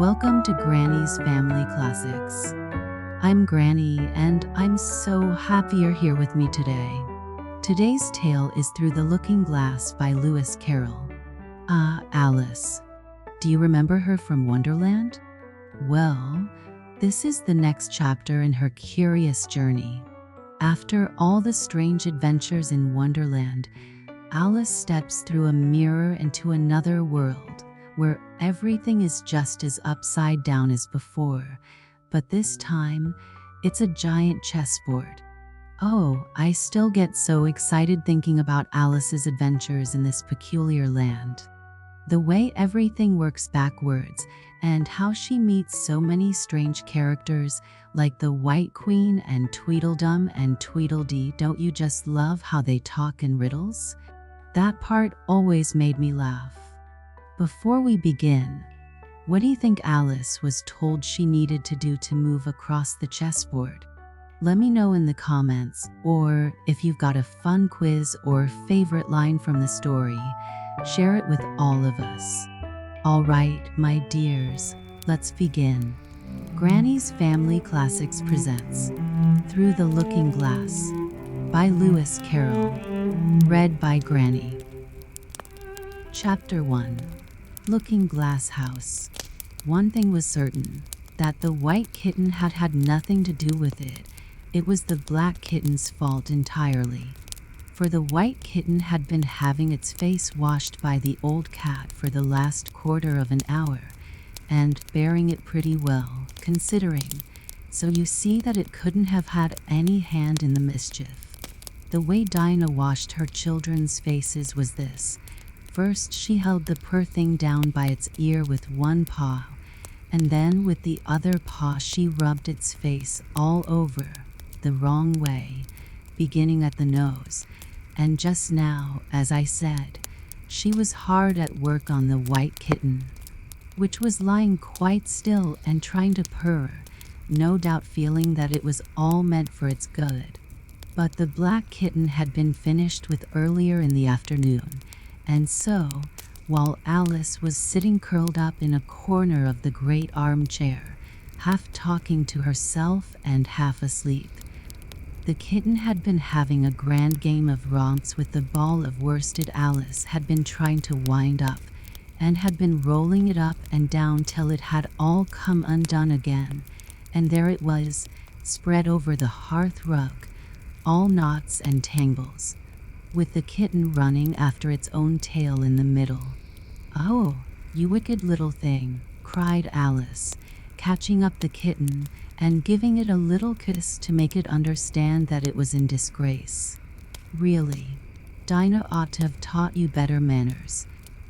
Welcome to Granny's Family Classics. I'm Granny, and I'm so happy you're here with me today. Today's tale is Through the Looking Glass by Lewis Carroll. Alice. Do you remember her from Wonderland? Well, this is the next chapter in her curious journey. After all the strange adventures in Wonderland, Alice steps through a mirror into another world where everything is just as upside down as before, but this time, it's a giant chessboard. Oh, I still get so excited thinking about Alice's adventures in this peculiar land. The way everything works backwards, and how she meets so many strange characters like the White Queen and Tweedledum and Tweedledee. Don't you just love how they talk in riddles? That part always made me laugh. Before we begin, what do you think Alice was told she needed to do to move across the chessboard? Let me know in the comments, or if you've got a fun quiz or favorite line from the story, share it with all of us. All right, my dears, let's begin. Granny's Family Classics presents Through the Looking Glass by Lewis Carroll, read by Granny. Chapter 1. Looking Glass House. One thing was certain, that the white kitten had nothing to do with it. It was the black kitten's fault entirely. For the white kitten had been having its face washed by the old cat for the last quarter of an hour, and bearing it pretty well, considering. So you see that it couldn't have had any hand in the mischief. The way Dinah washed her children's faces was this. First, she held the poor thing down by its ear with one paw, and then with the other paw she rubbed its face all over, the wrong way, beginning at the nose. And just now, as I said, she was hard at work on the white kitten, which was lying quite still and trying to purr, no doubt feeling that it was all meant for its good. But the black kitten had been finished with earlier in the afternoon, and so, while Alice was sitting curled up in a corner of the great armchair, half talking to herself and half asleep, the kitten had been having a grand game of romps with the ball of worsted Alice had been trying to wind up, and had been rolling it up and down till it had all come undone again, and there it was, spread over the hearth rug, all knots and tangles, with the kitten running after its own tail in the middle. "Oh, you wicked little thing," cried Alice, catching up the kitten and giving it a little kiss to make it understand that it was in disgrace. "Really, Dinah ought to have taught you better manners.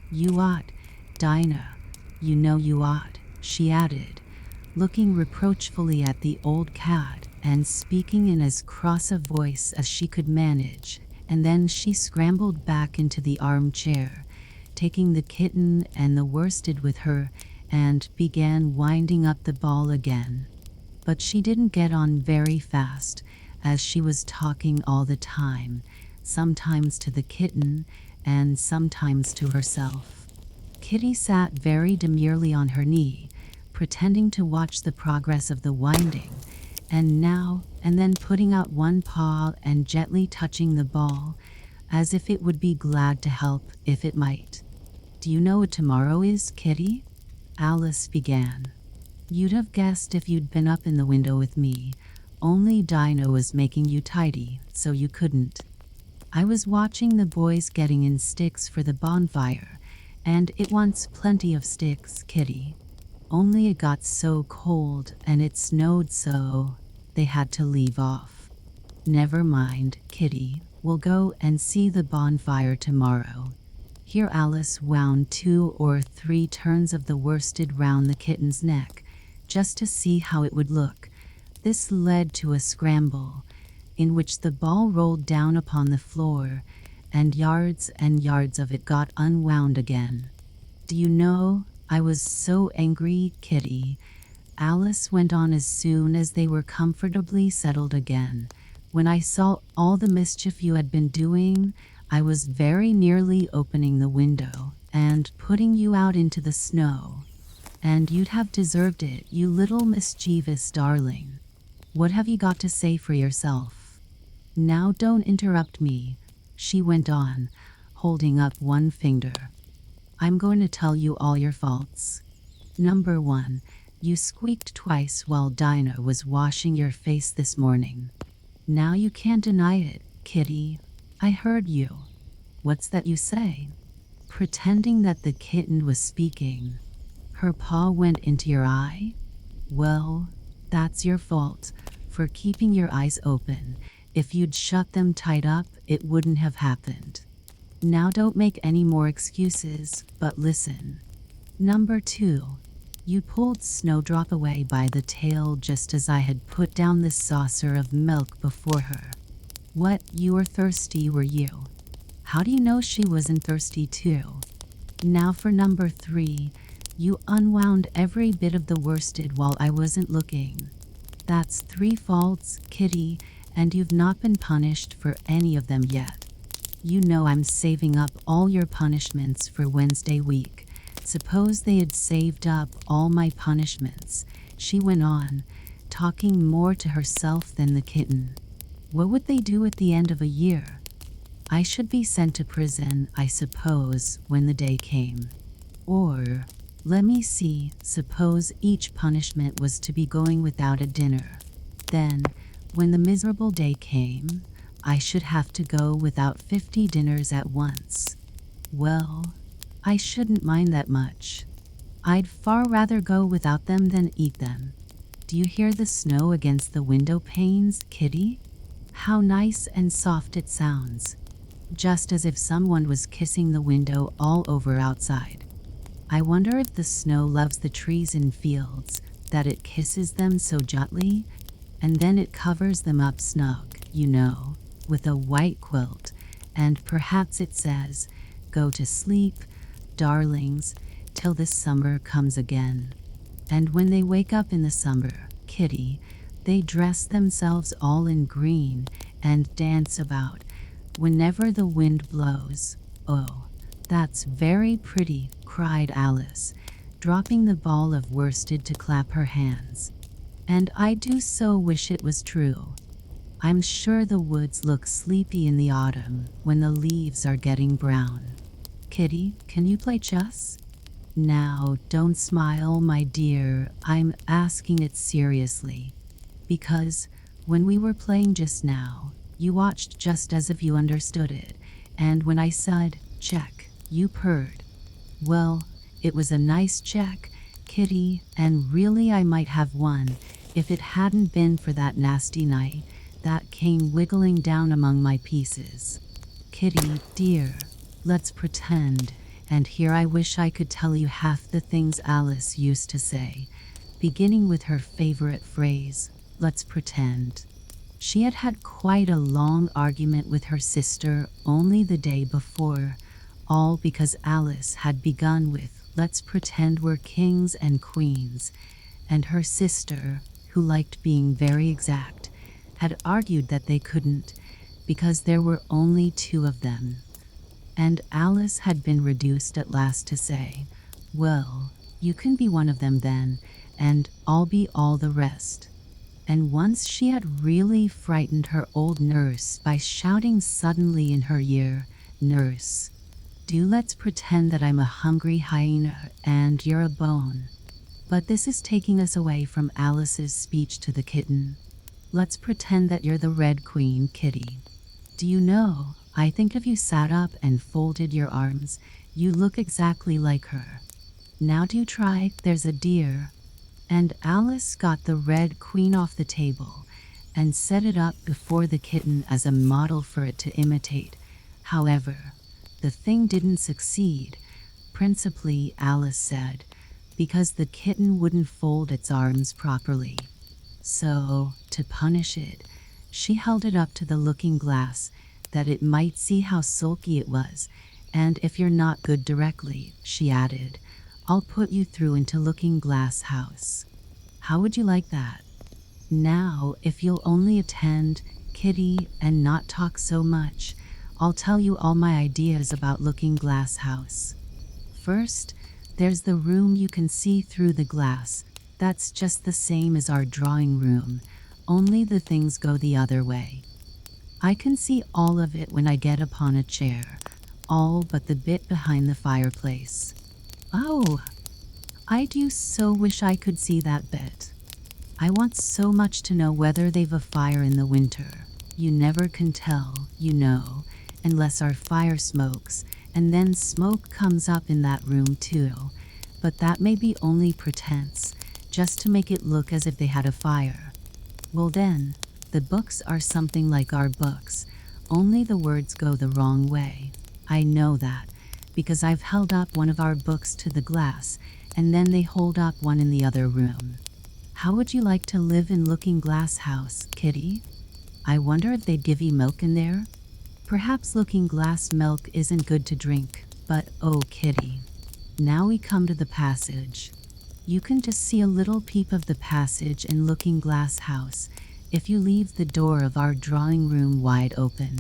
You ought, Dinah, you know you ought," she added, looking reproachfully at the old cat and speaking in as cross a voice as she could manage. And then she scrambled back into the armchair, taking the kitten and the worsted with her, and began winding up the ball again. But she didn't get on very fast, as she was talking all the time, sometimes to the kitten and sometimes to herself. Kitty sat very demurely on her knee, pretending to watch the progress of the winding, and now and then putting out one paw and gently touching the ball, as if it would be glad to help if it might. "Do you know what tomorrow is, Kitty?" Alice began. "You'd have guessed if you'd been up in the window with me, only Dinah was making you tidy, so you couldn't. I was watching the boys getting in sticks for the bonfire, and it wants plenty of sticks, Kitty. Only it got so cold and it snowed so they had to leave off. Never mind, Kitty, we'll go and see the bonfire tomorrow." Here Alice wound 2 or 3 turns of the worsted round the kitten's neck, just to see how it would look. This led to a scramble, in which the ball rolled down upon the floor, and yards of it got unwound again. "Do you know, I was so angry, Kitty," Alice went on as soon as they were comfortably settled again. "When I saw all the mischief you had been doing, I was very nearly opening the window and putting you out into the snow. And you'd have deserved it, you little mischievous darling. What have you got to say for yourself? Now don't interrupt me, she went on, holding up one finger. I'm going to tell you all your faults. Number 1, you squeaked twice while Dinah was washing your face this morning. Now you can't deny it, kitty. I heard you. What's that you say? Pretending that the kitten was speaking. Her paw went into your eye? Well, that's your fault for keeping your eyes open. If you'd shut them tight up, it wouldn't have happened. Now don't make any more excuses, but listen. Number 2, you pulled Snowdrop away by the tail just as I had put down the saucer of milk before her. What, you were thirsty, were you? How do you know she wasn't thirsty too? Now for number 3, you unwound every bit of the worsted while I wasn't looking. That's 3 faults, kitty, and you've not been punished for any of them yet. You know I'm saving up all your punishments for Wednesday week. Suppose they had saved up all my punishments, she went on, talking more to herself than the kitten. What would they do at the end of a year? I should be sent to prison, I suppose, when the day came. Or, let me see, suppose each punishment was to be going without a dinner. Then, when the miserable day came, I should have to go without 50 dinners at once. Well, I shouldn't mind that much. I'd far rather go without them than eat them. Do you hear the snow against the window panes, kitty? How nice and soft it sounds. Just as if someone was kissing the window all over outside. I wonder if the snow loves the trees and fields, that it kisses them so gently, and then it covers them up snug, you know, with a white quilt, and perhaps it says, "Go to sleep, darlings, till the summer comes again." And when they wake up in the summer, kitty, they dress themselves all in green and dance about whenever the wind blows. Oh, that's very pretty, cried Alice, dropping the ball of worsted to clap her hands. And I do so wish it was true. I'm sure the woods look sleepy in the autumn when the leaves are getting brown. Kitty, can you play chess? Now, don't smile, my dear, I'm asking it seriously. Because, when we were playing just now, you watched just as if you understood it, and when I said, check, you purred. Well, it was a nice check, kitty, and really I might have won if it hadn't been for that nasty knight that came wiggling down among my pieces. Kitty, dear, let's pretend, and here I wish I could tell you half the things Alice used to say, beginning with her favorite phrase, let's pretend. She had had quite a long argument with her sister only the day before, all because Alice had begun with, let's pretend we're kings and queens, and her sister, who liked being very exact, had argued that they couldn't, because there were only 2 of them. And Alice had been reduced at last to say, well, you can be one of them then, and I'll be all the rest. And once she had really frightened her old nurse by shouting suddenly in her ear, "Nurse, let's pretend that I'm a hungry hyena and you're a bone." But this is taking us away from Alice's speech to the kitten. Let's pretend that you're the Red Queen, kitty. Do you know, I think if you sat up and folded your arms, you look exactly like her. Now do you try, there's a dear. And Alice got the Red Queen off the table and set it up before the kitten as a model for it to imitate. However, the thing didn't succeed, principally, Alice said, because the kitten wouldn't fold its arms properly. So, to punish it, she held it up to the looking glass that it might see how sulky it was, and if you're not good directly, she added, I'll put you through into Looking Glass House. How would you like that? Now, if you'll only attend, kitty, and not talk so much, I'll tell you all my ideas about Looking Glass House. First, There's the room you can see through the glass. That's just the same as our drawing room, only the things go the other way. I can see all of it when I get upon a chair, all but the bit behind the fireplace. Oh, I do so wish I could see that bit. I want so much to know whether they've a fire in the winter. You never can tell, you know, unless our fire smokes, and then smoke comes up in that room too. But that may be only pretense, just to make it look as if they had a fire. Well then, the books are something like our books, only the words go the wrong way. I know that, because I've held up one of our books to the glass, and then they hold up one in the other room. How would you like to live in Looking Glass House, Kitty? I wonder if they'd give you milk in there? Perhaps Looking Glass milk isn't good to drink, but oh, Kitty. Now we come to the passage. You can just see a little peep of the passage in Looking Glass House if you leave the door of our drawing room wide open,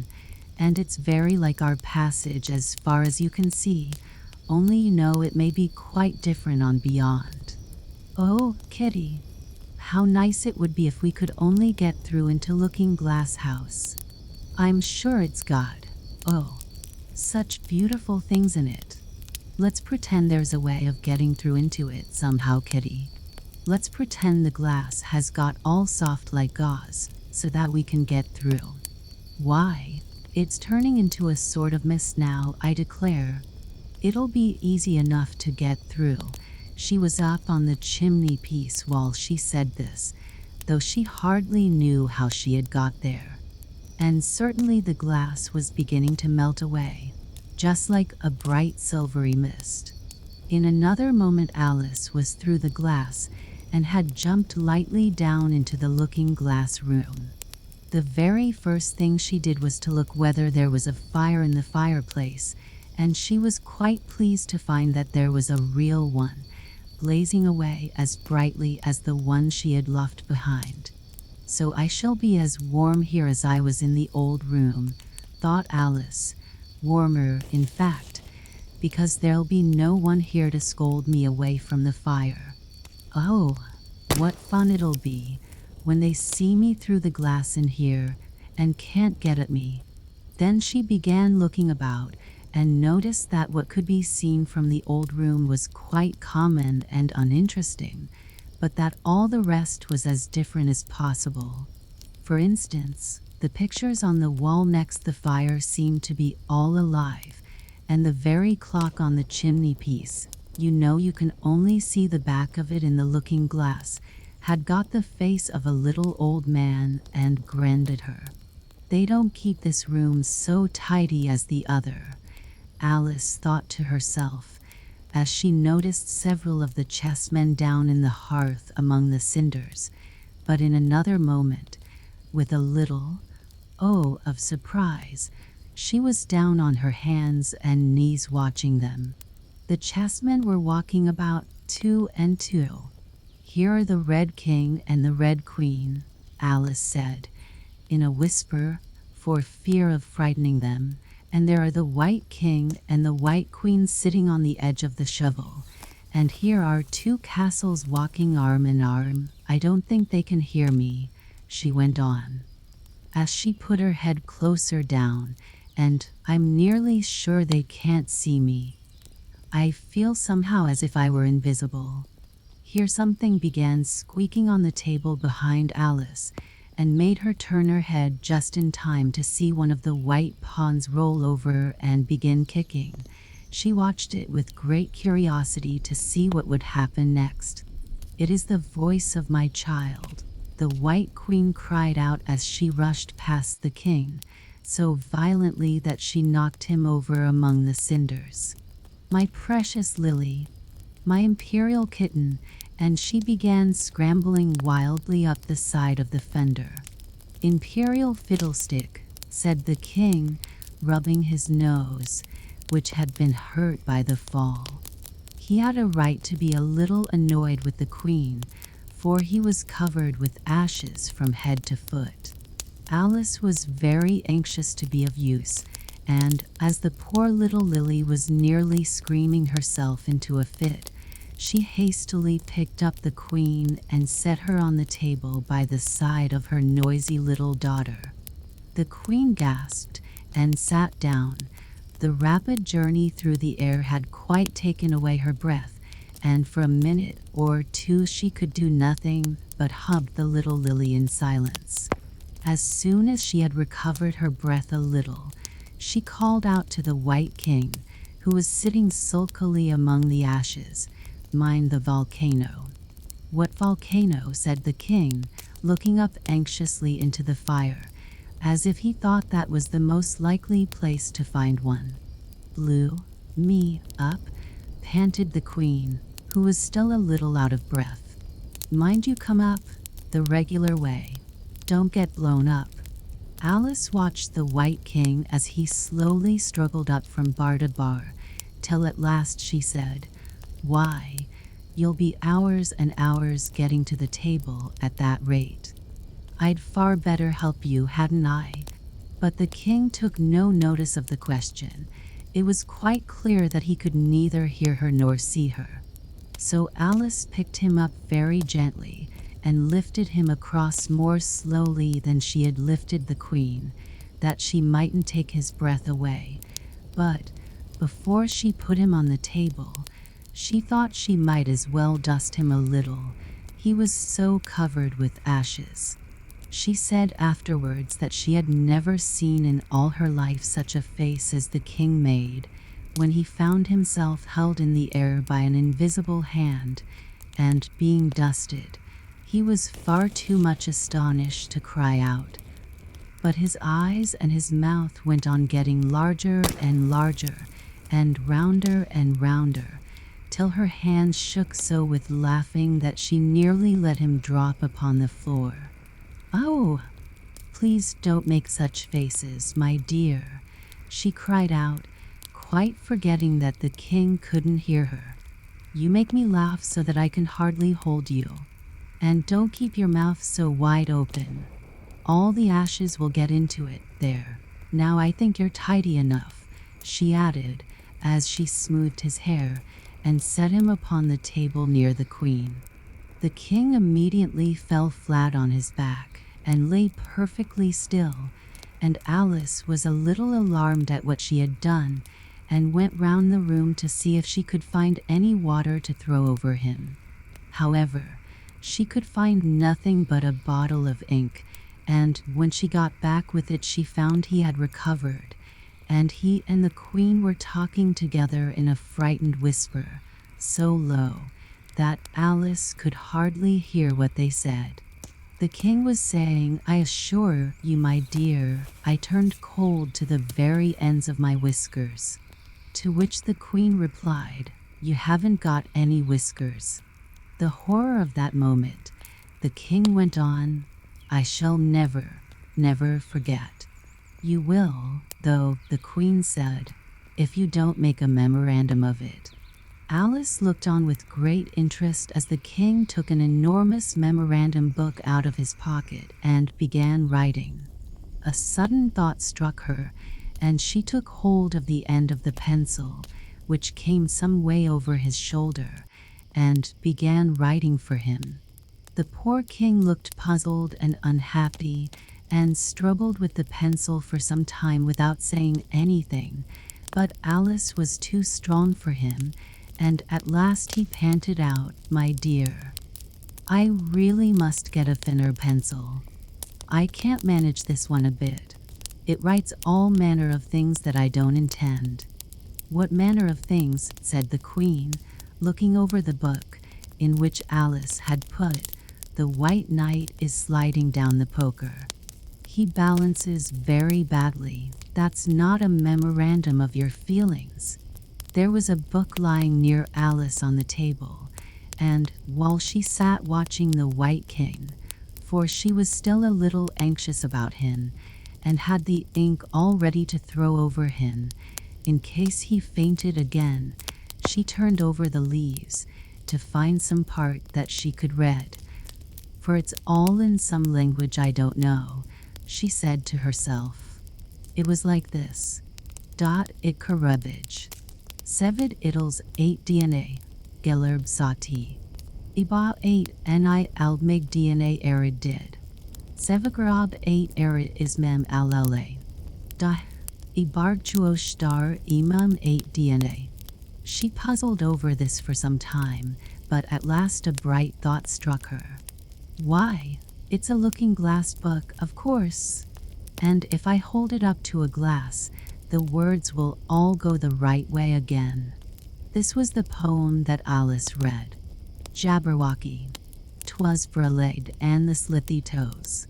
and it's very like our passage as far as you can see, only you know it may be quite different on beyond. Oh, Kitty, how nice it would be if we could only get through into Looking Glass House. I'm sure it's got, oh, such beautiful things in it. Let's pretend there's a way of getting through into it somehow, Kitty. Let's pretend the glass has got all soft like gauze, so that we can get through. Why, it's turning into a sort of mist now, I declare. It'll be easy enough to get through. She was up on the chimney piece while she said this, though she hardly knew how she had got there. And certainly the glass was beginning to melt away, just like a bright silvery mist. In another moment Alice was through the glass and had jumped lightly down into the Looking Glass room. The very first thing she did was to look whether there was a fire in the fireplace, and she was quite pleased to find that there was a real one, blazing away as brightly as the one she had left behind. So I shall be as warm here as I was in the old room, thought Alice. Warmer, in fact, because there'll be no one here to scold me away from the fire. Oh, what fun it'll be when they see me through the glass in here and can't get at me. Then she began looking about and noticed that what could be seen from the old room was quite common and uninteresting, but that all the rest was as different as possible. For instance, the pictures on the wall next the fire seemed to be all alive, and the very clock on the chimney piece, you know you can only see the back of it in the looking glass, had got the face of a little old man and grinned at her. They don't keep this room so tidy as the other, Alice thought to herself, as she noticed several of the chessmen down in the hearth among the cinders. But in another moment, with a little, oh, of surprise, she was down on her hands and knees watching them. The chessmen were walking about 2 and 2. Here are the Red King and the Red Queen, Alice said, in a whisper, for fear of frightening them, and there are the White King and the White Queen sitting on the edge of the shovel, and here are 2 castles walking arm in arm. I don't think they can hear me, she went on, as she put her head closer down, and I'm nearly sure they can't see me. I feel somehow as if I were invisible. Here something began squeaking on the table behind Alice, and made her turn her head just in time to see one of the white pawns roll over and begin kicking. She watched it with great curiosity to see what would happen next. "It is the voice of my child," the White Queen cried out as she rushed past the king, so violently that she knocked him over among the cinders. "My precious Lily, my imperial kitten," and she began scrambling wildly up the side of the fender. "Imperial fiddlestick," said the king, rubbing his nose, which had been hurt by the fall. He had a right to be a little annoyed with the queen, for he was covered with ashes from head to foot. Alice was very anxious to be of use, and as the poor little Lily was nearly screaming herself into a fit, she hastily picked up the queen and set her on the table by the side of her noisy little daughter. The queen gasped and sat down. The rapid journey through the air had quite taken away her breath, and for a minute or two she could do nothing but hug the little Lily in silence. As soon as she had recovered her breath a little, she called out to the White King, who was sitting sulkily among the ashes, "Mind the volcano." "What volcano?" said the king, looking up anxiously into the fire, as if he thought that was the most likely place to find one. "Blew me up," panted the queen, who was still a little out of breath. "Mind you come up the regular way. Don't get blown up." Alice watched the White King as he slowly struggled up from bar to bar, till at last she said, "Why, you'll be hours and hours getting to the table at that rate. I'd far better help you, hadn't I?" But the king took no notice of the question. It was quite clear that he could neither hear her nor see her. So Alice picked him up very gently and lifted him across more slowly than she had lifted the queen, that she mightn't take his breath away. But before she put him on the table, she thought she might as well dust him a little. He was so covered with ashes. She said afterwards that she had never seen in all her life such a face as the king made when he found himself held in the air by an invisible hand and being dusted. He was far too much astonished to cry out, but his eyes and his mouth went on getting larger and larger and rounder, till her hands shook so with laughing that she nearly let him drop upon the floor. "Oh, please don't make such faces, my dear," she cried out, quite forgetting that the king couldn't hear her. "You make me laugh so that I can hardly hold you. And don't keep your mouth so wide open. All the ashes will get into it. There. Now I think you're tidy enough," she added, as she smoothed his hair and set him upon the table near the queen. The king immediately fell flat on his back and lay perfectly still, and Alice was a little alarmed at what she had done and went round the room to see if she could find any water to throw over him. However, she could find nothing but a bottle of ink, and when she got back with it she found he had recovered, and he and the queen were talking together in a frightened whisper, so low that Alice could hardly hear what they said. The king was saying, "I assure you, my dear, I turned cold to the very ends of my whiskers." To which the queen replied, "You haven't got any whiskers." The horror of that moment, the king went on, "I shall never, never forget." "You will, though," the queen said, "if you don't make a memorandum of it." Alice looked on with great interest as the king took an enormous memorandum book out of his pocket and began writing. A sudden thought struck her, and she took hold of the end of the pencil, which came some way over his shoulder, and began writing for him. The poor king looked puzzled and unhappy, and struggled with the pencil for some time without saying anything, but Alice was too strong for him, and at last he panted out, "My dear, I really must get a thinner pencil. I can't manage this one a bit. It writes all manner of things that I don't intend." "What manner of things?" said the queen, looking over the book, in which Alice had put, "The White Knight is sliding down the poker. He balances very badly. That's not a memorandum of your feelings." There was a book lying near Alice on the table, and while she sat watching the White King, for she was still a little anxious about him, and had the ink all ready to throw over him, in case he fainted again, she turned over the leaves to find some part that she could read. "For it's all in some language I don't know," she said to herself. It was like this: It Karubage. Sevid Iddles 8 DNA. Gelurb Sati. Iba 8 Ni Almig DNA Arid did. Sevagrab 8 Arid Ismem Alale. Da. Ibarchuo Star Imam 8 DNA. She puzzled over this for some time, but at last a bright thought struck her. Why, it's a looking glass book, of course. And if I hold it up to a glass, the words will all go the right way again. This was the poem that Alice read. Jabberwocky. 'Twas Bralade and the slithy toes.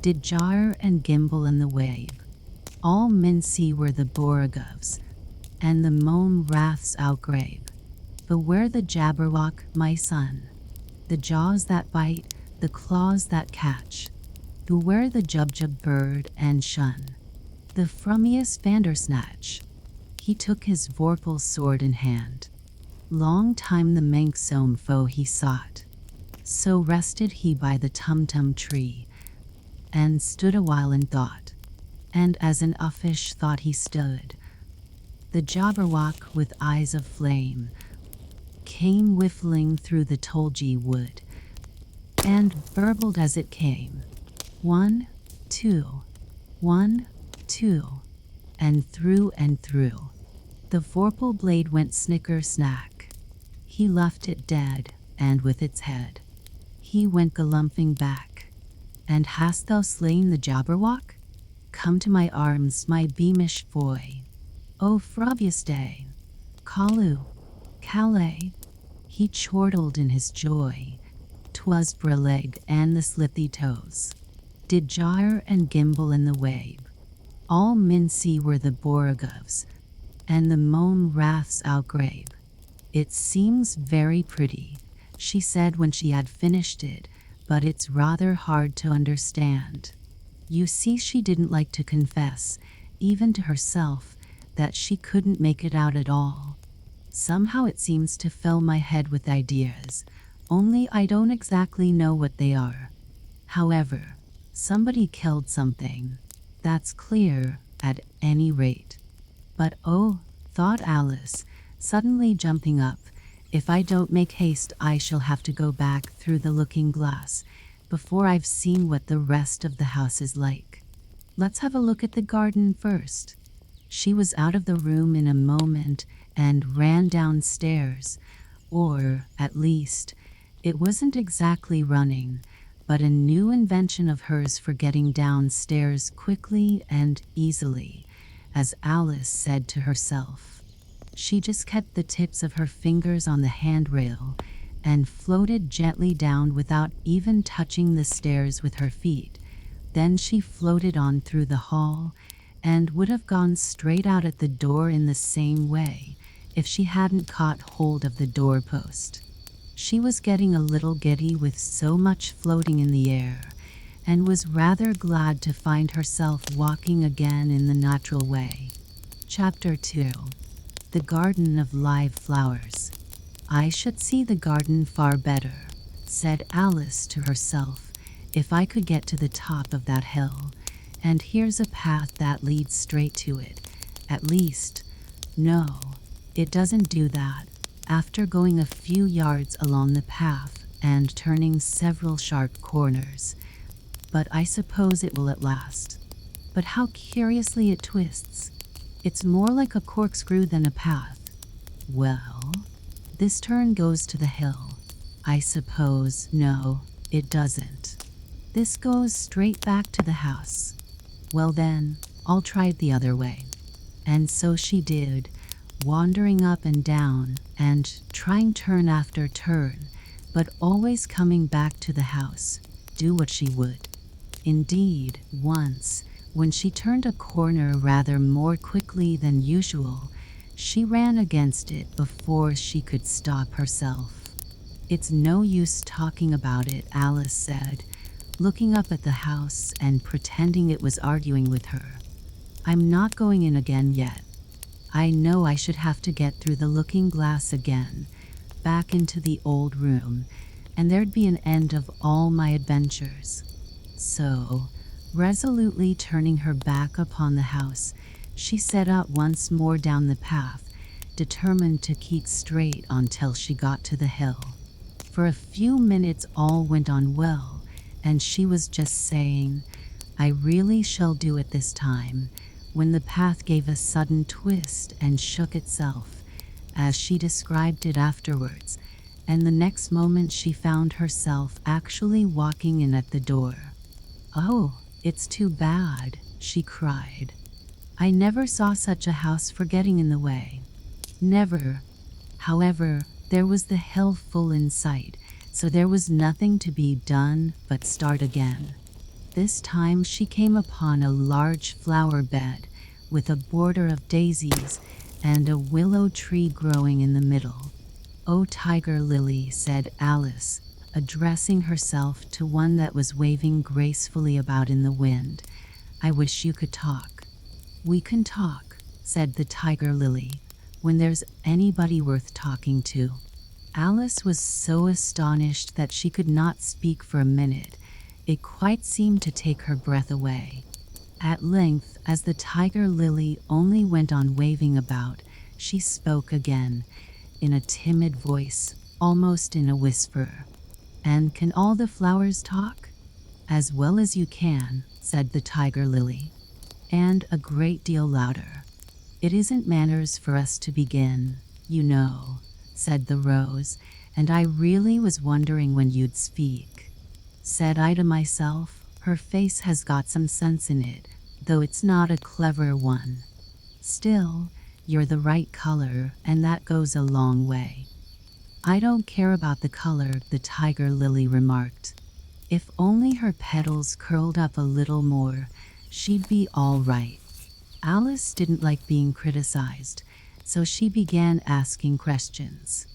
Did jar and gimble in the wave. All mincy were the borogoves, and the moan wraths outgrave. Beware the jabberwock, my son. The jaws that bite, the claws that catch. Beware the jubjub bird and shun. The frummiest vandersnatch. He took his vorpal sword in hand. Long time the manxome foe he sought. So rested he by the tum-tum tree, and stood a while in thought. And as an uffish thought he stood, the jabberwock with eyes of flame came whiffling through the tulgey wood, and burbled as it came. 1, 2, 1, 2, and through and through. The vorpal blade went snicker-snack. He left it dead, and with its head he went galumphing back. And hast thou slain the jabberwock? Come to my arms, my beamish boy. O frobbiest day. Calloo, Calais. He chortled in his joy. 'Twas Bralade and the slithy toes. Did jar and gimble in the wave. All mincy were the borogoves, and the moan wraths outgrave. It seems very pretty, she said when she had finished it, but it's rather hard to understand. You see, she didn't like to confess, even to herself, that she couldn't make it out at all. Somehow it seems to fill my head with ideas, only I don't exactly know what they are. However, somebody killed something. That's clear, at any rate. But oh, thought Alice, suddenly jumping up, if I don't make haste I shall have to go back through the looking glass before I've seen what the rest of the house is like. Let's have a look at the garden first. She was out of the room in a moment and ran downstairs, or, at least, it wasn't exactly running, but a new invention of hers for getting downstairs quickly and easily, as Alice said to herself. She just kept the tips of her fingers on the handrail and floated gently down without even touching the stairs with her feet. Then she floated on through the hall and would have gone straight out at the door in the same way if she hadn't caught hold of the doorpost. She was getting a little giddy with so much floating in the air, and was rather glad to find herself walking again in the natural way. Chapter 2. The Garden of Live Flowers. I should see the garden far better, said Alice to herself, if I could get to the top of that hill, and here's a path that leads straight to it. At least, no, it doesn't do that. After going a few yards along the path and turning several sharp corners, but I suppose it will at last. But how curiously it twists. It's more like a corkscrew than a path. Well, this turn goes to the hill. I suppose, no, it doesn't. This goes straight back to the house. Well then, I'll try it the other way. And so she did, wandering up and down and trying turn after turn, but always coming back to the house, do what she would. Indeed, once, when she turned a corner rather more quickly than usual, she ran against it before she could stop herself. It's no use talking about it, Alice said, looking up at the house and pretending it was arguing with her. I'm not going in again yet. I know I should have to get through the looking glass again, back into the old room, and there'd be an end of all my adventures. So, resolutely turning her back upon the house, She set out once more down the path, determined to keep straight until she got to the hill. For a few minutes all went on well, and she was just saying, "I really shall do it this time," when the path gave a sudden twist and shook itself, as she described it afterwards, and the next moment she found herself actually walking in at the door. "Oh, it's too bad," she cried. "I never saw such a house for getting in the way. Never." However, there was the hill full in sight, so there was nothing to be done but start again. This time she came upon a large flower bed with a border of daisies and a willow tree growing in the middle. "Oh, Tiger Lily," said Alice, addressing herself to one that was waving gracefully about in the wind, "I wish you could talk." "We can talk," said the Tiger Lily, "when there's anybody worth talking to." Alice was so astonished that she could not speak for a minute. It quite seemed to take her breath away. At length, as the Tiger Lily only went on waving about, she spoke again, in a timid voice, almost in a whisper. "And can all the flowers talk?" "As well as you can," said the Tiger Lily. And a great deal louder. "It isn't manners for us to begin, you know," said the Rose, "and I really was wondering when you'd speak." Said I to myself, "Her face has got some sense in it, though it's not a clever one. Still, you're the right color, and that goes a long way." "I don't care about the color," the Tiger Lily remarked. "If only her petals curled up a little more, she'd be all right." Alice didn't like being criticized, so she began asking questions.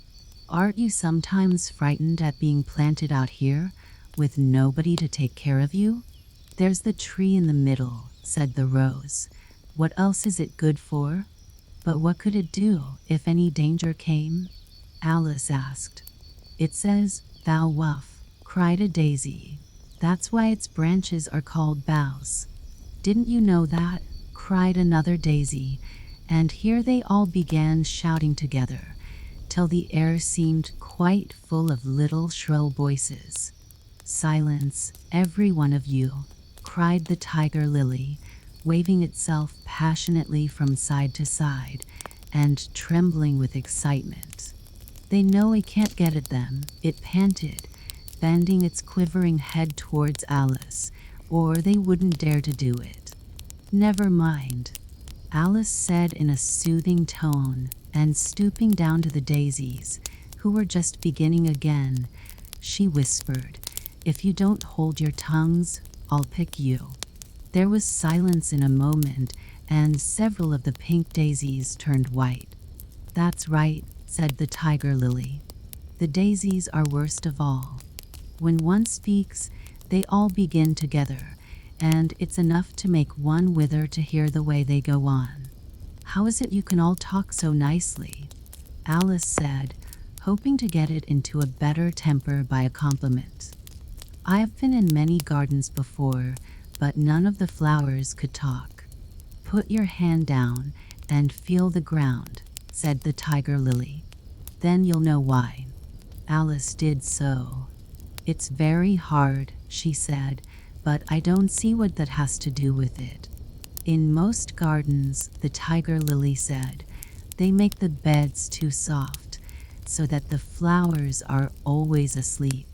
"Aren't you sometimes frightened at being planted out here, with nobody to take care of you?" "There's the tree in the middle," said the Rose. "What else is it good for?" "But what could it do, if any danger came?" Alice asked. "It says, 'Thou wuff,'" cried a daisy. "That's why its branches are called boughs." "Didn't you know that?" cried another daisy, and here they all began shouting together, till the air seemed quite full of little shrill voices. "Silence, every one of you," cried the Tiger Lily, waving itself passionately from side to side, and trembling with excitement. "They know I can't get at them," it panted, bending its quivering head towards Alice, "or they wouldn't dare to do it." "Never mind," Alice said in a soothing tone, and stooping down to the daisies, who were just beginning again, she whispered, "If you don't hold your tongues, I'll pick you." There was silence in a moment, and several of the pink daisies turned white. "That's right," said the Tiger Lily. "The daisies are worst of all. When one speaks, they all begin together, and it's enough to make one wither to hear the way they go on." "How is it you can all talk so nicely?" Alice said, hoping to get it into a better temper by a compliment. "I've been in many gardens before, but none of the flowers could talk." "Put your hand down and feel the ground," said the Tiger Lily. "Then you'll know why." Alice did so. "It's very hard," she said, "but I don't see what that has to do with it." "In most gardens," the Tiger Lily said, "they make the beds too soft, so that the flowers are always asleep."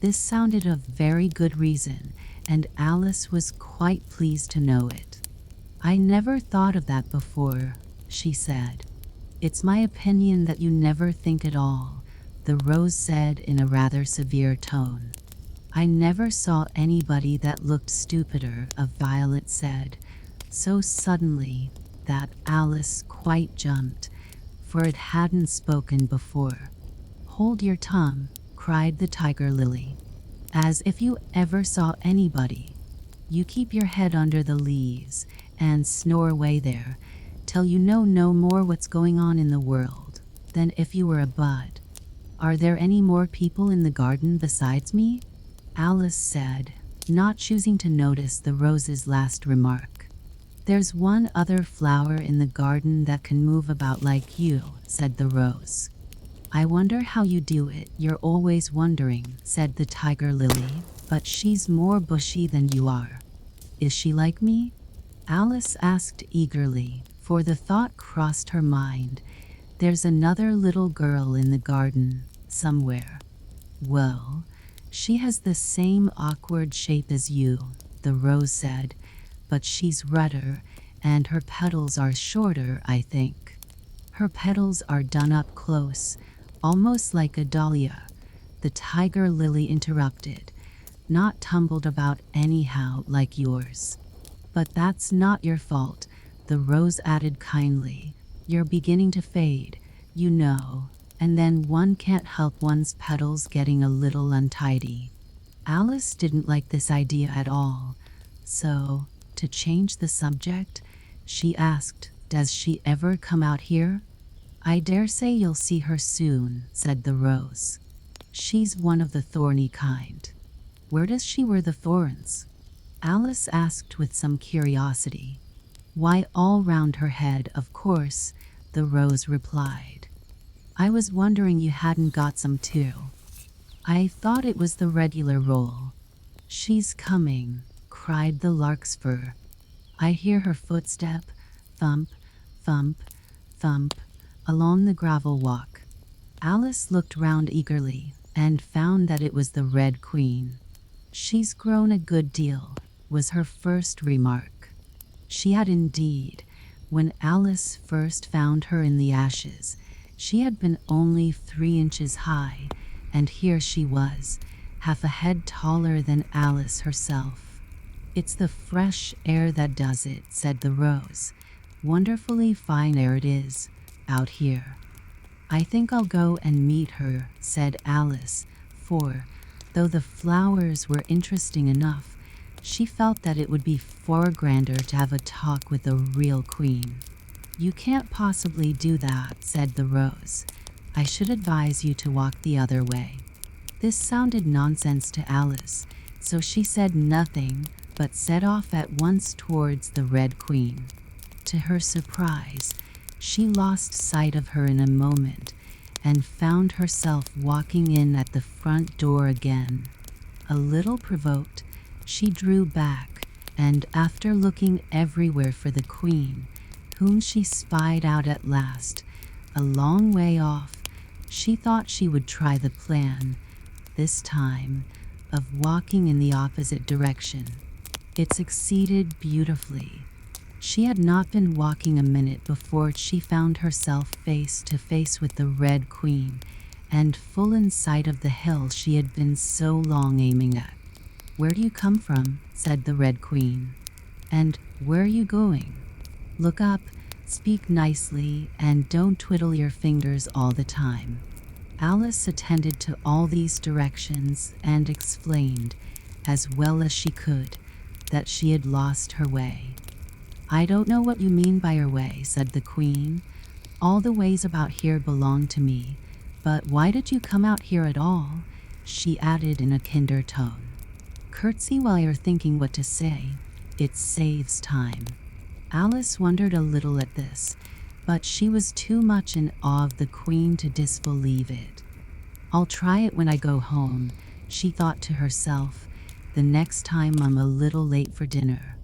This sounded a very good reason, and Alice was quite pleased to know it. "I never thought of that before," she said. "It's my opinion that you never think at all," the Rose said in a rather severe tone. "I never saw anybody that looked stupider," a Violet said, so suddenly that Alice quite jumped, for it hadn't spoken before. "Hold your tongue," cried the Tiger Lily. "As if you ever saw anybody. You keep your head under the leaves and snore away there till you know no more what's going on in the world than if you were a bud. Are there any more people in the garden besides me?" Alice said, not choosing to notice the Rose's last remark. "There's one other flower in the garden that can move about like you," said the rose. "I wonder how you do it." "You're always wondering," said the tiger lily, "but she's more bushy than you are." "Is she like me?" Alice asked eagerly, for the thought crossed her mind. "There's another little girl in the garden, somewhere." "Well, she has the same awkward shape as you," the rose said, "but she's redder, and her petals are shorter, I think." "Her petals are done up close, almost like a dahlia," the tiger lily interrupted, "not tumbled about anyhow like yours." "But that's not your fault," the rose added kindly. "You're beginning to fade, you know, and then one can't help one's petals getting a little untidy." Alice didn't like this idea at all, so, to change the subject, she asked, "Does she ever come out here?" "I dare say you'll see her soon," said the rose. "She's one of the thorny kind." "Where does she wear the thorns?" Alice asked with some curiosity. "Why, all round her head, of course," the rose replied. "I was wondering you hadn't got some too." "I thought it was the regular roll." "She's coming," cried the larkspur. "I hear her footstep, thump, thump, thump, along the gravel walk." Alice looked round eagerly and found that it was the Red Queen. "She's grown a good deal," was her first remark. She had indeed. When Alice first found her in the ashes, she had been only 3 inches high, and here she was, half a head taller than Alice herself. "It's the fresh air that does it," said the rose. "Wonderfully fine air it is, out here." "I think I'll go and meet her," said Alice, for, though the flowers were interesting enough, she felt that it would be far grander to have a talk with a real queen. "You can't possibly do that," said the rose. "I should advise you to walk the other way." This sounded nonsense to Alice, so she said nothing, but set off at once towards the Red Queen. To her surprise, she lost sight of her in a moment, and found herself walking in at the front door again. A little provoked, she drew back, and after looking everywhere for the queen, whom she spied out at last, a long way off, she thought she would try the plan, this time, of walking in the opposite direction. It succeeded beautifully. She had not been walking a minute before she found herself face to face with the Red Queen, and full in sight of the hill she had been so long aiming at. "Where do you come from?" said the Red Queen. "And where are you going? Look up, speak nicely, and don't twiddle your fingers all the time." Alice attended to all these directions and explained, as well as she could, that she had lost her way. "I don't know what you mean by your way," said the Queen. "All the ways about here belong to me, but why did you come out here at all?" she added in a kinder tone. "Curtsy while you're thinking what to say. It saves time." Alice wondered a little at this, but she was too much in awe of the Queen to disbelieve it. "I'll try it when I go home," she thought to herself, "the next time I'm a little late for dinner."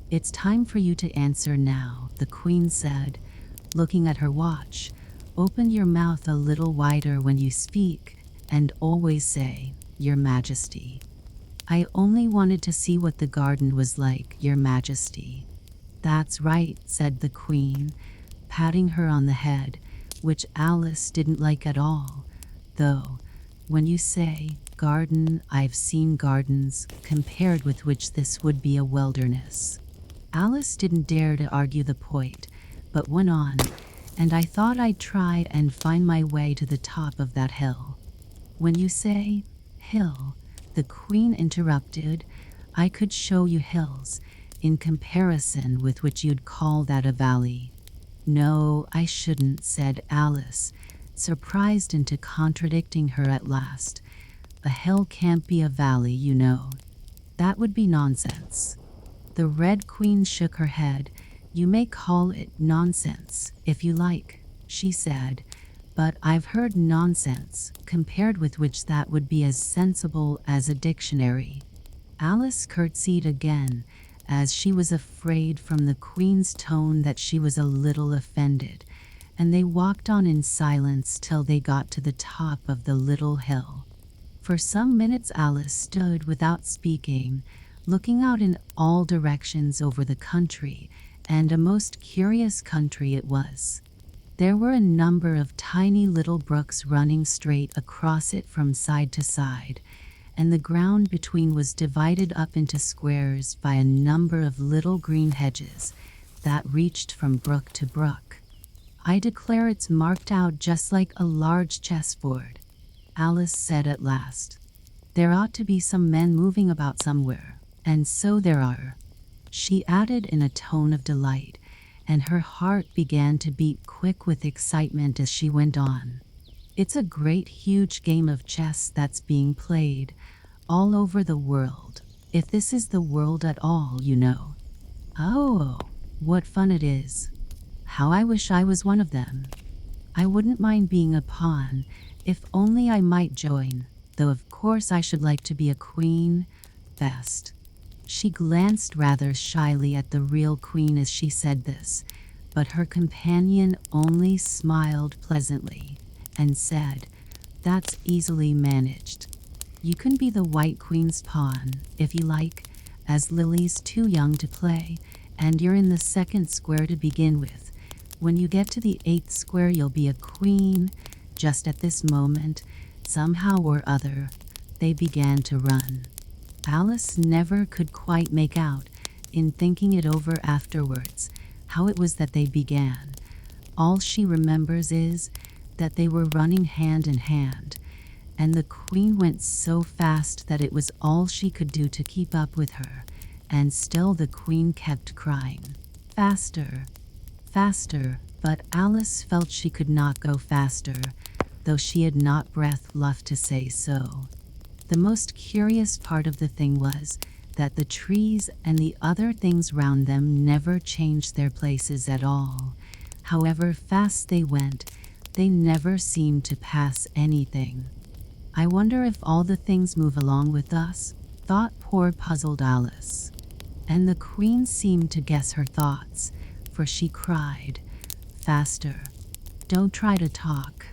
"It's time for you to answer now," the Queen said, looking at her watch. "Open your mouth a little wider when you speak, and always say, 'Your Majesty.'" "I only wanted to see what the garden was like, Your Majesty." "That's right," said the Queen, patting her on the head, which Alice didn't like at all, though, when you say garden, I've seen gardens, compared with which this would be a wilderness. Alice didn't dare to argue the point, but went on, "And I thought I'd try and find my way to the top of that hill." "When you say hill," the Queen interrupted, "I could show you hills, in comparison with which you'd call that a valley." "No, I shouldn't," said Alice, surprised into contradicting her at last. "A hill can't be a valley, you know. That would be nonsense." The Red Queen shook her head, You may call it nonsense, if you like, she said, but I've heard nonsense, compared with which that would be as sensible as a dictionary. Alice curtsied again, as she was afraid from the Queen's tone that she was a little offended, and they walked on in silence till they got to the top of the little hill. For some minutes Alice stood without speaking, looking out in all directions over the country, and a most curious country it was. There were a number of tiny little brooks running straight across it from side to side, and the ground between was divided up into squares by a number of little green hedges that reached from brook to brook. I declare it's marked out just like a large chessboard, Alice said at last. There ought to be some men moving about somewhere, and so there are, she added in a tone of delight, and her heart began to beat quick with excitement as she went on. It's a great huge game of chess that's being played all over the world, if this is the world at all, you know. Oh, what fun it is. How I wish I was one of them. I wouldn't mind being a pawn, if only I might join, though of course I should like to be a queen best. She glanced rather shyly at the real queen as she said this, but her companion only smiled pleasantly and said, "That's easily managed. You can be the White Queen's pawn, if you like, as Lily's too young to play, and you're in the second square to begin with. When you get to the 8th square you'll be a queen." Just at this moment, somehow or other, they began to run. Alice never could quite make out, in thinking it over afterwards, how it was that they began. All she remembers is that they were running hand in hand, and the Queen went so fast that it was all she could do to keep up with her, and still the Queen kept crying, "Faster, faster," but Alice felt she could not go faster, though she had not breath left to say so. The most curious part of the thing was that the trees and the other things round them never changed their places at all. However fast they went, they never seemed to pass anything. "I wonder if all the things move along with us," thought poor puzzled Alice. And the Queen seemed to guess her thoughts, for she cried, "Faster. Don't try to talk."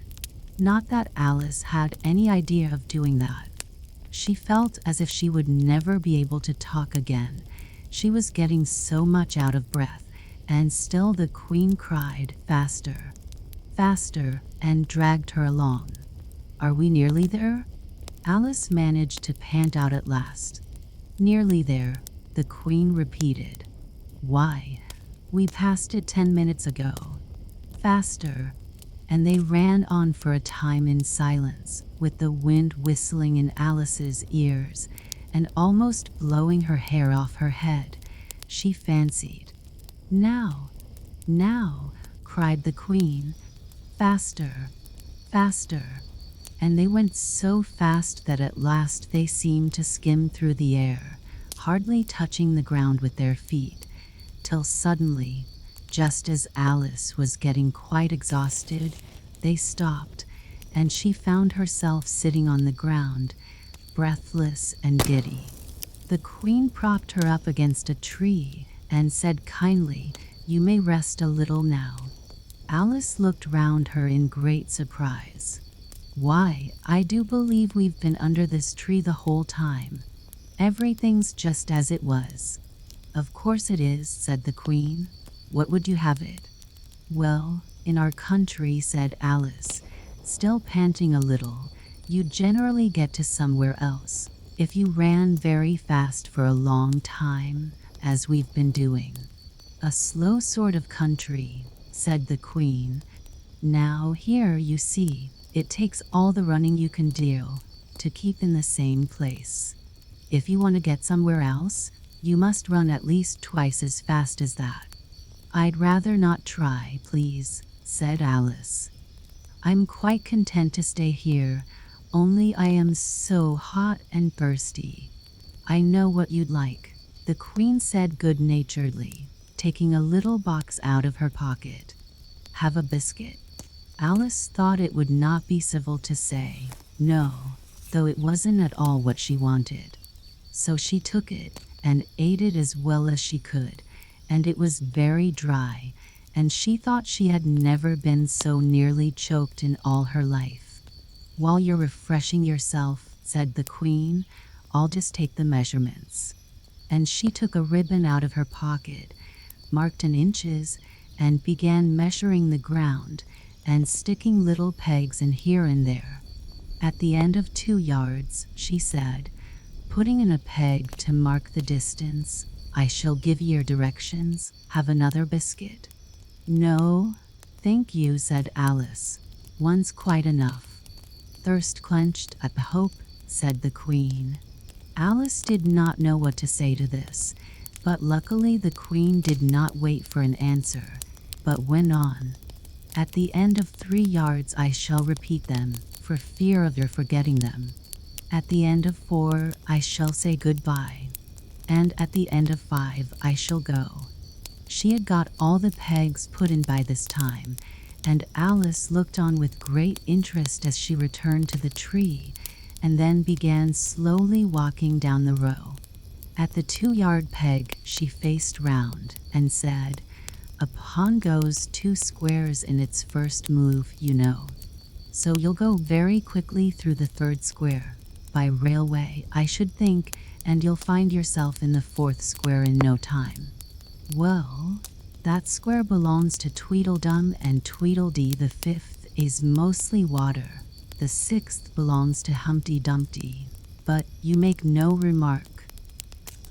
Not that Alice had any idea of doing that. She felt as if she would never be able to talk again. She was getting so much out of breath, and still the Queen cried, "Faster, faster," and dragged her along. "Are we nearly there?" Alice managed to pant out at last. "Nearly there," the Queen repeated. "Why, we passed it 10 minutes ago." "Faster." And they ran on for a time in silence, with the wind whistling in Alice's ears and almost blowing her hair off her head. She fancied. "Now, now," cried the Queen. "Faster, faster." And they went so fast that at last they seemed to skim through the air, hardly touching the ground with their feet, till suddenly, just as Alice was getting quite exhausted, they stopped, and she found herself sitting on the ground, breathless and giddy. The Queen propped her up against a tree and said kindly, "You may rest a little now." Alice looked round her in great surprise. "Why, I do believe we've been under this tree the whole time. Everything's just as it was." "Of course it is," said the Queen. "What would you have it?" "Well, in our country," said Alice, still panting a little, "you generally get to somewhere else, if you ran very fast for a long time, as we've been doing." "A slow sort of country," said the Queen. "Now here, you see, it takes all the running you can do to keep in the same place. If you want to get somewhere else, you must run at least twice as fast as that." "I'd rather not try, please," said Alice. "I'm quite content to stay here, only I am so hot and thirsty." "I know what you'd like," the Queen said good-naturedly. taking a little box out of her pocket. "Have a biscuit?" Alice thought it would not be civil to say no, though it wasn't at all what she wanted. So she took it and ate it as well as she could, and it was very dry, and she thought she had never been so nearly choked in all her life. "While you're refreshing yourself," said the Queen, "I'll just take the measurements." And she took a ribbon out of her pocket, marked in inches, and began measuring the ground and sticking little pegs in here and there. "At the end of 2 yards," she said, putting in a peg to mark the distance, "I shall give you your directions. Have another biscuit?" "No, thank you," said Alice. "One's quite enough." "Thirst quenched at the hope," said the Queen. Alice did not know what to say to this, but luckily the Queen did not wait for an answer, but went on. "At the end of 3 yards I shall repeat them, for fear of your forgetting them. At the end of 4 I shall say goodbye, and at the end of 5 I shall go." She had got all the pegs put in by this time, and Alice looked on with great interest as she returned to the tree, and then began slowly walking down the row. At the 2-yard peg she faced round and said, "A pawn goes 2 squares in its first move, you know. So you'll go very quickly through the 3rd square, by railway, I should think, and you'll find yourself in the 4th square in no time. Well, that square belongs to Tweedledum and Tweedledee. The 5th is mostly water. The 6th belongs to Humpty Dumpty. But you make no remark."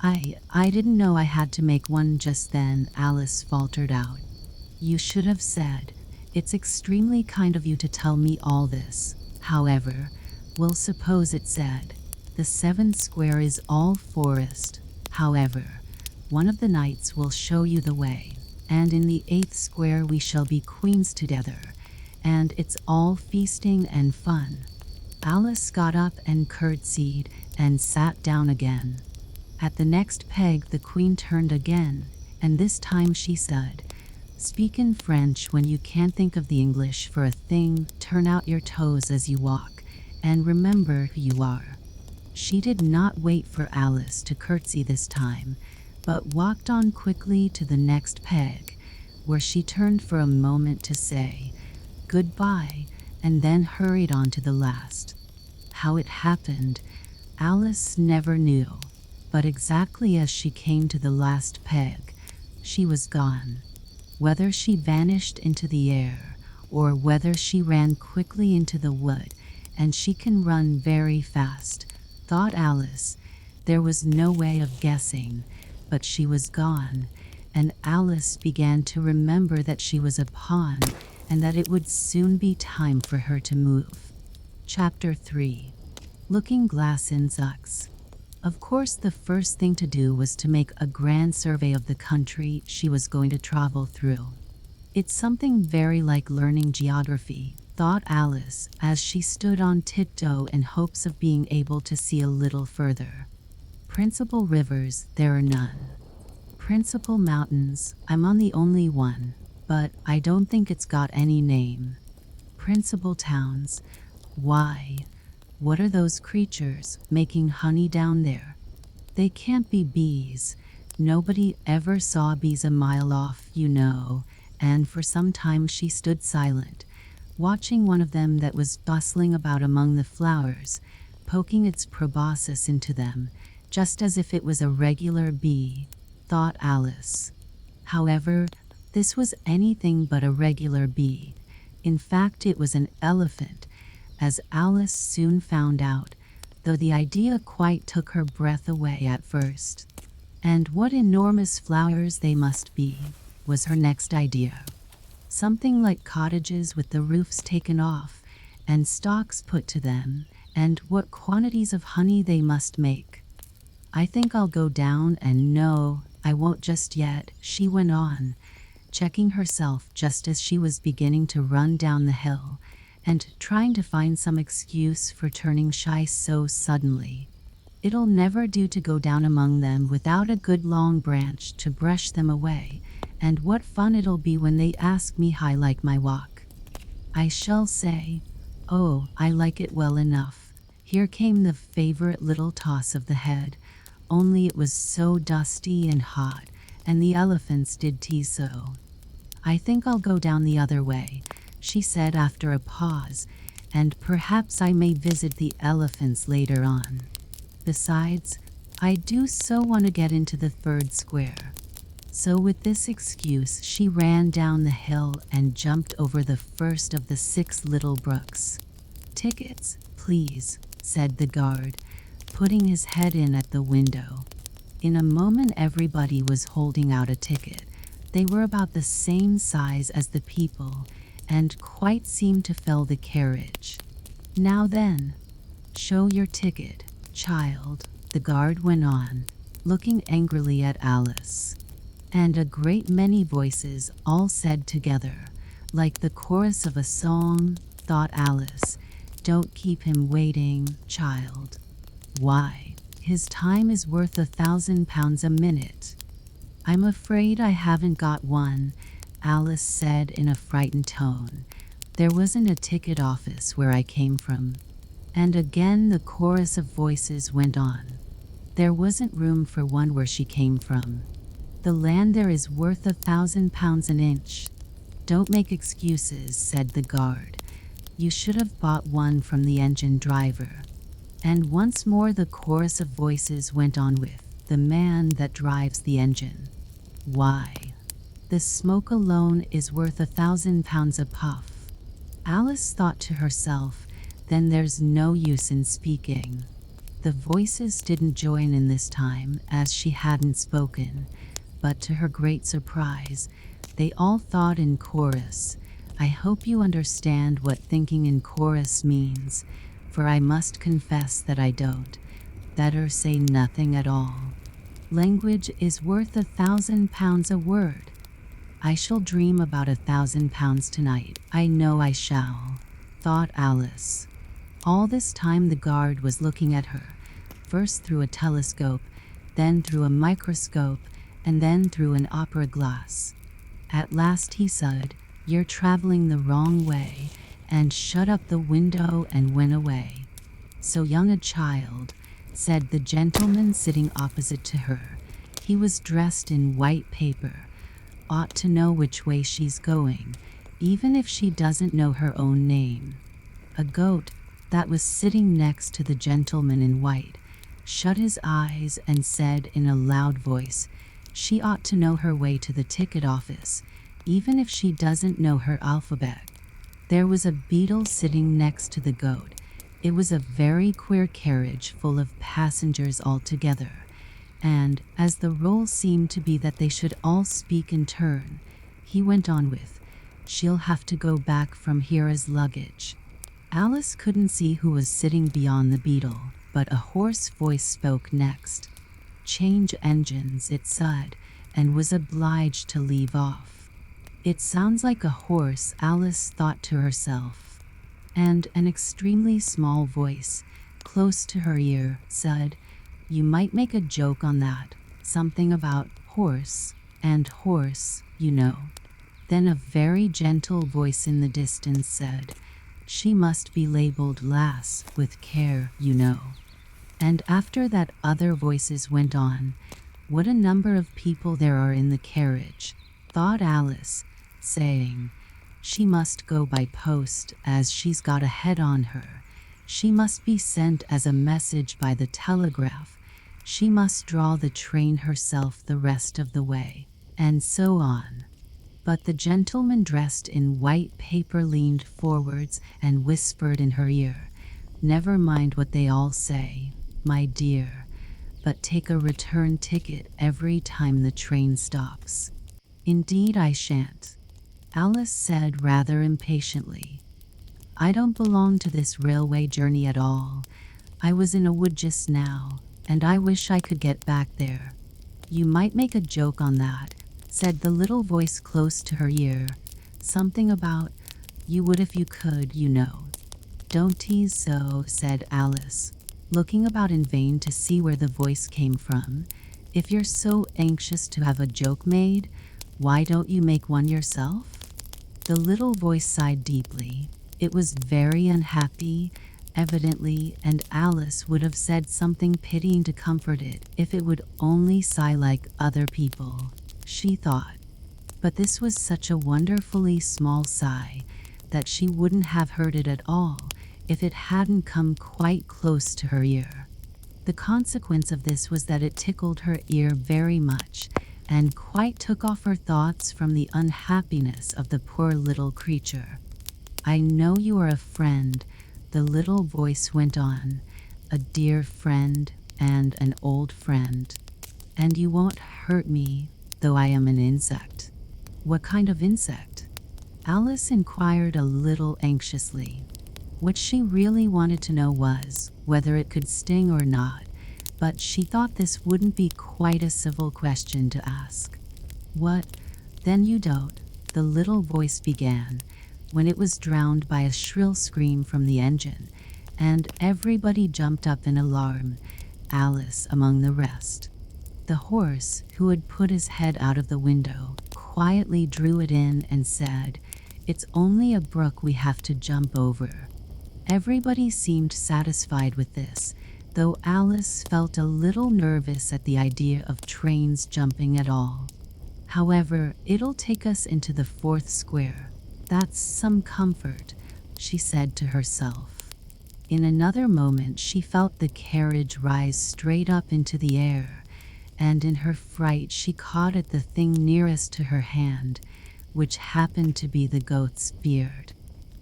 I didn't know I had to make one just then," Alice faltered out. "You should have said, 'It's extremely kind of you to tell me all this. However, we'll suppose it said, the 7th square is all forest. However, one of the knights will show you the way, and in the 8th square we shall be queens together, and it's all feasting and fun.'" Alice got up and curtsied and sat down again. At the next peg the Queen turned again, and this time she said, "Speak in French when you can't think of the English for a thing. Turn out your toes as you walk, and remember who you are." She did not wait for Alice to curtsy this time, but walked on quickly to the next peg, where she turned for a moment to say goodbye, and then hurried on to the last. How it happened, Alice never knew, but exactly as she came to the last peg, she was gone. Whether she vanished into the air, or whether she ran quickly into the wood, and she can run very fast, thought Alice, there was no way of guessing, but she was gone, and Alice began to remember that she was a pawn, and that it would soon be time for her to move. Chapter 3. Looking Glass in Zucks. Of course, the first thing to do was to make a grand survey of the country she was going to travel through. "It's something very like learning geography," thought Alice as she stood on tiptoe in hopes of being able to see a little further. "Principal rivers, there are none. Principal mountains, I'm on the only one, but I don't think it's got any name. Principal towns, why, what are those creatures making honey down there? They can't be bees. Nobody ever saw bees a mile off, you know." And for some time she stood silent, watching one of them that was bustling about among the flowers, poking its proboscis into them, just as if it was a regular bee, thought Alice. However, this was anything but a regular bee. In fact, it was an elephant, as Alice soon found out, though the idea quite took her breath away at first. And what enormous flowers they must be, was her next idea. Something like cottages with the roofs taken off, and stalks put to them, and what quantities of honey they must make. "I think I'll go down, and no, I won't just yet," she went on, checking herself just as she was beginning to run down the hill, and trying to find some excuse for turning shy so suddenly. "It'll never do to go down among them without a good long branch to brush them away, And what fun it'll be when they ask me how I like my walk. I shall say, "Oh, I like it well enough." Here came the favorite little toss of the head, only it was so dusty and hot, and the elephants did tease so. "I think I'll go down the other way," she said after a pause, "and perhaps I may visit the elephants later on. Besides, I do so want to get into the third square." So with this excuse, she ran down the hill and jumped over the first of the 6 little brooks. "Tickets, please," said the guard, putting his head in at the window. In a moment everybody was holding out a ticket. They were about the same size as the people, and quite seemed to fill the carriage. "Now then, show your ticket, child," the guard went on, looking angrily at Alice. And a great many voices all said together, like the chorus of a song, thought Alice, "Don't keep him waiting, child. Why, his time is worth £1,000 a minute." "I'm afraid I haven't got one," Alice said in a frightened tone. "There wasn't a ticket office where I came from." And again the chorus of voices went on. There wasn't room for one where she came from. "The land there is worth £1,000 an inch." "Don't make excuses," said the guard. "You should have bought one from the engine driver." And once more the chorus of voices went on with, "The man that drives the engine. Why, the smoke alone is worth £1,000 a puff." Alice thought to herself, "Then there's no use in speaking." The voices didn't join in this time, as she hadn't spoken, but to her great surprise, they all thought in chorus. I hope you understand what thinking in chorus means, for I must confess that I don't. Better say nothing at all. Language is worth £1,000 a word. I shall dream about £1,000 tonight. I know I shall, thought Alice. All this time the guard was looking at her, first through a telescope, then through a microscope, and then through an opera glass. At last he said, "You're traveling the wrong way," and shut up the window and went away. "So young a child," said the gentleman sitting opposite to her. He was dressed in white paper. "Ought to know which way she's going, even if she doesn't know her own name." A goat, that was sitting next to the gentleman in white, shut his eyes and said in a loud voice, "She ought to know her way to the ticket office, even if she doesn't know her alphabet." There was a beetle sitting next to the goat. It was a very queer carriage full of passengers altogether, and, as the rule seemed to be that they should all speak in turn, he went on with, "She'll have to go back from here as luggage." Alice couldn't see who was sitting beyond the beetle, but a hoarse voice spoke next. "Change engines," it said, and was obliged to leave off. "It sounds like a horse," Alice thought to herself. And an extremely small voice, close to her ear, said, "You might make a joke on that, something about horse, and horse, you know." Then a very gentle voice in the distance said, "She must be labeled Lass, with care, you know." And after that other voices went on. "What a number of people there are in the carriage," thought Alice, saying, "She must go by post, as she's got a head on her. She must be sent as a message by the telegraph. She must draw the train herself the rest of the way," and so on. But the gentleman dressed in white paper leaned forwards and whispered in her ear, "Never mind what they all say, my dear, but take a return ticket every time the train stops." "Indeed I shan't," Alice said rather impatiently. "I don't belong to this railway journey at all. I was in a wood just now, and I wish I could get back there." "You might make a joke on that," said the little voice close to her ear. "Something about, you would if you could, you know." "Don't tease so," said Alice, looking about in vain to see where the voice came from. "If you're so anxious to have a joke made, Why don't you make one yourself? The little voice sighed deeply. It was very unhappy, evidently, and Alice would have said something pitying to comfort it if it would only sigh like other people, she thought. But this was such a wonderfully small sigh that she wouldn't have heard it at all if it hadn't come quite close to her ear. The consequence of this was that it tickled her ear very much and quite took off her thoughts from the unhappiness of the poor little creature. I know you are a friend, the little voice went on, a dear friend and an old friend. And you won't hurt me, though I am an insect. What kind of insect? Alice inquired a little anxiously. What she really wanted to know was whether it could sting or not, but she thought this wouldn't be quite a civil question to ask. What? Then you don't, the little voice began, when it was drowned by a shrill scream from the engine, and everybody jumped up in alarm, Alice among the rest. The horse, who had put his head out of the window, quietly drew it in and said, "It's only a brook we have to jump over." Everybody seemed satisfied with this, though Alice felt a little nervous at the idea of trains jumping at all. However, it'll take us into the fourth square. That's some comfort, she said to herself. In another moment she felt the carriage rise straight up into the air, and in her fright she caught at the thing nearest to her hand, which happened to be the goat's beard.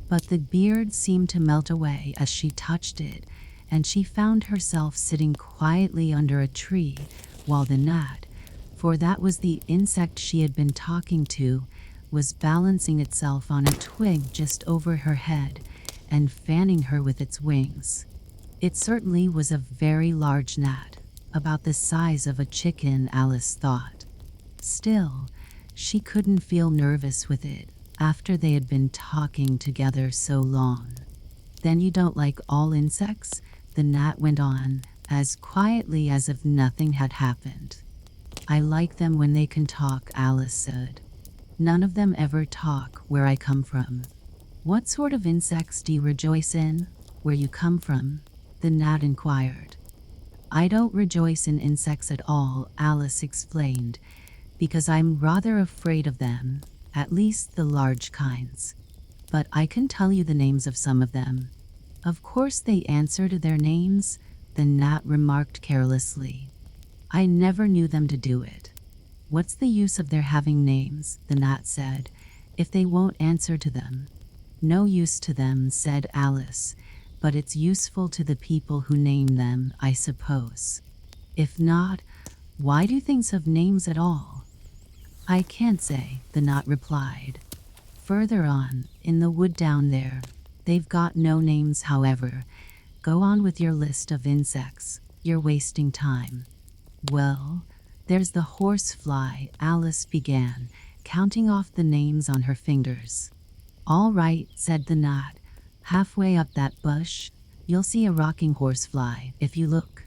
But the beard seemed to melt away as she touched it, and she found herself sitting quietly under a tree, while the gnat, for that was the insect she had been talking to, was balancing itself on a twig just over her head and fanning her with its wings. It certainly was a very large gnat, about the size of a chicken, Alice thought. Still, she couldn't feel nervous with it after they had been talking together so long. Then you don't like all insects? The gnat went on, as quietly as if nothing had happened. I like them when they can talk, Alice said. None of them ever talk where I come from. What sort of insects do you rejoice in, where you come from? The gnat inquired. I don't rejoice in insects at all, Alice explained, because I'm rather afraid of them, at least the large kinds. But I can tell you the names of some of them. Of course they answer to their names, the gnat remarked carelessly. I never knew them to do it. What's the use of their having names, the gnat said, if they won't answer to them? No use to them, said Alice, but it's useful to the people who name them, I suppose. If not, why do things have names at all? I can't say, the gnat replied. Further on, in the wood down there, they've got no names, however. Go on with your list of insects. You're wasting time. Well, there's the horsefly, Alice began, counting off the names on her fingers. All right, said the gnat. Halfway up that bush, you'll see a rocking horsefly, if you look.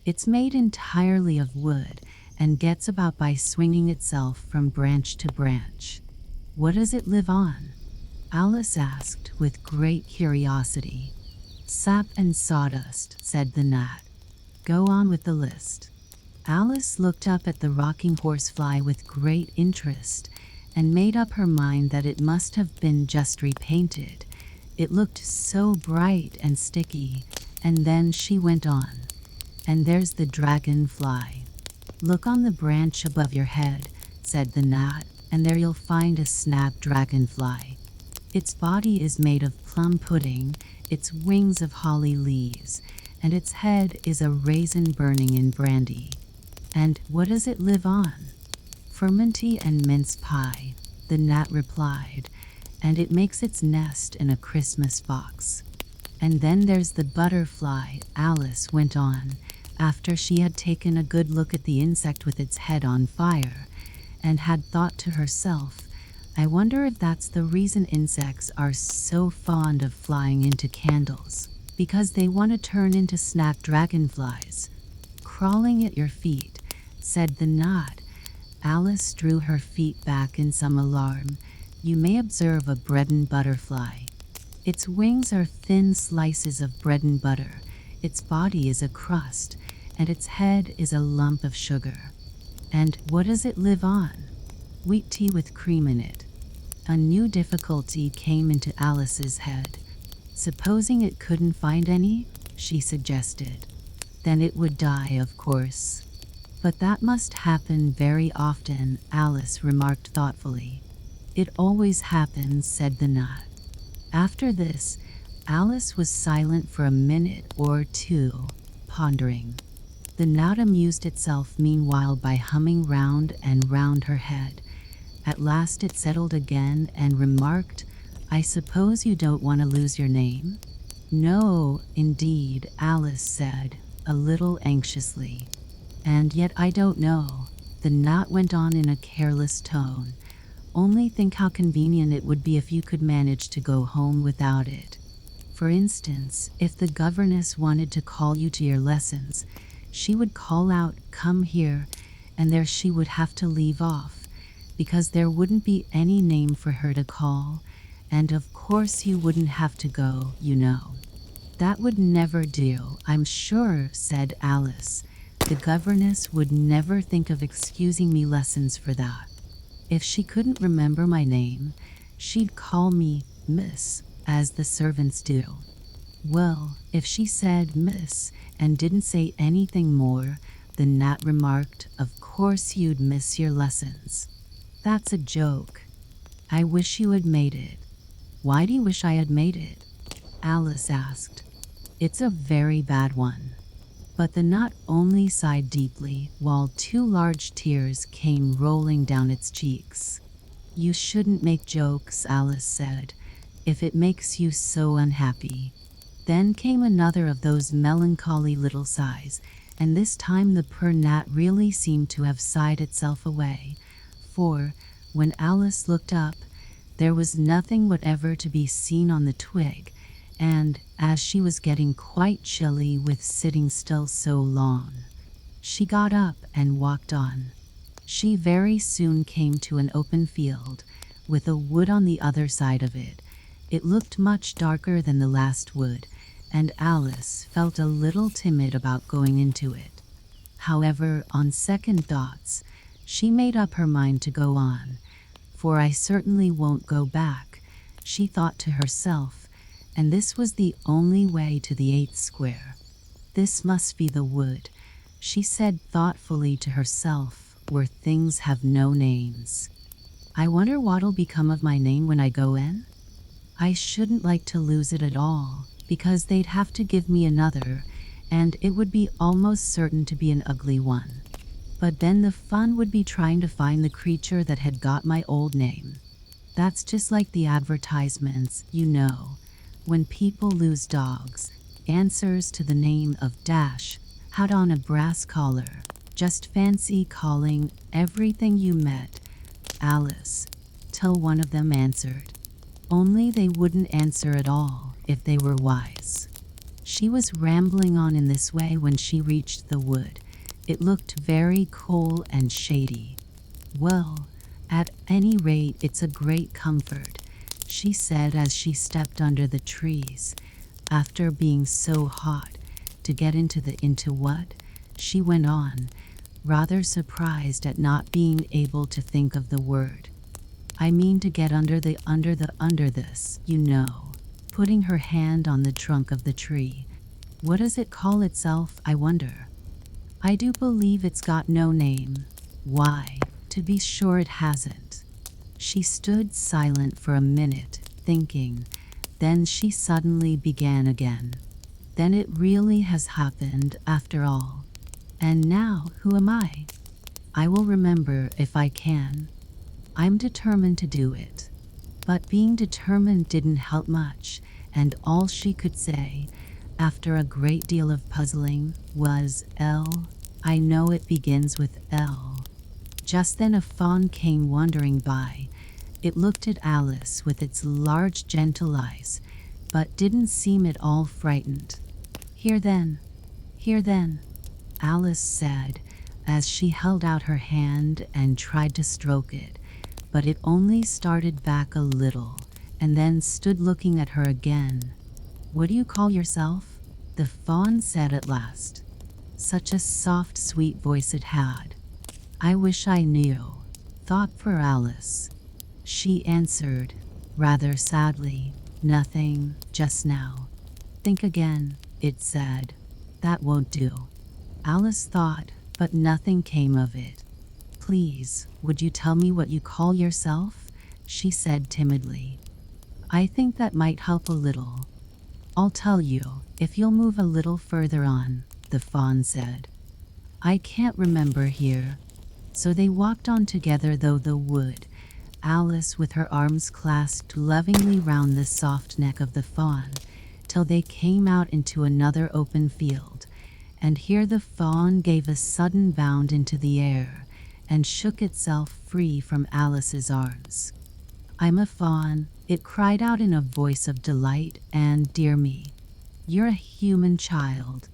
It's made entirely of wood and gets about by swinging itself from branch to branch. What does it live on? Alice asked with great curiosity. Sap and sawdust, said the gnat. Go on with the list. Alice looked up at the rocking horsefly with great interest and made up her mind that it must have been just repainted. It looked so bright and sticky, and then she went on. And there's the dragonfly. Look on the branch above your head, said the gnat, and there you'll find a snapdragonfly. Its body is made of plum pudding, its wings of holly leaves, and its head is a raisin burning in brandy. And what does it live on? Furmenty and mince pie, the gnat replied, and it makes its nest in a Christmas box. And then there's the butterfly, Alice went on, after she had taken a good look at the insect with its head on fire, and had thought to herself, I wonder if that's the reason insects are so fond of flying into candles, because they want to turn into snapdragonflies. Crawling at your feet, said the gnat, Alice drew her feet back in some alarm. You may observe a bread and butter fly. Its wings are thin slices of bread and butter, its body is a crust, and its head is a lump of sugar. And what does it live on? Wheat tea with cream in it. A new difficulty came into Alice's head. Supposing it couldn't find any, she suggested. Then it would die, of course. But that must happen very often, Alice remarked thoughtfully. It always happens, said the gnat. After this, Alice was silent for a minute or two, pondering. The gnat amused itself meanwhile by humming round and round her head. At last it settled again and remarked, I suppose you don't want to lose your name? No, indeed, Alice said, a little anxiously. And yet I don't know, the gnat went on in a careless tone. Only think how convenient it would be if you could manage to go home without it. For instance, if the governess wanted to call you to your lessons, she would call out, come here, and there she would have to leave off, because there wouldn't be any name for her to call, and of course you wouldn't have to go, you know. That would never do, I'm sure, said Alice. The governess would never think of excusing me lessons for that. If she couldn't remember my name, she'd call me Miss, as the servants do. Well, if she said Miss and didn't say anything more, the gnat remarked, of course you'd miss your lessons. That's a joke. I wish you had made it. Why do you wish I had made it? Alice asked. It's a very bad one. But the gnat only sighed deeply, while 2 large tears came rolling down its cheeks. You shouldn't make jokes, Alice said, if it makes you so unhappy. Then came another of those melancholy little sighs, and this time the poor gnat really seemed to have sighed itself away, for, when Alice looked up, there was nothing whatever to be seen on the twig, and, as she was getting quite chilly with sitting still so long, she got up and walked on. She very soon came to an open field, with a wood on the other side of it. It looked much darker than the last wood, and Alice felt a little timid about going into it. However, on second thoughts, she made up her mind to go on. For I certainly won't go back, she thought to herself, and this was the only way to the 8th square. This must be the wood, she said thoughtfully to herself, where things have no names. I wonder what'll become of my name when I go in? I shouldn't like to lose it at all, because they'd have to give me another, and it would be almost certain to be an ugly one. But then the fun would be trying to find the creature that had got my old name. That's just like the advertisements, you know, when people lose dogs, answers to the name of Dash had on a brass collar. Just fancy calling everything you met Alice, till one of them answered. Only they wouldn't answer at all if they were wise. She was rambling on in this way when she reached the wood. It looked very cool and shady. Well, at any rate, it's a great comfort, she said as she stepped under the trees. After being so hot, to get into what? She went on, rather surprised at not being able to think of the word. I mean to get under this, you know, putting her hand on the trunk of the tree. What does it call itself, I wonder? I do believe it's got no name. Why, to be sure it hasn't. She stood silent for a minute, thinking. Then she suddenly began again. Then it really has happened, after all. And now, who am I? I will remember if I can. I'm determined to do it. But being determined didn't help much, and all she could say, after a great deal of puzzling, was L. I know it begins with L. Just then a fawn came wandering by. It looked at Alice with its large gentle eyes, but didn't seem at all frightened. Here then, Alice said, as she held out her hand and tried to stroke it, but it only started back a little and then stood looking at her again. "What do you call yourself?" the fawn said at last. Such a soft, sweet voice it had. "I wish I knew," thought for Alice. She answered, rather sadly, "Nothing, just now." "Think again," it said. "That won't do." Alice thought, but nothing came of it. "Please, would you tell me what you call yourself?" she said timidly. "I think that might help a little." "I'll tell you, if you'll move a little further on," the fawn said. "I can't remember here." So they walked on together through the wood, Alice with her arms clasped lovingly round the soft neck of the fawn, till they came out into another open field. And here the fawn gave a sudden bound into the air and shook itself free from Alice's arms. "I'm a fawn," it cried out in a voice of delight, "and, dear me, you're a human child."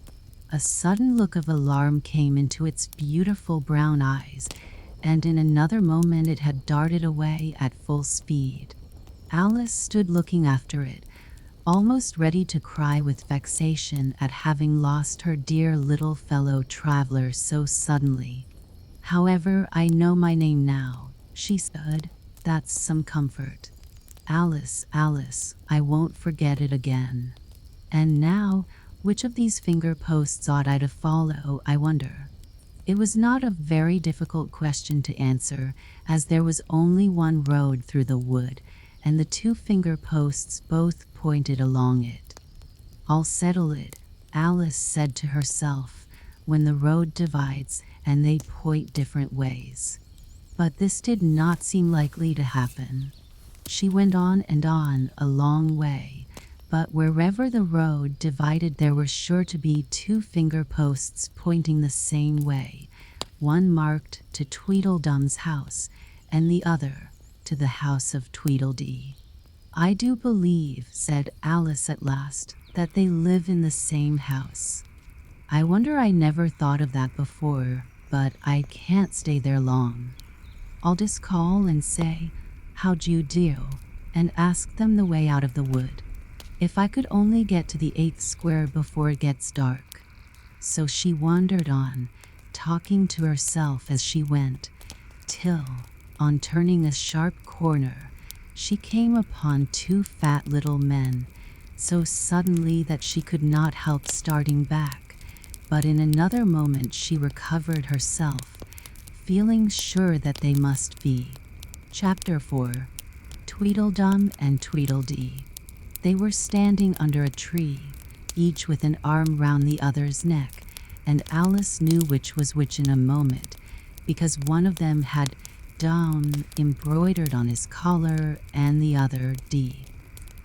A sudden look of alarm came into its beautiful brown eyes, and in another moment it had darted away at full speed. Alice stood looking after it, almost ready to cry with vexation at having lost her dear little fellow traveler so suddenly. "However, I know my name now," she said. "That's some comfort. Alice, Alice, I won't forget it again. And now, which of these finger posts ought I to follow, I wonder?" It was not a very difficult question to answer, as there was only one road through the wood, and the two finger posts both pointed along it. "I'll settle it," Alice said to herself, "when the road divides and they point different ways." But this did not seem likely to happen. She went on and on a long way, but wherever the road divided there were sure to be two finger posts pointing the same way, one marked to Tweedledum's house and the other to the house of Tweedledee. "I do believe," said Alice at last, "that they live in the same house. I wonder I never thought of that before, but I can't stay there long. I'll just call and say, 'How'd you do?' and ask them the way out of the wood. If I could only get to the 8th square before it gets dark." So she wandered on, talking to herself as she went, till, on turning a sharp corner, she came upon two fat little men, so suddenly that she could not help starting back, but in another moment she recovered herself, feeling sure that they must be. Chapter 4. Tweedledum and Tweedledee. They were standing under a tree, each with an arm round the other's neck, and Alice knew which was which in a moment, because one of them had "Dum" embroidered on his collar and the other "D."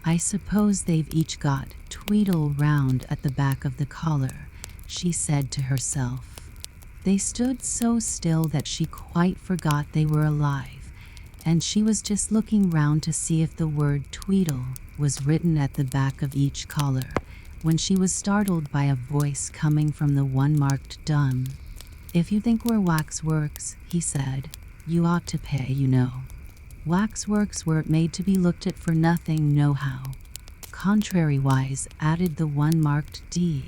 "I suppose they've each got Tweedle round at the back of the collar," she said to herself. They stood so still that she quite forgot they were alive, and she was just looking round to see if the word Tweedle was written at the back of each collar, when she was startled by a voice coming from the one marked Dum. "If you think we're waxworks," he said, "you ought to pay, you know. Waxworks weren't made to be looked at for nothing nohow. Contrariwise," added the one marked D,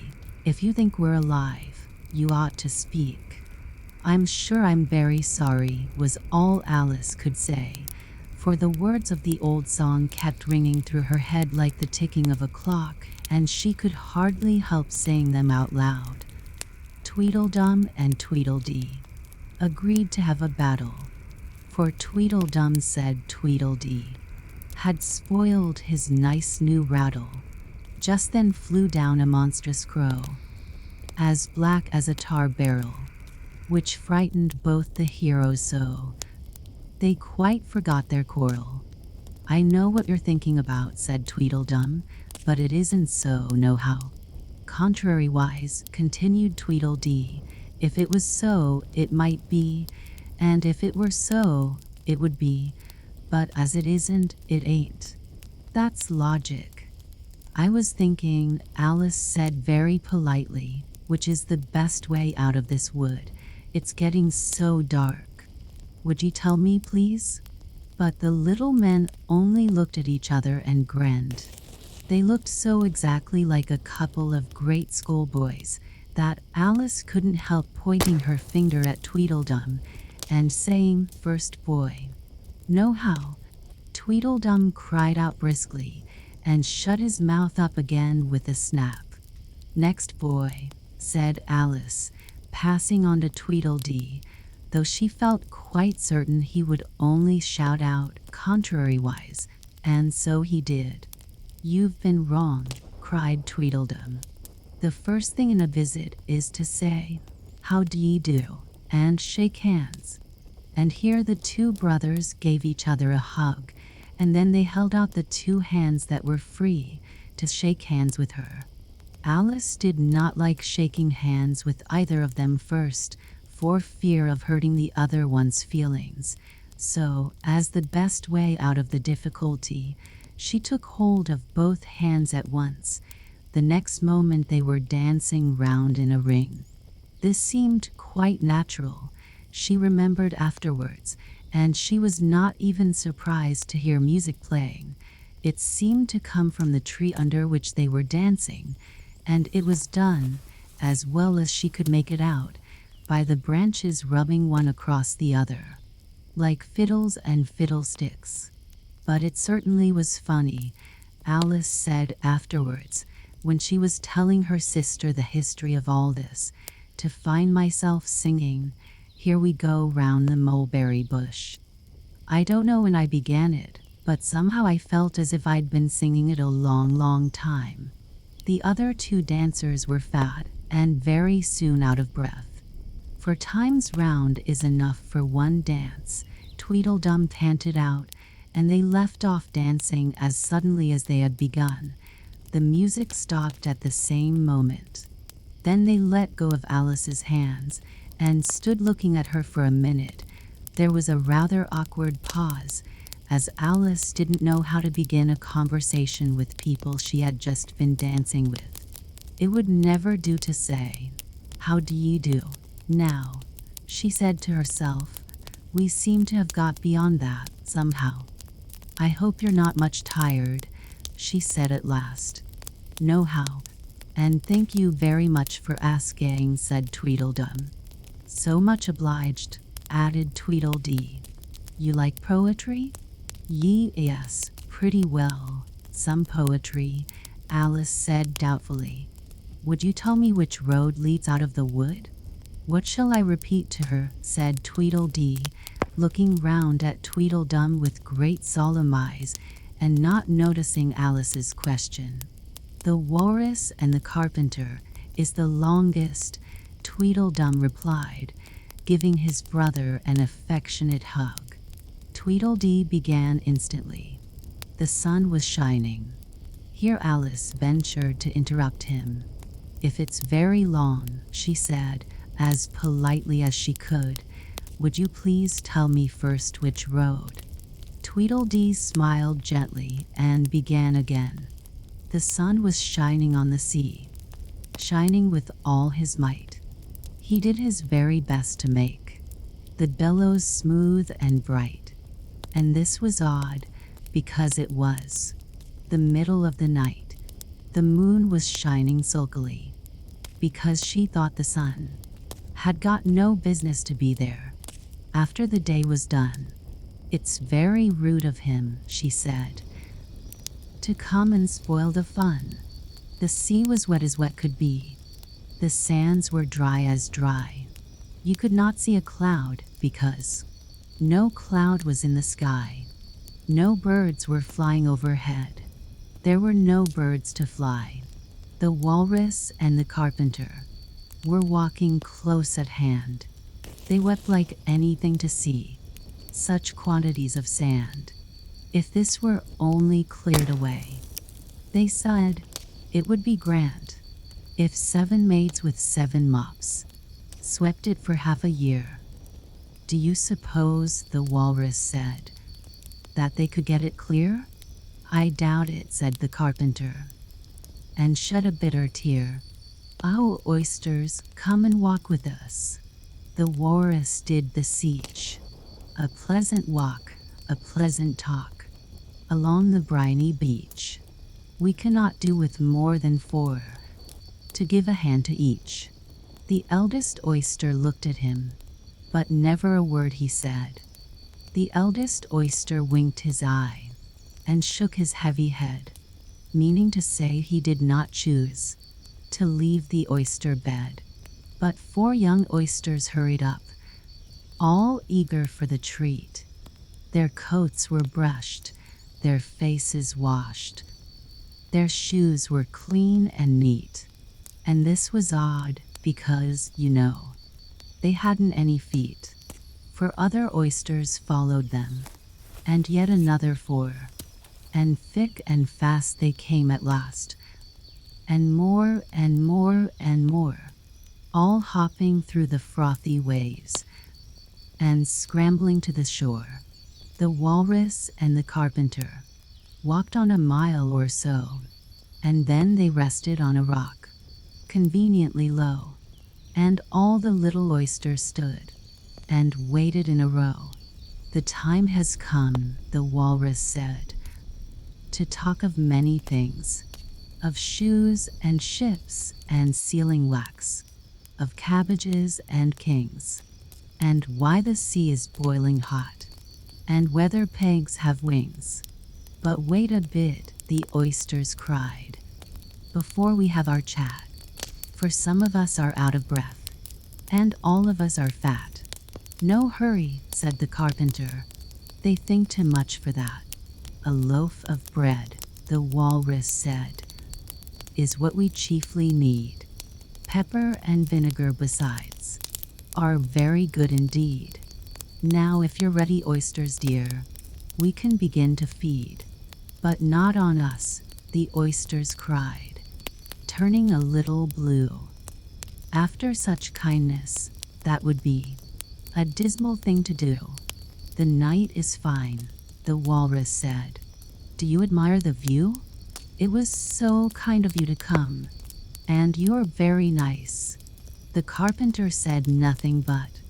"if you think we're alive, you ought to speak." "I'm sure I'm very sorry," was all Alice could say, for the words of the old song kept ringing through her head like the ticking of a clock, and she could hardly help saying them out loud. Tweedledum and Tweedledee agreed to have a battle, for Tweedledum said Tweedledee had spoiled his nice new rattle. Just then flew down a monstrous crow, as black as a tar barrel, which frightened both the heroes so they quite forgot their quarrel. "I know what you're thinking about," said Tweedledum, "but it isn't so, nohow. Contrariwise," continued Tweedledee, "if it was so, it might be, and if it were so, it would be, but as it isn't, it ain't. That's logic." "I was thinking," Alice said very politely, "which is the best way out of this wood. It's getting so dark. Would you tell me, please? But the little men only looked at each other and grinned. They looked so exactly like a couple of great schoolboys that Alice couldn't help pointing her finger at Tweedledum and saying, "First boy." "No how." Tweedledum cried out briskly and shut his mouth up again with a snap. "Next boy," said Alice, passing on to Tweedledee, though she felt quite certain he would only shout out contrariwise, and so he did. "You've been wrong," cried Tweedledum. "The first thing in a visit is to say, 'How d'ye do?' and shake hands." And here the two brothers gave each other a hug, and then they held out the two hands that were free to shake hands with her. Alice did not like shaking hands with either of them first, for fear of hurting the other one's feelings. So, as the best way out of the difficulty, she took hold of both hands at once. The next moment they were dancing round in a ring. This seemed quite natural, she remembered afterwards, and she was not even surprised to hear music playing. It seemed to come from the tree under which they were dancing, and it was done, as well as she could make it out, by the branches rubbing one across the other, like fiddles and fiddlesticks. But it certainly was funny, Alice said afterwards, when she was telling her sister the history of all this, to find myself singing, "Here we go round the mulberry bush." I don't know when I began it, but somehow I felt as if I'd been singing it a long, long time. The other two dancers were fat and very soon out of breath. "For time's round is enough for one dance," Tweedledum panted out, and they left off dancing as suddenly as they had begun. The music stopped at the same moment. Then they let go of Alice's hands and stood looking at her for a minute. There was a rather awkward pause, as Alice didn't know how to begin a conversation with people she had just been dancing with. It would never do to say, "How do you do, now?" she said to herself. "We seem to have got beyond that, somehow." "I hope you're not much tired," she said at last. "No how. And thank you very much for asking," said Tweedledum. "So much obliged," added Tweedledee. "You like poetry?" "Yes, pretty well. Some poetry," Alice said doubtfully. "Would you tell me which road leads out of the wood?" "What shall I repeat to her?" said Tweedledee, looking round at Tweedledum with great solemn eyes and not noticing Alice's question. "The Walrus and the Carpenter is the longest," Tweedledum replied, giving his brother an affectionate hug. Tweedledee began instantly. The sun was shining. Here Alice ventured to interrupt him. "If it's very long," she said, as politely as she could, "would you please tell me first which road?" Tweedledee smiled gently and began again. The sun was shining on the sea, shining with all his might. He did his very best to make the billows smooth and bright. And this was odd, because it was the middle of the night. The moon was shining sulkily, because she thought the sun had got no business to be there. After the day was done, "It's very rude of him," she said, "to come and spoil the fun." The sea was wet as wet could be. The sands were dry as dry. You could not see a cloud, because no cloud was in the sky. No birds were flying overhead. There were no birds to fly. The Walrus and the Carpenter were walking close at hand. They wept like anything to see such quantities of sand. If this were only cleared away, they said, it would be grand. If 7 maids with 7 mops swept it for half a year. "Do you suppose," the Walrus said, "that they could get it clear?" "I doubt it," said the Carpenter, and shed a bitter tear. "Oh, oysters, come and walk with us." The walrus did the siege. A pleasant walk, a pleasant talk, along the briny beach. We cannot do with more than 4, to give a hand to each. The eldest oyster looked at him, but never a word he said. The eldest oyster winked his eye, and shook his heavy head, meaning to say he did not choose to leave the oyster bed. But 4 young oysters hurried up, all eager for the treat. Their coats were brushed, their faces washed, their shoes were clean and neat. And this was odd because, they hadn't any feet. For other oysters followed them, and yet another 4. And thick and fast they came at last, and more and more and more, all hopping through the frothy waves and scrambling to the shore. The walrus and the carpenter walked on a mile or so, and then they rested on a rock, conveniently low, and all the little oysters stood and waited in a row. The time has come, the walrus said, to talk of many things, of shoes and ships and sealing wax, of cabbages and kings, and why the sea is boiling hot, and whether pegs have wings. But wait a bit, the oysters cried, before we have our chat, for some of us are out of breath, and all of us are fat. No hurry, said the carpenter, they think too much for that. A loaf of bread, the walrus said, is what we chiefly need. Pepper and vinegar besides are very good indeed. Now if you're ready, oysters dear, we can begin to feed. But not on us, the oysters cried, turning a little blue. After such kindness, that would be a dismal thing to do. The night is fine, the walrus said. Do you admire the view? It was so kind of you to come, and you're very nice. The carpenter said nothing but,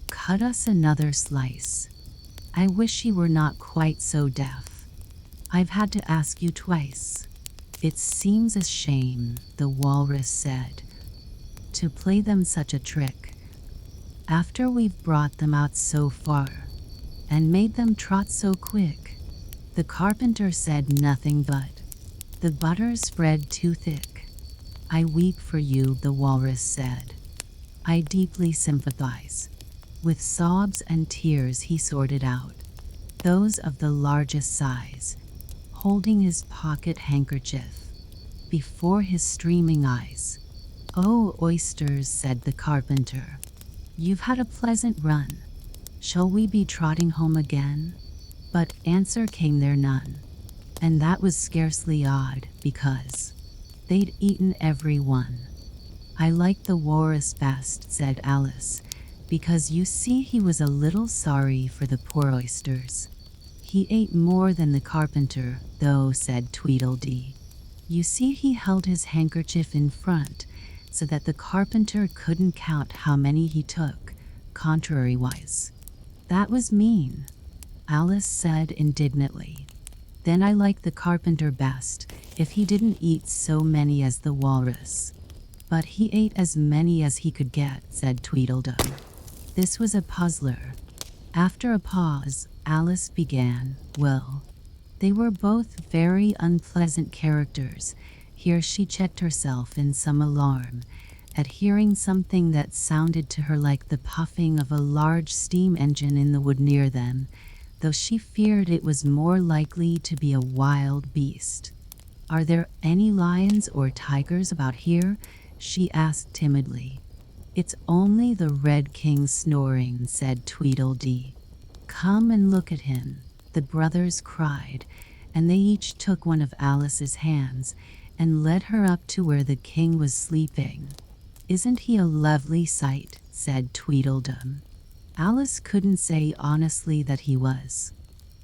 cut us another slice. I wish you were not quite so deaf. I've had to ask you twice. It seems a shame, the walrus said, to play them such a trick, after we've brought them out so far, and made them trot so quick. The carpenter said nothing but, the butter's spread too thick. I weep for you, the walrus said. I deeply sympathize. With sobs and tears he sorted out those of the largest size, holding his pocket handkerchief before his streaming eyes. Oh, oysters, said the carpenter, you've had a pleasant run. Shall we be trotting home again? But answer came there none, and that was scarcely odd, because they'd eaten every one. I like the walrus best, said Alice, because you see he was a little sorry for the poor oysters. He ate more than the carpenter, though, said Tweedledee. You see he held his handkerchief in front, so that the carpenter couldn't count how many he took, contrariwise. That was mean, Alice said indignantly. Then I like the carpenter best, if he didn't eat so many as the walrus. But he ate as many as he could get, said Tweedledum. This was a puzzler. After a pause, Alice began, well, they were both very unpleasant characters. Here she checked herself in some alarm at hearing something that sounded to her like the puffing of a large steam engine in the wood near them, though she feared it was more likely to be a wild beast. Are there any lions or tigers about here? She asked timidly. It's only the Red King snoring, said Tweedledee. Come and look at him, the brothers cried, and they each took one of Alice's hands and led her up to where the king was sleeping. Isn't he a lovely sight? Said Tweedledum. Alice couldn't say honestly that he was.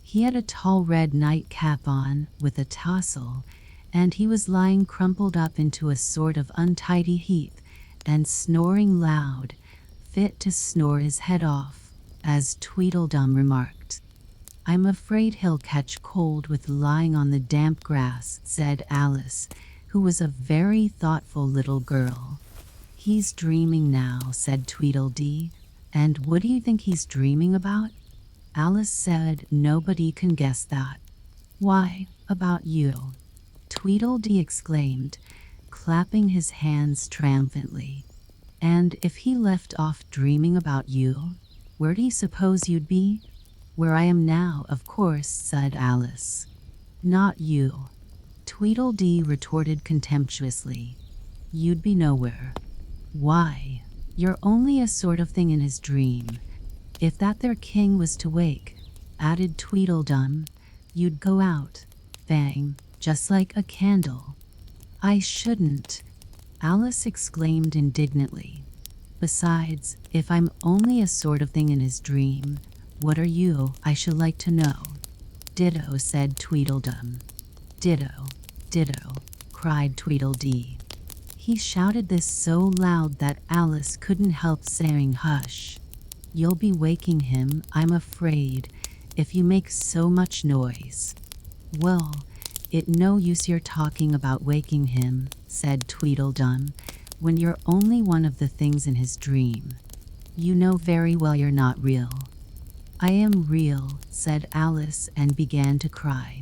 He had a tall red nightcap on with a tassel, and he was lying crumpled up into a sort of untidy heap and snoring loud, fit to snore his head off, as Tweedledum remarked. "I'm afraid he'll catch cold with lying on the damp grass," said Alice, who was a very thoughtful little girl. "He's dreaming now," said Tweedledee. "And what do you think he's dreaming about?" Alice said, "Nobody can guess that." "Why, about you," Tweedledee exclaimed, clapping his hands triumphantly. "And if he left off dreaming about you, where do you suppose you'd be?" "Where I am now, of course," said Alice. "Not you," Tweedledee retorted contemptuously. "You'd be nowhere." "Why, you're only a sort of thing in his dream. If that there king was to wake," added Tweedledum, "you'd go out, bang, just like a candle." "I shouldn't," Alice exclaimed indignantly. "Besides, if I'm only a sort of thing in his dream, what are you, I should like to know?" "Ditto," said Tweedledum. "Ditto, ditto," cried Tweedledee. He shouted this so loud that Alice couldn't help saying hush. "You'll be waking him, I'm afraid, if you make so much noise." "Well, it no use your talking about waking him," said Tweedledum, "when you're only one of the things in his dream. You know very well you're not real." "I am real," said Alice and began to cry.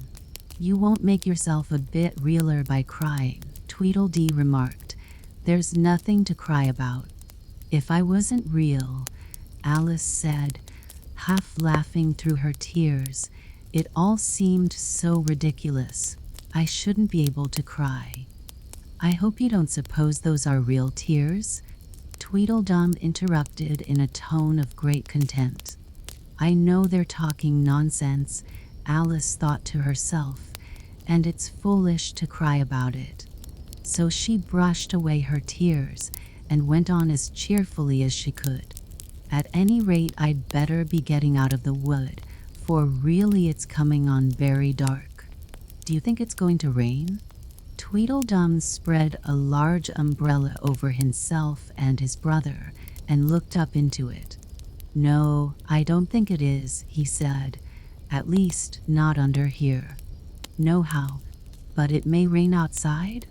"You won't make yourself a bit realer by crying," Tweedledee remarked. "There's nothing to cry about." "If I wasn't real," Alice said, half laughing through her tears, "it all seemed so ridiculous. I shouldn't be able to cry." "I hope you don't suppose those are real tears?" Tweedledum interrupted in a tone of great contempt. "I know they're talking nonsense," Alice thought to herself, "and it's foolish to cry about it." So she brushed away her tears and went on as cheerfully as she could. "At any rate, I'd better be getting out of the wood, for really it's coming on very dark. Do you think it's going to rain?" Tweedledum spread a large umbrella over himself and his brother and looked up into it. "No, I don't think it is," he said. "At least, not under here." "Nohow, but it may rain outside?"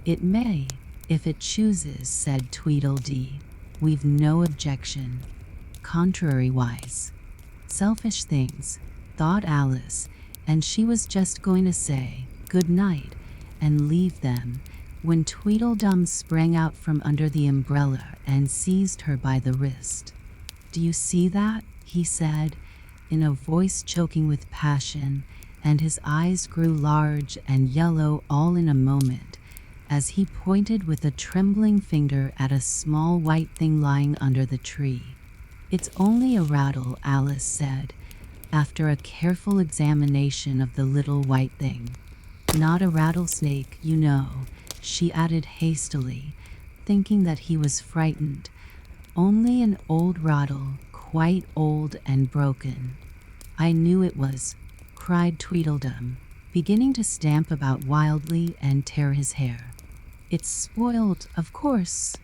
"It may, if it chooses," said Tweedledee. "We've no objection. Contrariwise." "Selfish things," thought Alice, and she was just going to say good night and leave them when Tweedledum sprang out from under the umbrella and seized her by the wrist. "Do you see that?" he said, in a voice choking with passion, and his eyes grew large and yellow all in a moment, as he pointed with a trembling finger at a small white thing lying under the tree. "It's only a rattle," Alice said, after a careful examination of the little white thing. "Not a rattlesnake, you know," she added hastily, thinking that he was frightened. "Only an old rattle, quite old and broken." "I knew it was," cried Tweedledum, beginning to stamp about wildly and tear his hair. "It's spoiled, of course."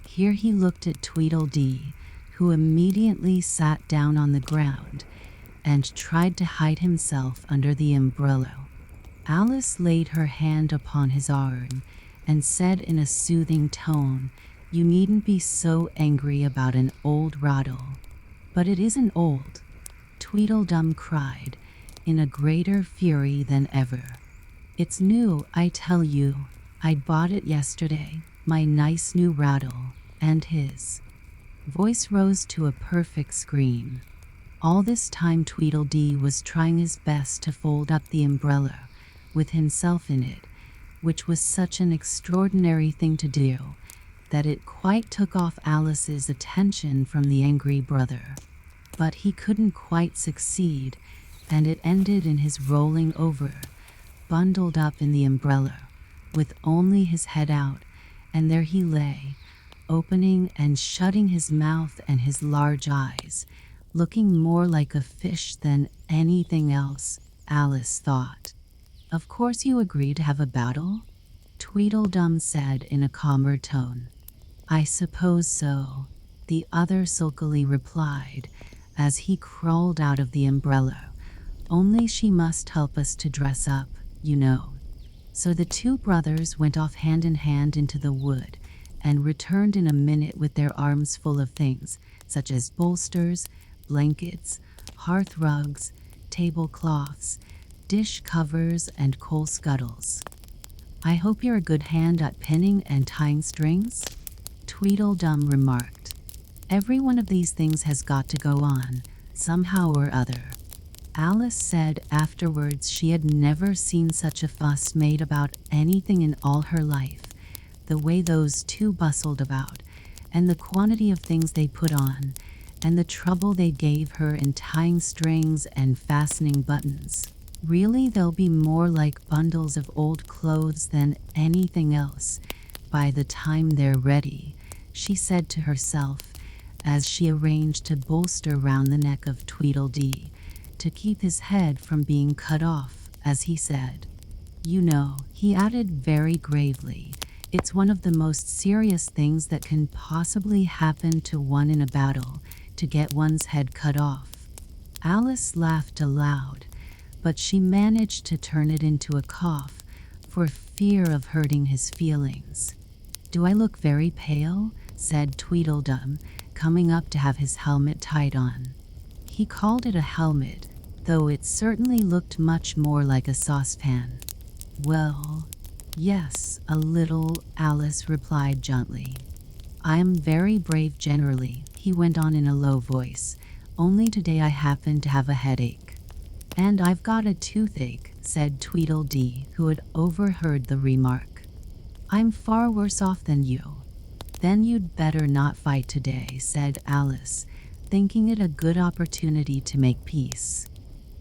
Here he looked at Tweedledee, who immediately sat down on the ground and tried to hide himself under the umbrella. Alice laid her hand upon his arm and said in a soothing tone, "You needn't be so angry about an old rattle." "But it isn't old," Tweedledum cried, in a greater fury than ever. "It's new, I tell you. I bought it yesterday, my nice new rattle," and his voice rose to a perfect scream. All this time Tweedledee was trying his best to fold up the umbrella with himself in it, which was such an extraordinary thing to do that it quite took off Alice's attention from the angry brother. But he couldn't quite succeed, and it ended in his rolling over, bundled up in the umbrella, with only his head out, and there he lay, opening and shutting his mouth and his large eyes, looking more like a fish than anything else, Alice thought. "Of course you agree to have a battle?" Tweedledum said in a calmer tone. "I suppose so," the other sulkily replied, as he crawled out of the umbrella. "Only she must help us to dress up, you know." So the two brothers went off hand in hand into the wood, and returned in a minute with their arms full of things, such as bolsters, blankets, hearth rugs, tablecloths, dish covers, and coal scuttles. "I hope you're a good hand at pinning and tying strings," Tweedledum remarked. "Every one of these things has got to go on, somehow or other." Alice said afterwards she had never seen such a fuss made about anything in all her life. The way those two bustled about, and the quantity of things they put on, and the trouble they gave her in tying strings and fastening buttons. "Really, they'll be more like bundles of old clothes than anything else by the time they're ready," she said to herself, as she arranged a bolster round the neck of Tweedledee to keep his head from being cut off, as he said. "You know," he added very gravely, "it's one of the most serious things that can possibly happen to one in a battle, to get one's head cut off." Alice laughed aloud, but she managed to turn it into a cough, for fear of hurting his feelings. "Do I look very pale?" said Tweedledum, coming up to have his helmet tied on. He called it a helmet, though it certainly looked much more like a saucepan. "Well, yes, a little," Alice replied gently. "I am very brave generally," he went on in a low voice, "only today I happen to have a headache." "And I've got a toothache," said Tweedledee, who had overheard the remark. "I'm far worse off than you." "Then you'd better not fight today," said Alice, thinking it a good opportunity to make peace.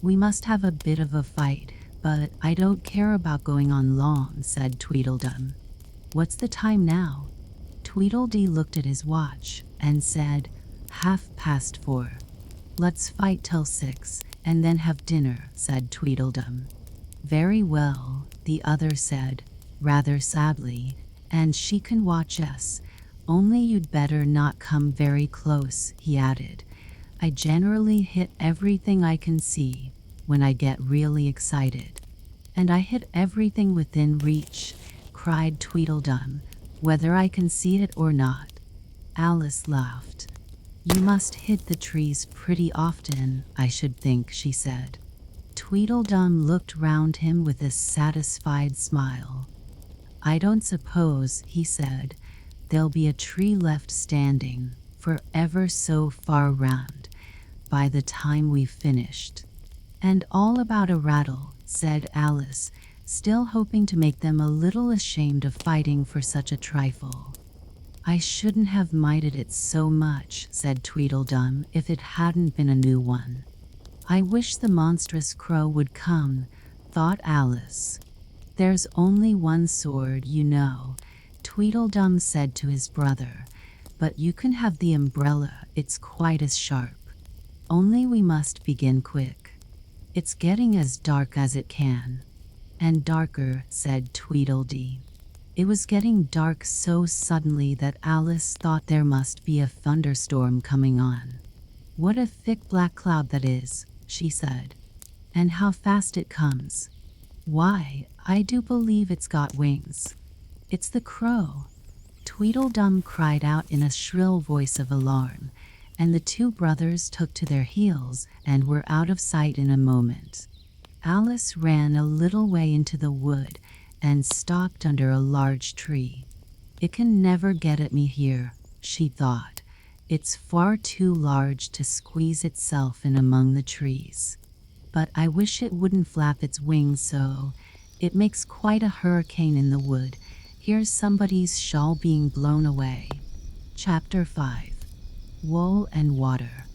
"We must have a bit of a fight, but I don't care about going on long," said Tweedledum. "What's the time now?" Tweedledee looked at his watch and said, 4:30. "Let's fight till 6, and then have dinner," said Tweedledum. "Very well," the other said, rather sadly, "and she can watch us. Only you'd better not come very close," he added. "I generally hit everything I can see when I get really excited." "And I hit everything within reach," cried Tweedledum, "whether I can see it or not." Alice laughed. "You must hit the trees pretty often, I should think," she said. Tweedledum looked round him with a satisfied smile. "I don't suppose," he said, "there'll be a tree left standing for ever so far round by the time we've finished." "And all about a rattle," said Alice, still hoping to make them a little ashamed of fighting for such a trifle. "I shouldn't have minded it so much," said Tweedledum, "if it hadn't been a new one." "I wish the monstrous crow would come," thought Alice. "There's only one sword, you know," Tweedledum said to his brother, "but you can have the umbrella, it's quite as sharp. Only we must begin quick. It's getting as dark as it can." "And darker," said Tweedledee. It was getting dark so suddenly that Alice thought there must be a thunderstorm coming on. "What a thick black cloud that is," she said. "And how fast it comes. Why, I do believe it's got wings. It's the crow." Tweedledum cried out in a shrill voice of alarm, and the two brothers took to their heels and were out of sight in a moment. Alice ran a little way into the wood and stopped under a large tree. "It can never get at me here," she thought. "It's far too large to squeeze itself in among the trees. But I wish it wouldn't flap its wings so. It makes quite a hurricane in the wood. Here's somebody's shawl being blown away." Chapter 5. Wool and Water.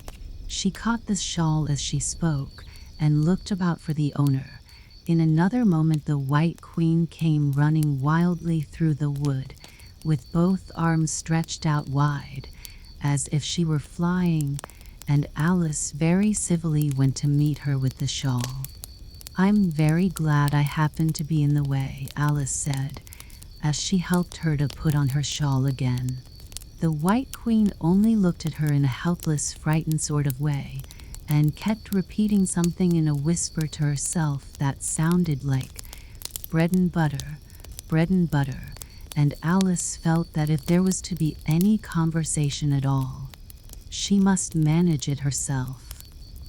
She caught the shawl as she spoke and looked about for the owner. In another moment the White Queen came running wildly through the wood, with both arms stretched out wide, as if she were flying, and Alice very civilly went to meet her with the shawl. "I'm very glad I happened to be in the way," Alice said, as she helped her to put on her shawl again. The White Queen only looked at her in a helpless, frightened sort of way, and kept repeating something in a whisper to herself that sounded like bread and butter, bread and butter, and Alice felt that if there was to be any conversation at all, she must manage it herself.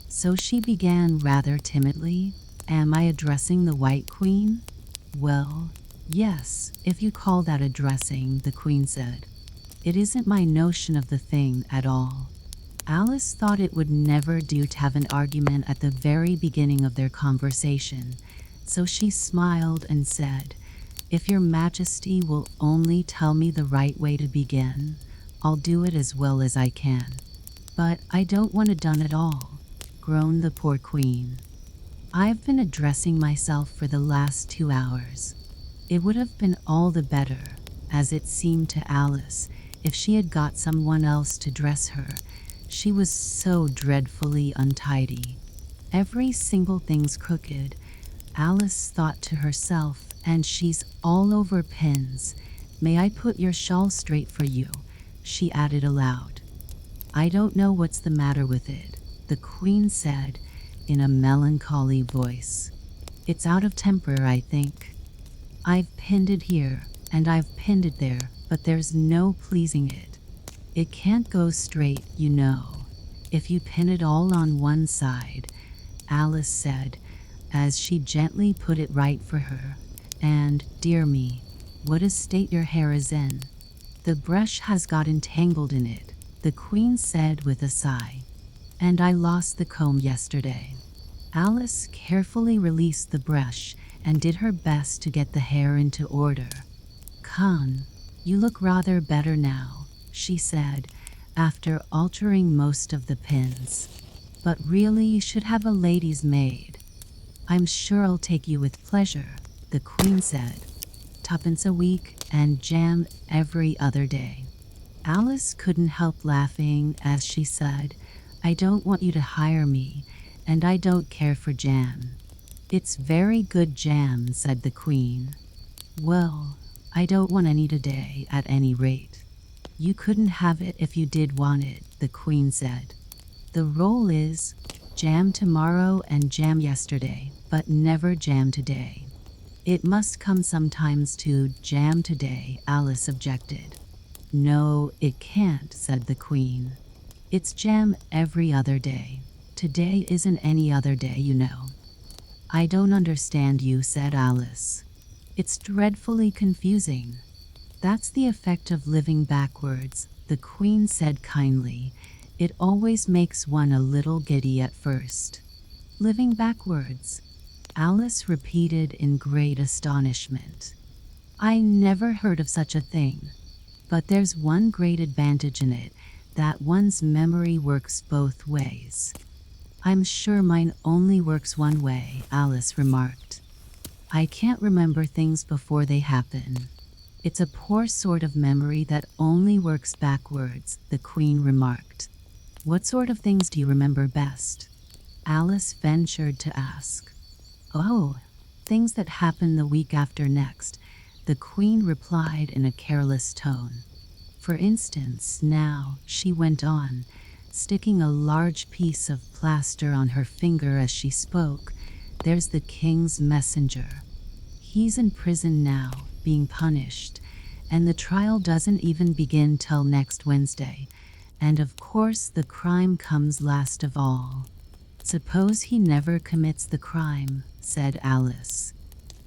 So she began rather timidly, "Am I addressing the White Queen?" "Well, yes, if you call that addressing," the Queen said. "It isn't my notion of the thing at all." Alice thought it would never do to have an argument at the very beginning of their conversation, so she smiled and said, "If your Majesty will only tell me the right way to begin, I'll do it as well as I can." "But I don't want it done at all," groaned the poor Queen. "I've been addressing myself for the last 2 hours." It would have been all the better, as it seemed to Alice, if she had got someone else to dress her. She was so dreadfully untidy. Every single thing's crooked, Alice thought to herself, and she's all over pins. "May I put your shawl straight for you?" she added aloud. "I don't know what's the matter with it," the Queen said in a melancholy voice. "It's out of temper, I think. I've pinned it here, and I've pinned it there, but there's no pleasing it. It can't go straight, you know, if you pin it all on one side," Alice said, as she gently put it right for her. "And, dear me, what a state your hair is in. The brush has got entangled in it," the Queen said with a sigh. "And I lost the comb yesterday." Alice carefully released the brush and did her best to get the hair into order. "Come, you look rather better now," she said, after altering most of the pins. "But really you should have a lady's maid." "I'm sure I'll take you with pleasure," the Queen said. "2d a week and jam every other day." Alice couldn't help laughing as she said, "I don't want you to hire me, and I don't care for jam." "It's very good jam," said the Queen. "Well, I don't want any today at any rate." "You couldn't have it if you did want it," the Queen said. "The rule is jam tomorrow and jam yesterday, but never jam today." "It must come sometimes to jam today," Alice objected. "No, it can't," said the Queen. "It's jam every other day. Today isn't any other day, you know." "I don't understand you," said Alice. "It's dreadfully confusing." "That's the effect of living backwards," the Queen said kindly. "It always makes one a little giddy at first." "Living backwards?" Alice repeated in great astonishment. "I never heard of such a thing. But there's one great advantage in it, that one's memory works both ways." "I'm sure mine only works one way," Alice remarked. "I can't remember things before they happen." "It's a poor sort of memory that only works backwards," the Queen remarked. "What sort of things do you remember best?" Alice ventured to ask. "Oh, things that happen the week after next," the Queen replied in a careless tone. "For instance, now," she went on, sticking a large piece of plaster on her finger as she spoke, "there's the King's messenger. He's in prison now, being punished, and the trial doesn't even begin till next Wednesday, and of course the crime comes last of all." "Suppose he never commits the crime," said Alice.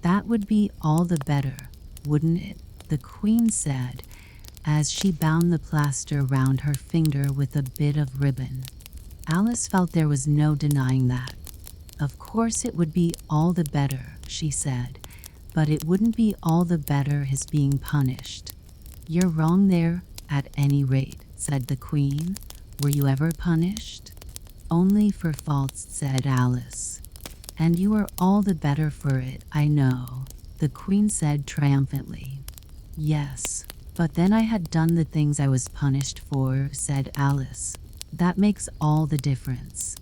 "That would be all the better, wouldn't it?" the Queen said, as she bound the plaster round her finger with a bit of ribbon. Alice felt there was no denying that. "Of course it would be all the better," she said, "but it wouldn't be all the better his being punished." "You're wrong there, at any rate," said the Queen. "Were you ever punished?" "Only for faults," said Alice. "And you are all the better for it, I know," the Queen said triumphantly. "Yes, but then I had done the things I was punished for," said Alice. "That makes all the difference."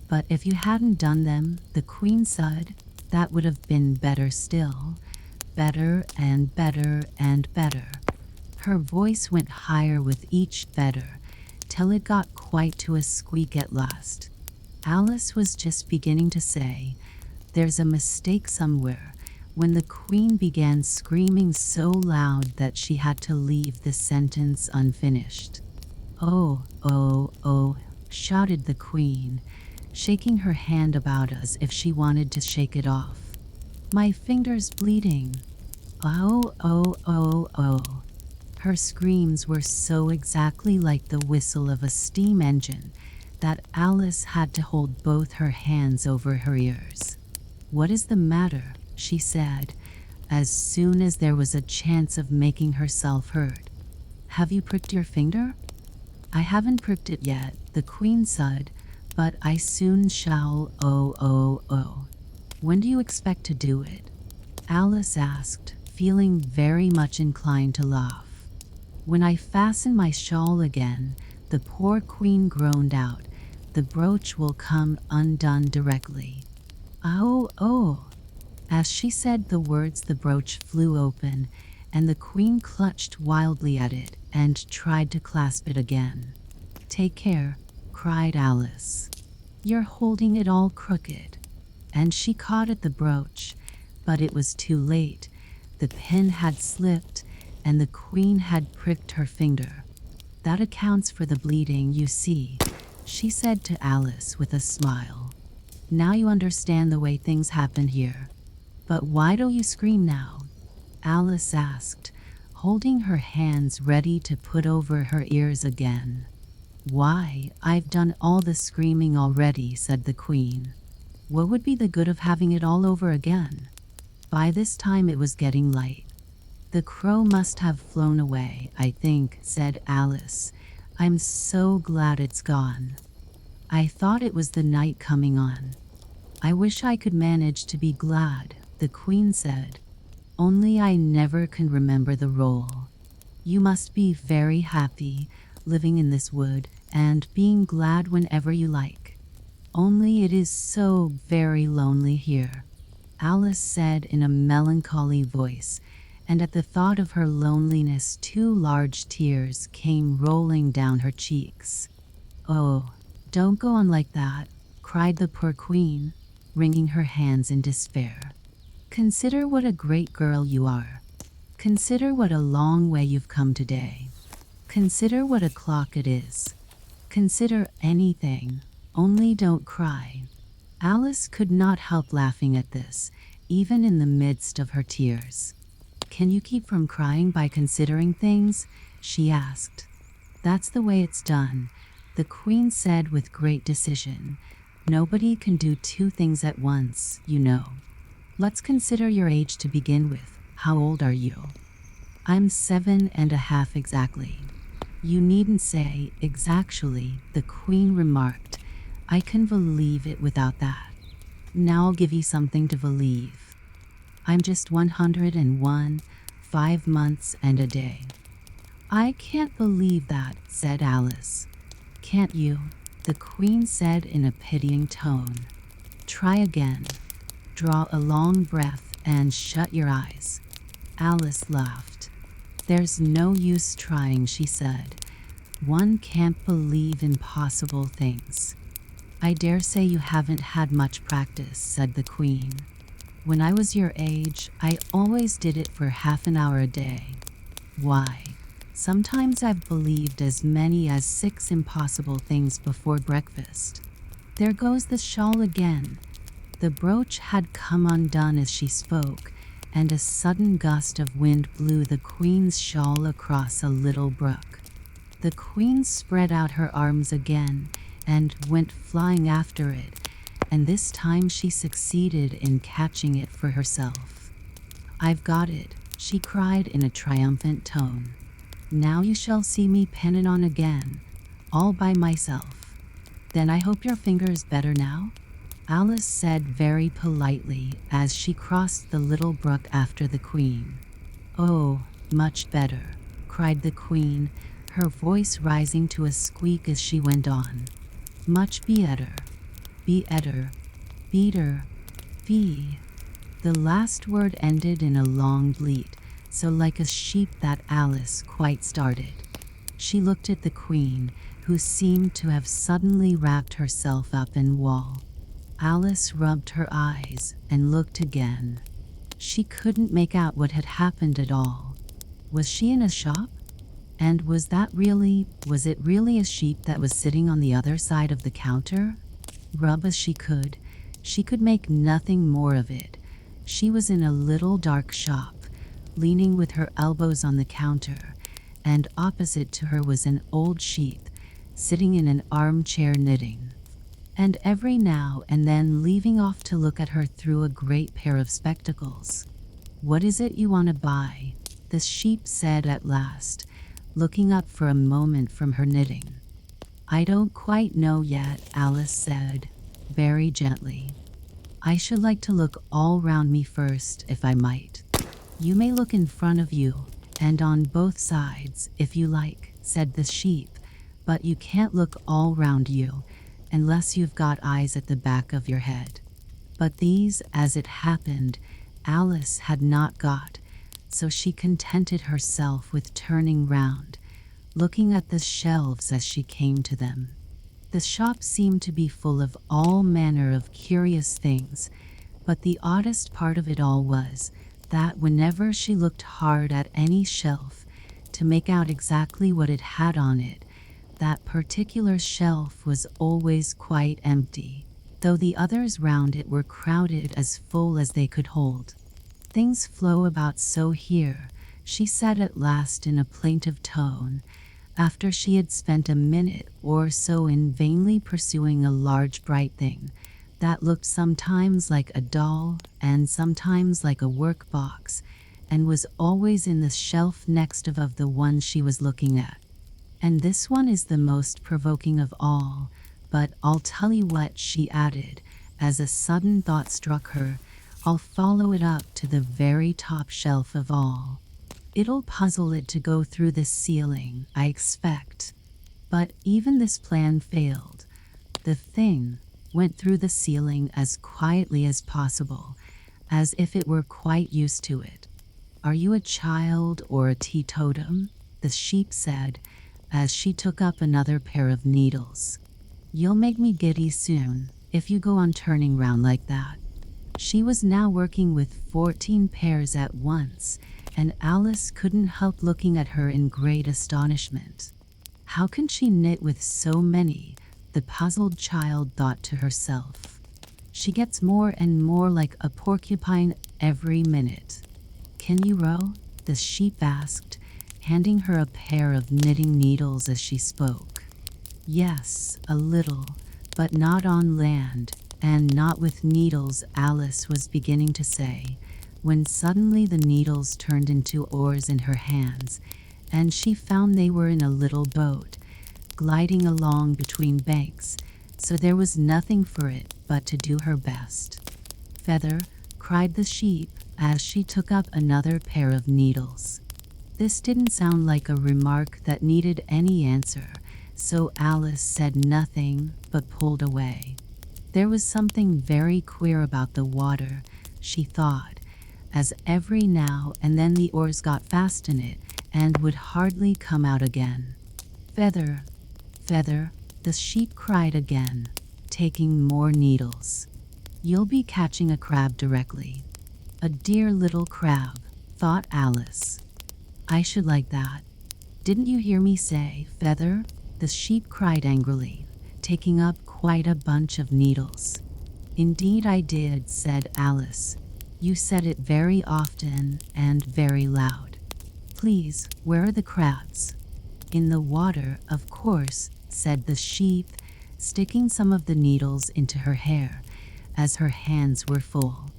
"But if you hadn't done them," the Queen said, "that would have been better still. Better and better and better." Her voice went higher with each feather, till it got quite to a squeak at last. Alice was just beginning to say, "There's a mistake somewhere," when the Queen began screaming so loud that she had to leave the sentence unfinished. "Oh, oh, oh," shouted the Queen, shaking her hand about as if she wanted to shake it off. "My finger's bleeding. Oh, oh, oh, oh." Her screams were so exactly like the whistle of a steam engine that Alice had to hold both her hands over her ears. "What is the matter?" she said, as soon as there was a chance of making herself heard. "Have you pricked your finger?" "I haven't pricked it yet," the Queen said, "but I soon shall. Oh, oh, oh." "When do you expect to do it?" Alice asked, feeling very much inclined to laugh. "When I fasten my shawl again," the poor Queen groaned out. "The brooch will come undone directly." "Oh, oh." As she said the words, the brooch flew open, and the Queen clutched wildly at it and tried to clasp it again. "Take care," cried Alice. "You're holding it all crooked." And she caught at the brooch, but it was too late. The pin had slipped, and the Queen had pricked her finger. "That accounts for the bleeding, you see," she said to Alice with a smile. "Now you understand the way things happen here. But why don't you scream now?" Alice asked, holding her hands ready to put over her ears again. "Why, I've done all the screaming already," said the Queen. "What would be the good of having it all over again?" By this time it was getting light. "The crow must have flown away, I think," said Alice. "I'm so glad it's gone. I thought it was the night coming on." "I wish I could manage to be glad," the Queen said. "Only I never can remember the role. You must be very happy, living in this wood, and being glad whenever you like. Only it is so very lonely here," Alice said in a melancholy voice, and at the thought of her loneliness 2 large tears came rolling down her cheeks. "Oh, don't go on like that," cried the poor Queen, wringing her hands in despair. "Consider what a great girl you are. Consider what a long way you've come today. Consider what o'clock it is. Consider anything, only don't cry." Alice could not help laughing at this, even in the midst of her tears. "Can you keep from crying by considering things?" she asked. "That's the way it's done," the Queen said with great decision. "Nobody can do 2 things at once, you know. Let's consider your age to begin with. How old are you?" "I'm 7.5 exactly." "You needn't say exactly," the Queen remarked. "I can believe it without that. Now I'll give you something to believe. I'm just 101, 5 months and a day." "I can't believe that," said Alice. "Can't you?" the Queen said in a pitying tone. "Try again. Draw a long breath and shut your eyes." Alice laughed. "There's no use trying," she said. "One can't believe impossible things." "I dare say you haven't had much practice," said the Queen. "When I was your age, I always did it for half an hour a day. Why, sometimes I've believed as many as 6 impossible things before breakfast." "There goes the shawl again." The brooch had come undone as she spoke, and a sudden gust of wind blew the Queen's shawl across a little brook. The Queen spread out her arms again and went flying after it, and this time she succeeded in catching it for herself. "I've got it," she cried in a triumphant tone. "Now you shall see me pen it on again, all by myself." "Then I hope your finger's better now?" Alice said very politely as she crossed the little brook after the Queen. "Oh, much better," cried the Queen, her voice rising to a squeak as she went on. "Much better. Better. Beater. Fee." The last word ended in a long bleat, so like a sheep that Alice quite started. She looked at the queen, who seemed to have suddenly wrapped herself up in wool. Alice rubbed her eyes and looked again. She couldn't make out what had happened at all. Was she in a shop? And was it really a sheep that was sitting on the other side of the counter? Rub as she could make nothing more of it. She was in a little dark shop, leaning with her elbows on the counter, and opposite to her was an old sheep, sitting in an armchair knitting, and every now and then leaving off to look at her through a great pair of spectacles. "What is it you want to buy?" the sheep said at last, looking up for a moment from her knitting. "I don't quite know yet," Alice said, very gently. "I should like to look all round me first, if I might." "You may look in front of you, and on both sides, if you like," said the sheep, "but you can't look all round you, unless you've got eyes at the back of your head." But these, as it happened, Alice had not got, so she contented herself with turning round, looking at the shelves as she came to them. The shop seemed to be full of all manner of curious things, but the oddest part of it all was that whenever she looked hard at any shelf to make out exactly what it had on it, that particular shelf was always quite empty, though the others round it were crowded as full as they could hold. "Things flow about so here," she said at last in a plaintive tone, after she had spent a minute or so in vainly pursuing a large bright thing that looked sometimes like a doll and sometimes like a work-box, and was always in the shelf next of the one she was looking at. "And this one is the most provoking of all, but I'll tell you what," she added, as a sudden thought struck her, "I'll follow it up to the very top shelf of all. It'll puzzle it to go through this ceiling, I expect." But even this plan failed. The thing went through the ceiling as quietly as possible, as if it were quite used to it. "Are you a child or a teetotum?" the sheep said, as she took up another pair of needles. "You'll make me giddy soon, if you go on turning round like that." She was now working with 14 pairs at once, and Alice couldn't help looking at her in great astonishment. "How can she knit with so many?" the puzzled child thought to herself. "She gets more and more like a porcupine every minute." "Can you row?" the sheep asked, handing her a pair of knitting needles as she spoke. "Yes, a little, but not on land, and not with needles," Alice was beginning to say, when suddenly the needles turned into oars in her hands, and she found they were in a little boat, gliding along between banks, so there was nothing for it but to do her best. "Feather," cried the sheep, as she took up another pair of needles. This didn't sound like a remark that needed any answer, so Alice said nothing but pulled away. There was something very queer about the water, she thought, as every now and then the oars got fast in it and would hardly come out again. "Feather, Feather," the sheep cried again, taking more needles. "You'll be catching a crab directly." "A dear little crab," thought Alice. "I should like that." "Didn't you hear me say, Feather?" the sheep cried angrily, taking up quite a bunch of needles. "Indeed I did," said Alice. "You said it very often and very loud." "Please, where are the crabs?" "In the water, of course," said the sheep, sticking some of the needles into her hair, as her hands were full.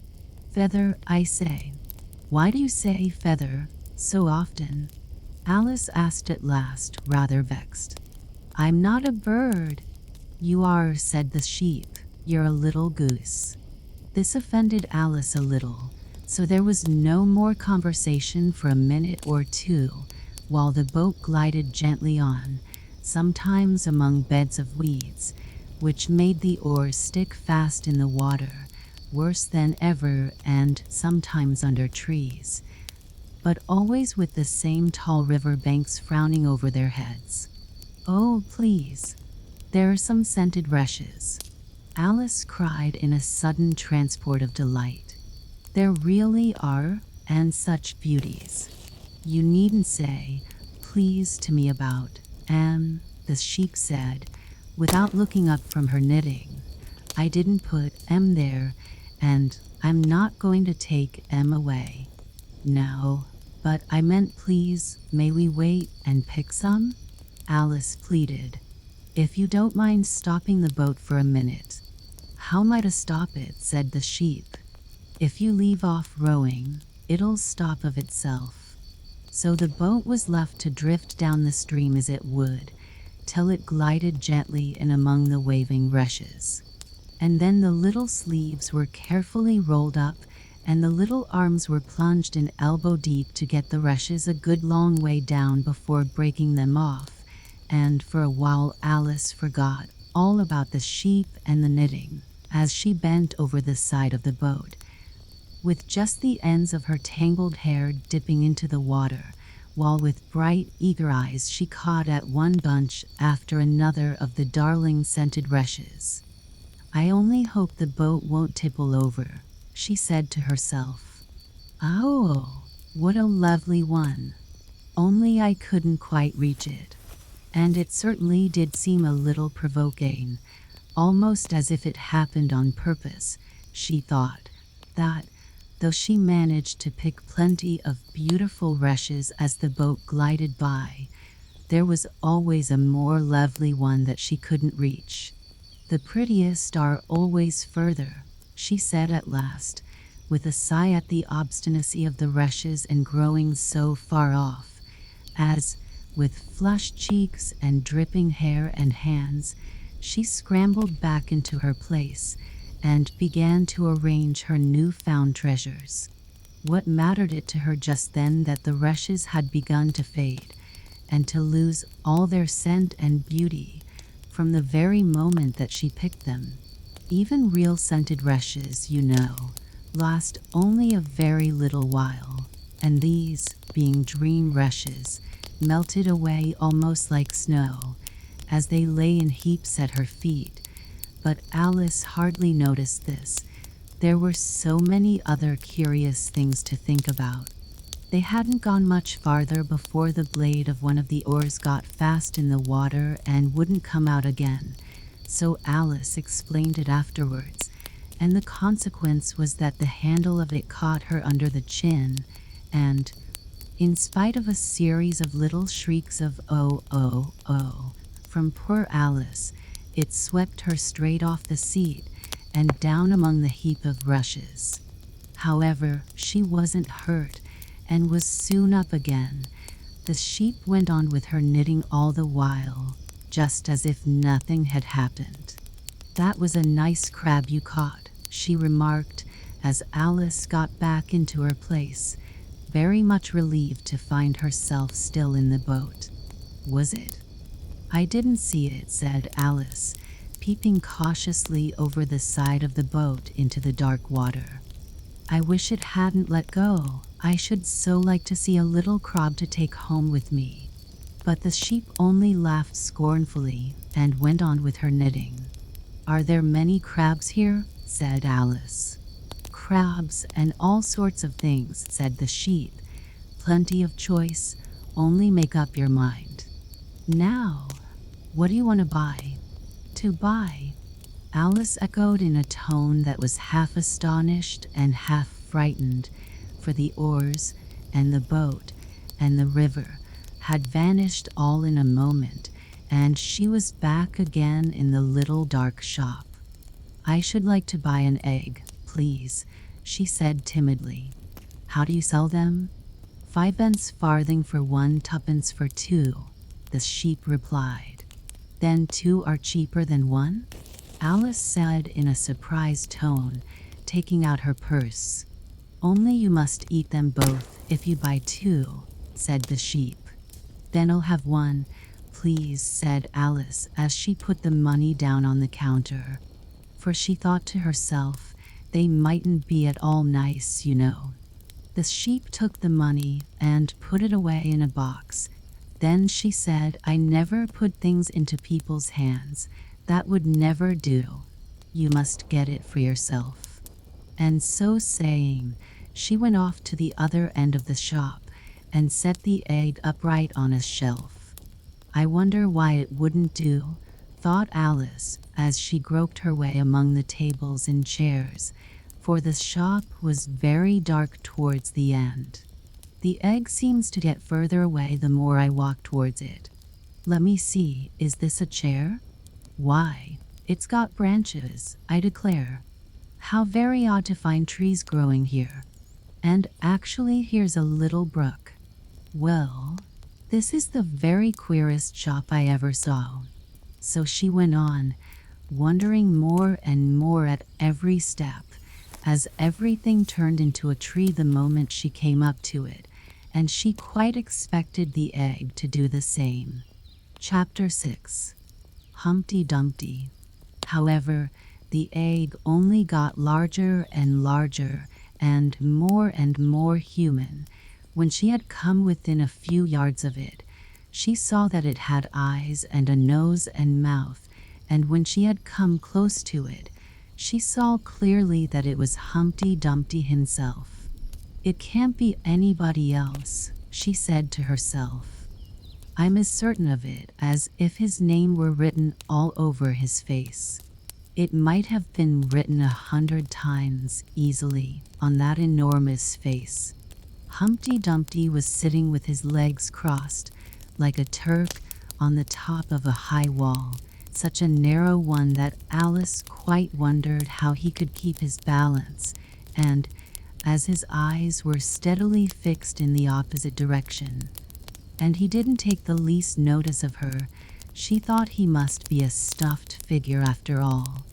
"Feather, I say." "Why do you say feather so often?" Alice asked at last, rather vexed. "I'm not a bird." "You are," said the sheep. "You're a little goose." This offended Alice a little, so there was no more conversation for a minute or two, while the boat glided gently on, sometimes among beds of weeds, which made the oars stick fast in the water, worse than ever, and sometimes under trees. but always with the same tall river banks frowning over their heads. "Oh, please, there are some scented rushes," Alice cried in a sudden transport of delight. "There really are, and such beauties. You needn't say, 'please' to me about 'em," the sheep said, without looking up from her knitting. "I didn't put 'em there, and I'm not going to take 'em away. No, but I meant please, may we wait and pick some?" Alice pleaded. "If you don't mind stopping the boat for a minute." "How am I to stop it?" said the sheep. "If you leave off rowing, it'll stop of itself." So the boat was left to drift down the stream as it would, till it glided gently in among the waving rushes. And then the little sleeves were carefully rolled up, and the little arms were plunged in elbow deep to get the rushes a good long way down before breaking them off, and for a while Alice forgot all about the sheep and the knitting, as she bent over the side of the boat, with just the ends of her tangled hair dipping into the water, while with bright, eager eyes she caught at one bunch after another of the darling scented rushes. "I only hope the boat won't tipple over," she said to herself. "Oh, what a lovely one! Only I couldn't quite reach it." And it certainly did seem a little provoking, almost as if it happened on purpose, she thought, that, though she managed to pick plenty of beautiful rushes as the boat glided by, there was always a more lovely one that she couldn't reach. "The prettiest are always further," she said at last, with a sigh at the obstinacy of the rushes and growing so far off, as, with flushed cheeks and dripping hair and hands, she scrambled back into her place and began to arrange her new-found treasures. What mattered it to her just then that the rushes had begun to fade, and to lose all their scent and beauty from the very moment that she picked them? Even real scented rushes, you know, last only a very little while, and these, being dream rushes, melted away almost like snow, as they lay in heaps at her feet. But Alice hardly noticed this. There were so many other curious things to think about. They hadn't gone much farther before the blade of one of the oars got fast in the water and wouldn't come out again, so Alice explained it afterwards, and the consequence was that the handle of it caught her under the chin, and, in spite of a series of little shrieks of "oh, oh, oh," from poor Alice, it swept her straight off the seat and down among the heap of rushes. However, she wasn't hurt, and was soon up again. The sheep went on with her knitting all the while, just as if nothing had happened. "That was a nice crab you caught," she remarked, as Alice got back into her place, very much relieved to find herself still in the boat. "Was it?" "I didn't see it," said Alice, peeping cautiously over the side of the boat into the dark water. "I wish it hadn't let go. I should so like to see a little crab to take home with me." But the sheep only laughed scornfully and went on with her knitting. "Are there many crabs here?" said Alice. "Crabs and all sorts of things," said the sheep. "Plenty of choice, only make up your mind. Now, what do you want to buy?" "To buy?" Alice echoed in a tone that was half astonished and half frightened, for the oars and the boat and the river had vanished all in a moment, and she was back again in the little dark shop. "I should like to buy an egg, please," she said timidly. "How do you sell them?" "5 farthing for one, 2 for 2, the sheep replied. "Then 2 are cheaper than 1? Alice said in a surprised tone, taking out her purse. "Only you must eat them both if you buy 2, said the sheep. "Then I'll have 1, please," said Alice as she put the money down on the counter, for she thought to herself, they mightn't be at all nice, you know. The sheep took the money and put it away in a box. Then she said, "I never put things into people's hands. That would never do. You must get it for yourself." And so saying, she went off to the other end of the shop and set the egg upright on a shelf. "I wonder why it wouldn't do," thought Alice as she groped her way among the tables and chairs, for the shop was very dark towards the end. "The egg seems to get further away the more I walk towards it. Let me see, is this a chair? Why, it's got branches, I declare. How very odd to find trees growing here. And actually here's a little brook. Well, this is the very queerest shop I ever saw." So she went on, wondering more and more at every step, as everything turned into a tree the moment she came up to it, and she quite expected the egg to do the same. Chapter 6. Humpty Dumpty. However, the egg only got larger and larger and more human. When she had come within a few yards of it, she saw that it had eyes and a nose and mouth, and when she had come close to it, she saw clearly that it was Humpty Dumpty himself. "It can't be anybody else," she said to herself. "I'm as certain of it as if his name were written all over his face. It might have been written 100 times easily on that enormous face." Humpty Dumpty was sitting with his legs crossed, like a Turk, on the top of a high wall, such a narrow one that Alice quite wondered how he could keep his balance, and, as his eyes were steadily fixed in the opposite direction, and he didn't take the least notice of her, she thought he must be a stuffed figure after all.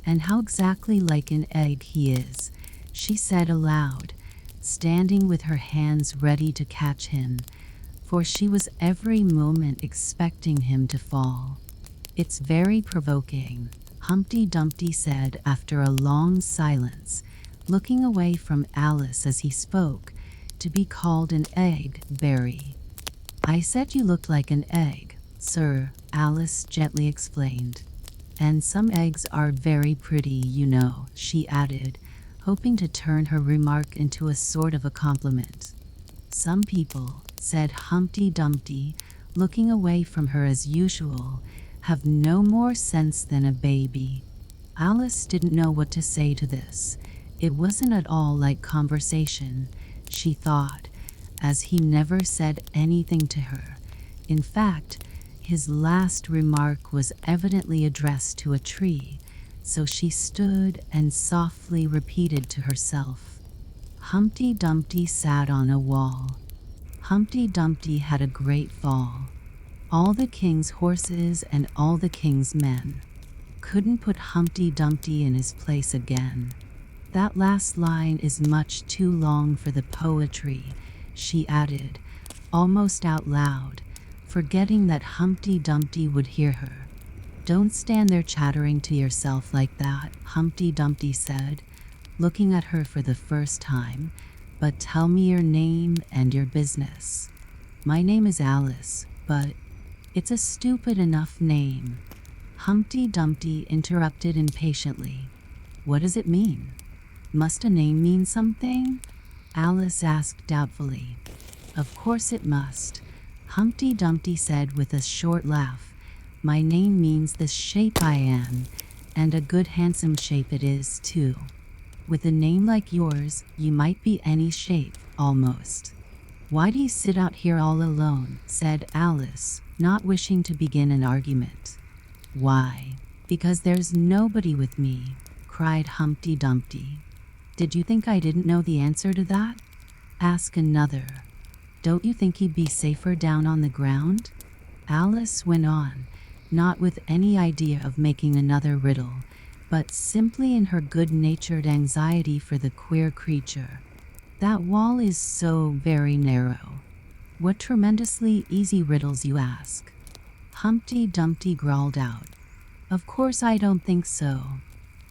"And how exactly like an egg he is," she said aloud, standing with her hands ready to catch him, for she was every moment expecting him to fall. "It's very provoking," Humpty Dumpty said after a long silence, looking away from Alice as he spoke, "to be called an egg, Berry." "I said you looked like an egg, sir," Alice gently explained. "And some eggs are very pretty, you know," she added, hoping to turn her remark into a sort of a compliment. "Some people," said Humpty Dumpty, looking away from her as usual, "have no more sense than a baby." Alice didn't know what to say to this. It wasn't at all like conversation, she thought, as he never said anything to her. In fact, his last remark was evidently addressed to a tree, so she stood and softly repeated to herself, "Humpty Dumpty sat on a wall. Humpty Dumpty had a great fall. All the king's horses and all the king's men couldn't put Humpty Dumpty in his place again." That last line is much too long for the poetry, she added, almost out loud, forgetting that Humpty Dumpty would hear her. "Don't stand there chattering to yourself like that," Humpty Dumpty said, looking at her for the first time, "but tell me your name and your business." "My name is Alice, but it's a stupid enough name," Humpty Dumpty interrupted impatiently. "What does it mean? Must a name mean something?" Alice asked doubtfully. "Of course it must," Humpty Dumpty said with a short laugh. "My name means the shape I am, and a good handsome shape it is, too. With a name like yours, you might be any shape, almost." "Why do you sit out here all alone?" said Alice, not wishing to begin an argument. "Why, because there's nobody with me," cried Humpty Dumpty. "Did you think I didn't know the answer to that? Ask another. Don't you think he'd be safer down on the ground?" Alice went on, not with any idea of making another riddle, but simply in her good-natured anxiety for the queer creature. "That wall is so very narrow. What tremendously easy riddles you ask." Humpty Dumpty growled out, "Of course I don't think so.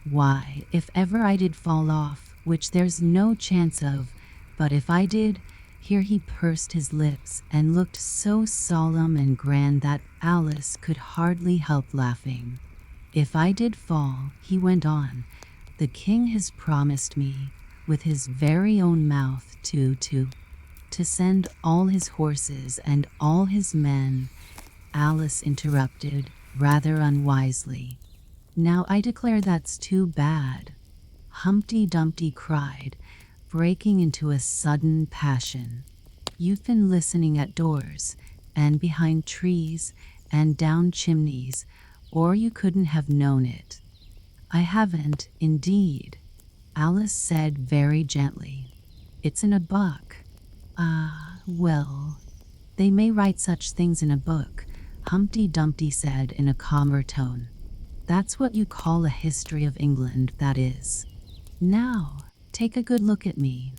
Why, if ever I did fall off, which there's no chance of, But if I did, here he pursed his lips and looked so solemn and grand that Alice could hardly help laughing. If I did fall, he went on, the king has promised me, with his very own mouth, to send all his horses and all his men. Alice interrupted, rather unwisely. Now I declare that's too bad, Humpty Dumpty cried, breaking into a sudden passion. You've been listening at doors, and behind trees, and down chimneys, or you couldn't have known it. I haven't, indeed, Alice said very gently. It's in a book. Ah, well, they may write such things in a book, Humpty Dumpty said in a calmer tone. That's what you call a history of England, that is. Now, take a good look at me.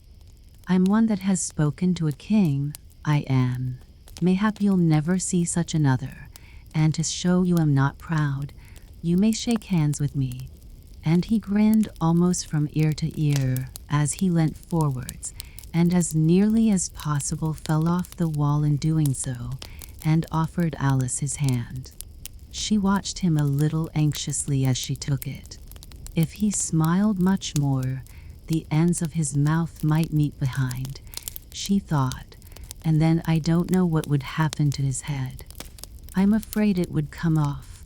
I'm one that has spoken to a king, I am. Mayhap you'll never see such another, and to show you am not proud, you may shake hands with me. And he grinned almost from ear to ear as he leant forwards, and as nearly as possible fell off the wall in doing so, and offered Alice his hand. She watched him a little anxiously as she took it. If he smiled much more, the ends of his mouth might meet behind, she thought, and then I don't know what would happen to his head. I'm afraid it would come off.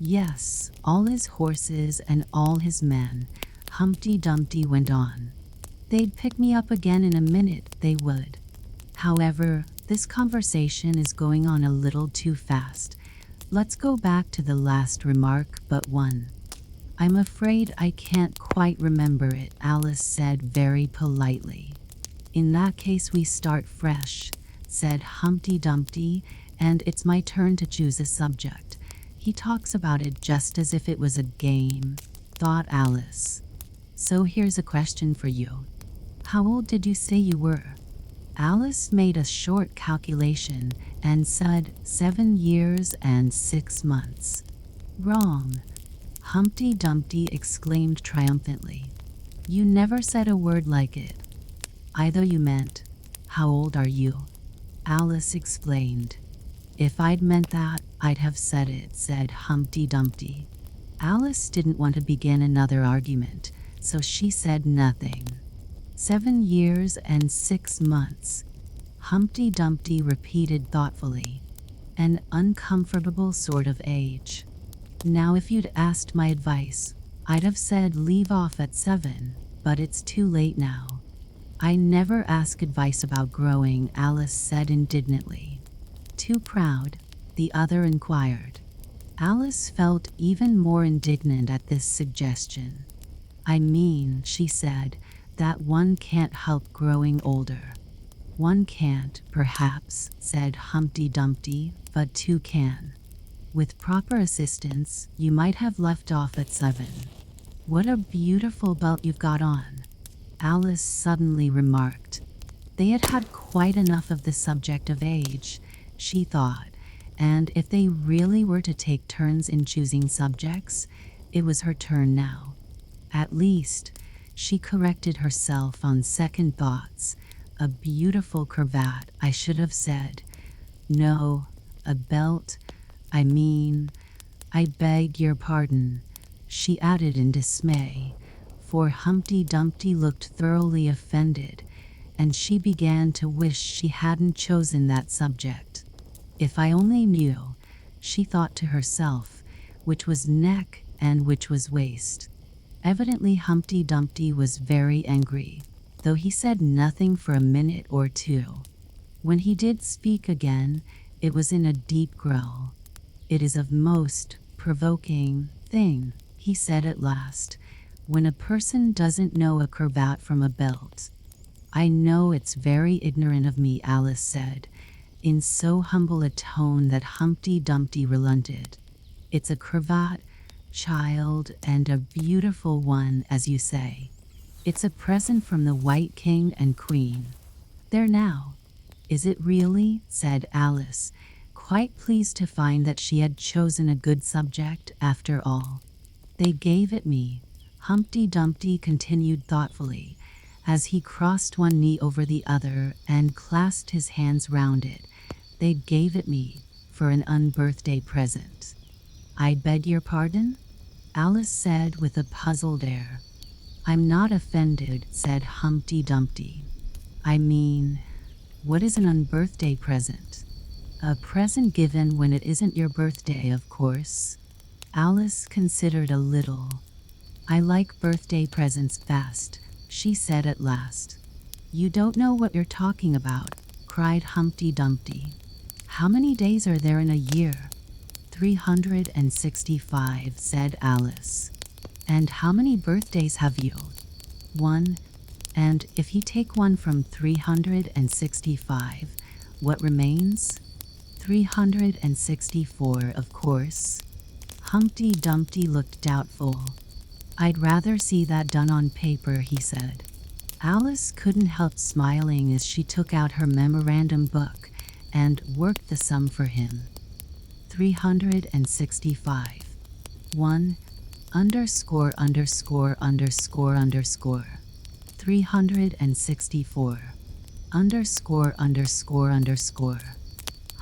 Yes, all his horses and all his men, Humpty Dumpty went on. They'd pick me up again in a minute, they would. However, this conversation is going on a little too fast. Let's go back to the last remark but one. I'm afraid I can't quite remember it, Alice said very politely. In that case we start fresh, said Humpty Dumpty, and it's my turn to choose a subject. He talks about it just as if it was a game, thought Alice. So here's a question for you. How old did you say you were? Alice made a short calculation and said 7 years and 6 months. Wrong, Humpty Dumpty exclaimed triumphantly. You never said a word like it. I thought you meant, how old are you? Alice explained. If I'd meant that, I'd have said it, said Humpty Dumpty. Alice didn't want to begin another argument, so she said nothing. 7 years and 6 months, Humpty Dumpty repeated thoughtfully. An uncomfortable sort of age. Now if you'd asked my advice, I'd have said leave off at 7, but it's too late now. I never ask advice about growing, Alice said indignantly. Too proud? The other inquired. Alice felt even more indignant at this suggestion. I mean, she said, that one can't help growing older. One can't, perhaps, said Humpty Dumpty, but two can. With proper assistance, you might have left off at 7. What a beautiful belt you've got on, Alice suddenly remarked. They had had quite enough of the subject of age, she thought, and if they really were to take turns in choosing subjects, it was her turn now. At least, she corrected herself on second thoughts. A beautiful cravat, I should have said. No, a belt. I beg your pardon, she added in dismay, for Humpty Dumpty looked thoroughly offended, and she began to wish she hadn't chosen that subject. If I only knew, she thought to herself, which was neck and which was waist. Evidently Humpty Dumpty was very angry, though he said nothing for a minute or two. When he did speak again, it was in a deep growl. It is a most provoking thing, he said at last, when a person doesn't know a cravat from a belt. I know it's very ignorant of me, Alice said, in so humble a tone that Humpty Dumpty relented. It's a cravat, child, and a beautiful one, as you say. It's a present from the White King and Queen. There now. Is it really? Said Alice, quite pleased to find that she had chosen a good subject after all. They gave it me, Humpty Dumpty continued thoughtfully, As he crossed one knee over the other and clasped his hands round it, "They gave it me for an unbirthday present." "I beg your pardon?" Alice said with a puzzled air. "I'm not offended," said Humpty Dumpty. "I mean, what is an unbirthday present?" "A present given when it isn't your birthday, of course." Alice considered a little. "I like birthday presents best," she said at last. "You don't know what you're talking about," cried Humpty Dumpty. "How many days are there in a year?" 365, said Alice. "And how many birthdays have you?" "One. And if you take one from 365, what remains?" 364, of course. Humpty Dumpty looked doubtful. "I'd rather see that done on paper," he said. Alice couldn't help smiling as she took out her memorandum book and worked the sum for him. 365. 1 underscore underscore underscore underscore 364 underscore underscore underscore.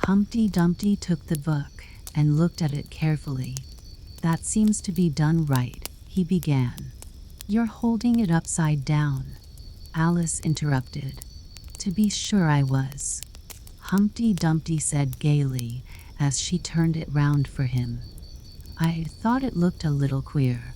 Humpty Dumpty took the book and looked at it carefully. "That seems to be done right," he began. "You're holding it upside down," Alice interrupted. "To be sure I was," Humpty Dumpty said gaily as she turned it round for him. "I thought it looked a little queer.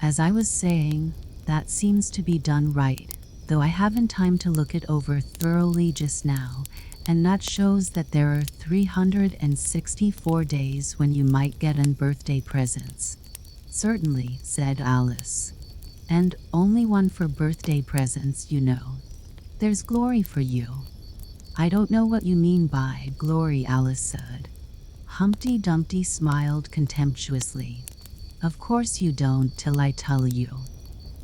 As I was saying, that seems to be done right, though I haven't time to look it over thoroughly just now, and that shows that there are 364 days when you might get birthday presents." "Certainly," said Alice. "And only one for birthday presents, you know. There's glory for you." "I don't know what you mean by glory," Alice said. Humpty Dumpty smiled contemptuously. "Of course you don't till I tell you.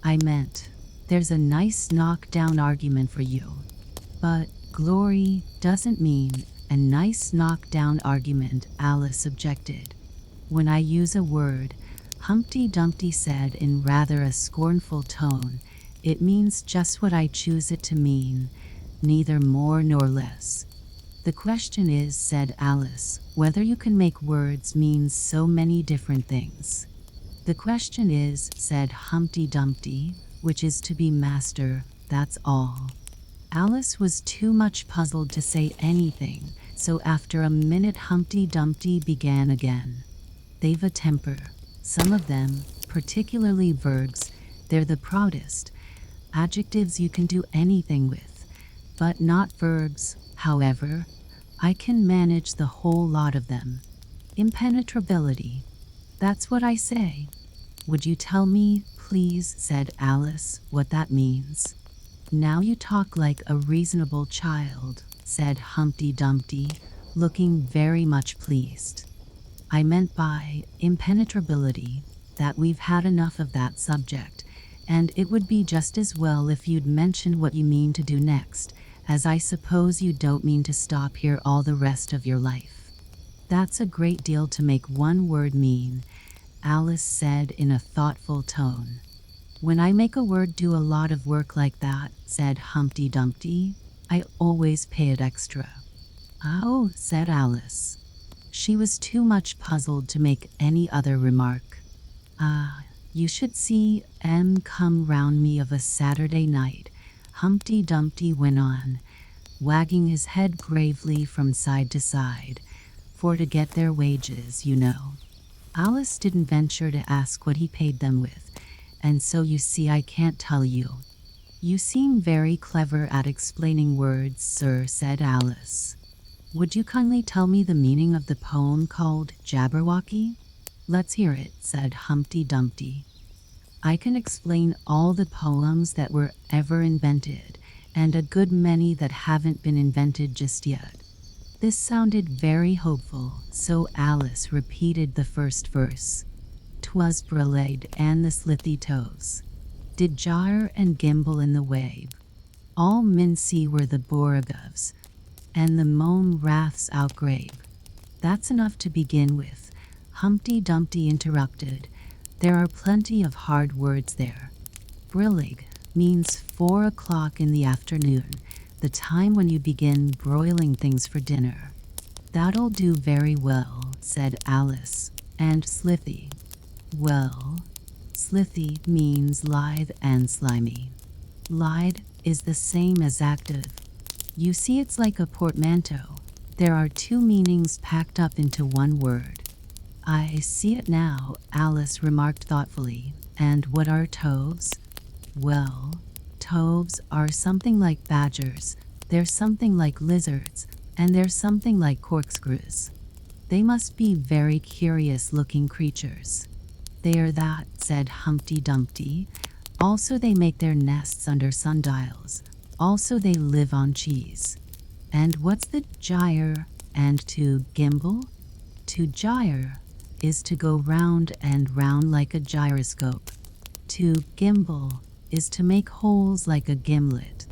I meant, there's a nice knockdown argument for you. But glory doesn't mean a nice knockdown argument," Alice objected. "When I use a word," Humpty Dumpty said in rather a scornful tone, "it means just what I choose it to mean, neither more nor less." "The question is," said Alice, "whether you can make words mean so many different things." "The question is," said Humpty Dumpty, "which is to be master, that's all." Alice was too much puzzled to say anything, so after a minute Humpty Dumpty began again. "They've a temper. Some of them, particularly verbs, they're the proudest. Adjectives you can do anything with, but not verbs. However, I can manage the whole lot of them. Impenetrability. That's what I say." "Would you tell me, please," said Alice, "what that means?" "Now you talk like a reasonable child," said Humpty Dumpty, looking very much pleased. "I meant by impenetrability that we've had enough of that subject, and it would be just as well if you'd mention what you mean to do next, as I suppose you don't mean to stop here all the rest of your life." "That's a great deal to make one word mean," Alice said in a thoughtful tone. "When I make a word do a lot of work like that," said Humpty Dumpty, "I always pay it extra." "Oh," said Alice. She was too much puzzled to make any other remark. You should see come round me of a Saturday night," Humpty Dumpty went on, wagging his head gravely from side to side, "for to get their wages, you know." Alice didn't venture to ask what he paid them with, and so you see I can't tell you. "You seem very clever at explaining words, sir," said Alice. "Would you kindly tell me the meaning of the poem called Jabberwocky?" "Let's hear it," said Humpty Dumpty. "I can explain all the poems that were ever invented, and a good many that haven't been invented just yet." This sounded very hopeful, so Alice repeated the first verse. "'Twas Brelade and the slithy toves did jar and gimble in the wave. All mincy were the borogoves, and the moan wraths outgrabe." "That's enough to begin with," Humpty Dumpty interrupted. "There are plenty of hard words there. Brillig, means 4 o'clock in the afternoon, the time when you begin broiling things for dinner. That'll do very well, said Alice, and slithy. Well, slithy means lithe and slimy. Lithe is the same as active. You see, it's like a portmanteau. There are two meanings packed up into one word. I see it now, Alice remarked thoughtfully. And what are toves? Well, toves are something like badgers, they're something like lizards, and they're something like corkscrews. They must be very curious-looking creatures. They are that, said Humpty Dumpty. Also they make their nests under sundials. Also they live on cheese. And what's the gyre and to gimble? To gyre is to go round and round like a gyroscope. To gimble is to make holes like a gimlet.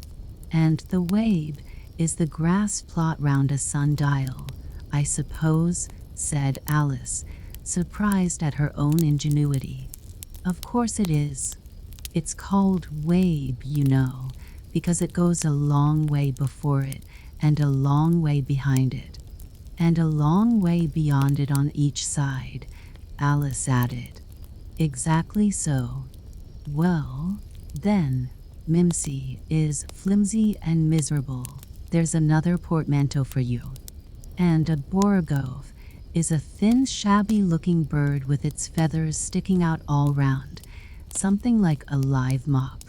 And the wave is the grass plot round a sundial, I suppose, said Alice, surprised at her own ingenuity. Of course it is. It's called wabe, you know, because it goes a long way before it, and a long way behind it, and a long way beyond it on each side, Alice added. Exactly so. Well, then, mimsy is flimsy and miserable. There's another portmanteau for you. And a borogof is a thin, shabby-looking bird with its feathers sticking out all round, something like a live mop.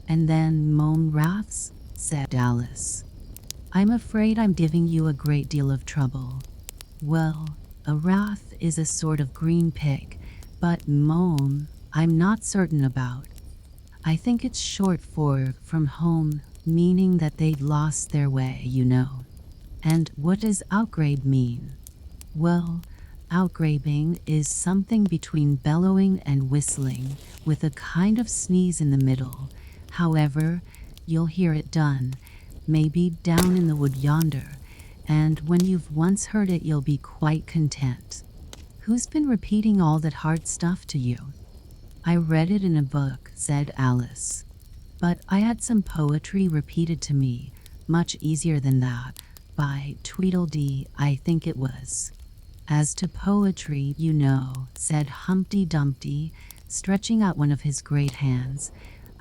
And then mome raths, said Alice. I'm afraid I'm giving you a great deal of trouble. Well, a rath is a sort of green pig, but mome I'm not certain about. I think it's short for from home, meaning that they've lost their way, you know. And what does outgrabe mean? Well, outgrabing is something between bellowing and whistling, with a kind of sneeze in the middle. However, you'll hear it done, maybe down in the wood yonder, and when you've once heard it you'll be quite content. Who's been repeating all that hard stuff to you? I read it in a book, said Alice. But I had some poetry repeated to me, much easier than that, by Tweedledee, I think it was. As to poetry, you know, said Humpty Dumpty, stretching out one of his great hands,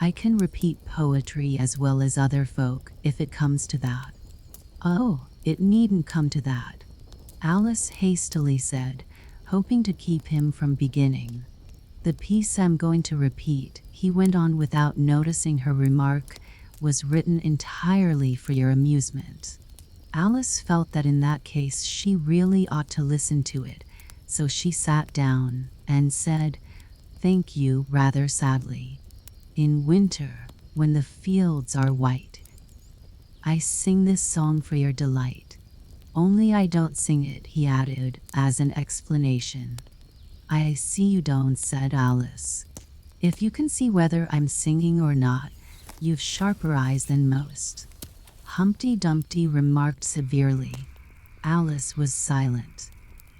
I can repeat poetry as well as other folk, if it comes to that. Oh, it needn't come to that, Alice hastily said, hoping to keep him from beginning. The piece I'm going to repeat, he went on without noticing her remark, was written entirely for your amusement. Alice felt that in that case she really ought to listen to it, so she sat down and said, "Thank you," rather sadly. In winter, when the fields are white, I sing this song for your delight. Only I don't sing it, he added, as an explanation. I see you don't, said Alice. If you can see whether I'm singing or not, you've sharper eyes than most. Humpty Dumpty remarked severely. Alice was silent.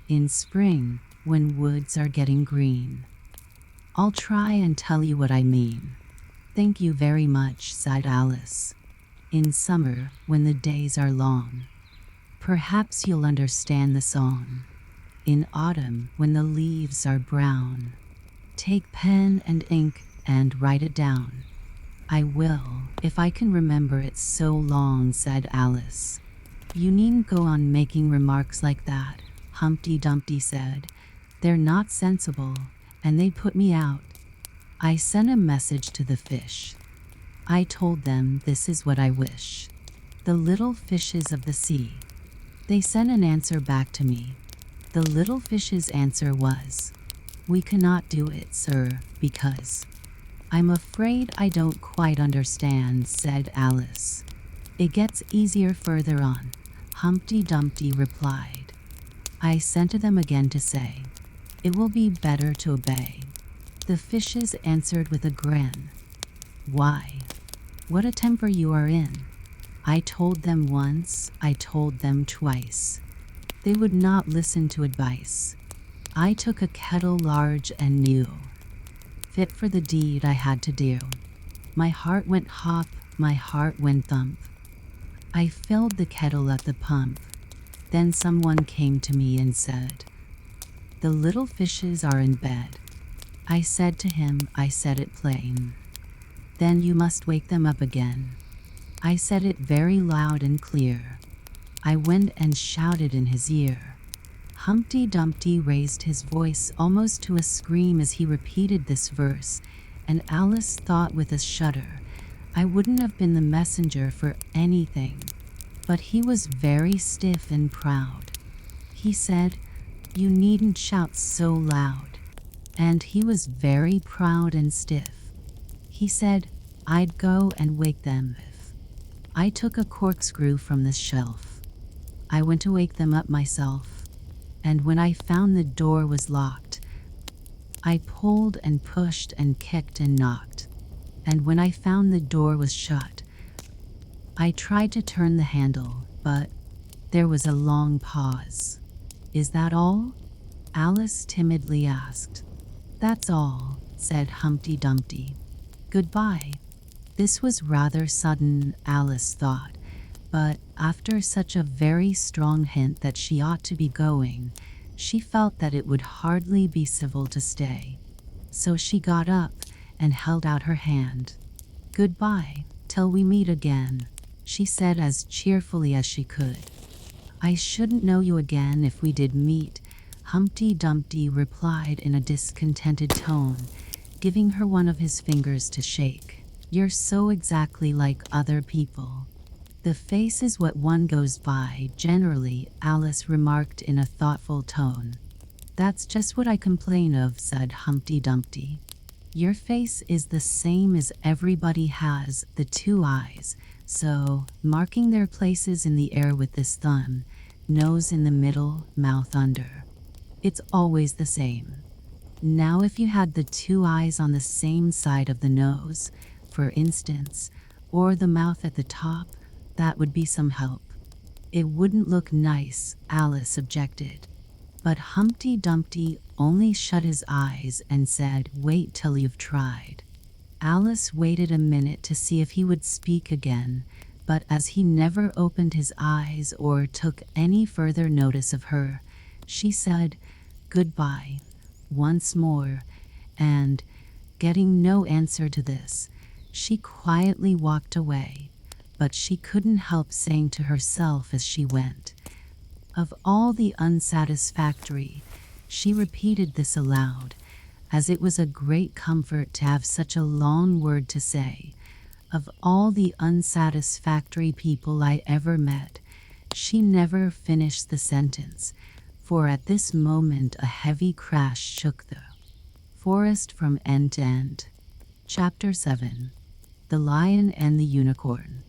In spring, when woods are getting green. I'll try and tell you what I mean. Thank you very much, sighed Alice. In summer, when the days are long. Perhaps you'll understand the song. In autumn, when the leaves are brown. Take pen and ink and write it down. I will, if I can remember it so long, said Alice. You needn't go on making remarks like that, Humpty Dumpty said. They're not sensible, and they put me out. I sent a message to the fish. I told them this is what I wish. The little fishes of the sea. They sent an answer back to me. The little fish's answer was, "We cannot do it, sir, because..." I'm afraid I don't quite understand, said Alice. It gets easier further on, Humpty Dumpty replied. I sent to them again to say, it will be better to obey. The fishes answered with a grin. Why? What a temper you are in. I told them once, I told them twice. They would not listen to advice. I took a kettle large and new, fit for the deed I had to do. My heart went hop, my heart went thump. I filled the kettle at the pump. Then someone came to me and said, "The little fishes are in bed." I said to him, I said it plain, "Then you must wake them up again." I said it very loud and clear. I went and shouted in his ear. Humpty Dumpty raised his voice almost to a scream as he repeated this verse, and Alice thought with a shudder, I wouldn't have been the messenger for anything. But he was very stiff and proud. He said, "You needn't shout so loud." And he was very proud and stiff. He said, I'd go and wake them if I took a corkscrew from the shelf. I went to wake them up myself, and when I found the door was locked, I pulled and pushed and kicked and knocked, and when I found the door was shut, I tried to turn the handle, but there was a long pause. "Is that all?" Alice timidly asked. "That's all," said Humpty Dumpty. "Goodbye." This was rather sudden, Alice thought, but after such a very strong hint that she ought to be going, she felt that it would hardly be civil to stay. So she got up and held out her hand. "Goodbye, till we meet again," she said as cheerfully as she could. "I shouldn't know you again if we did meet," Humpty Dumpty replied in a discontented tone, giving her one of his fingers to shake. "You're so exactly like other people." "The face is what one goes by, generally," Alice remarked in a thoughtful tone. "That's just what I complain of," said Humpty Dumpty. "Your face is the same as everybody has, the two eyes, so, marking their places in the air with this thumb, nose in the middle, mouth under. It's always the same. Now if you had the two eyes on the same side of the nose, for instance, or the mouth at the top, that would be some help." "It wouldn't look nice," Alice objected. But Humpty Dumpty only shut his eyes and said, "Wait till you've tried." Alice waited a minute to see if he would speak again, but as he never opened his eyes or took any further notice of her, she said, "Goodbye," once more, and, getting no answer to this, she quietly walked away. But she couldn't help saying to herself as she went, "Of all the unsatisfactory," she repeated this aloud, as it was a great comfort to have such a long word to say. "Of all the unsatisfactory people I ever met," she never finished the sentence, for at this moment a heavy crash shook the forest from end to end. Chapter 7. The Lion and the Unicorn.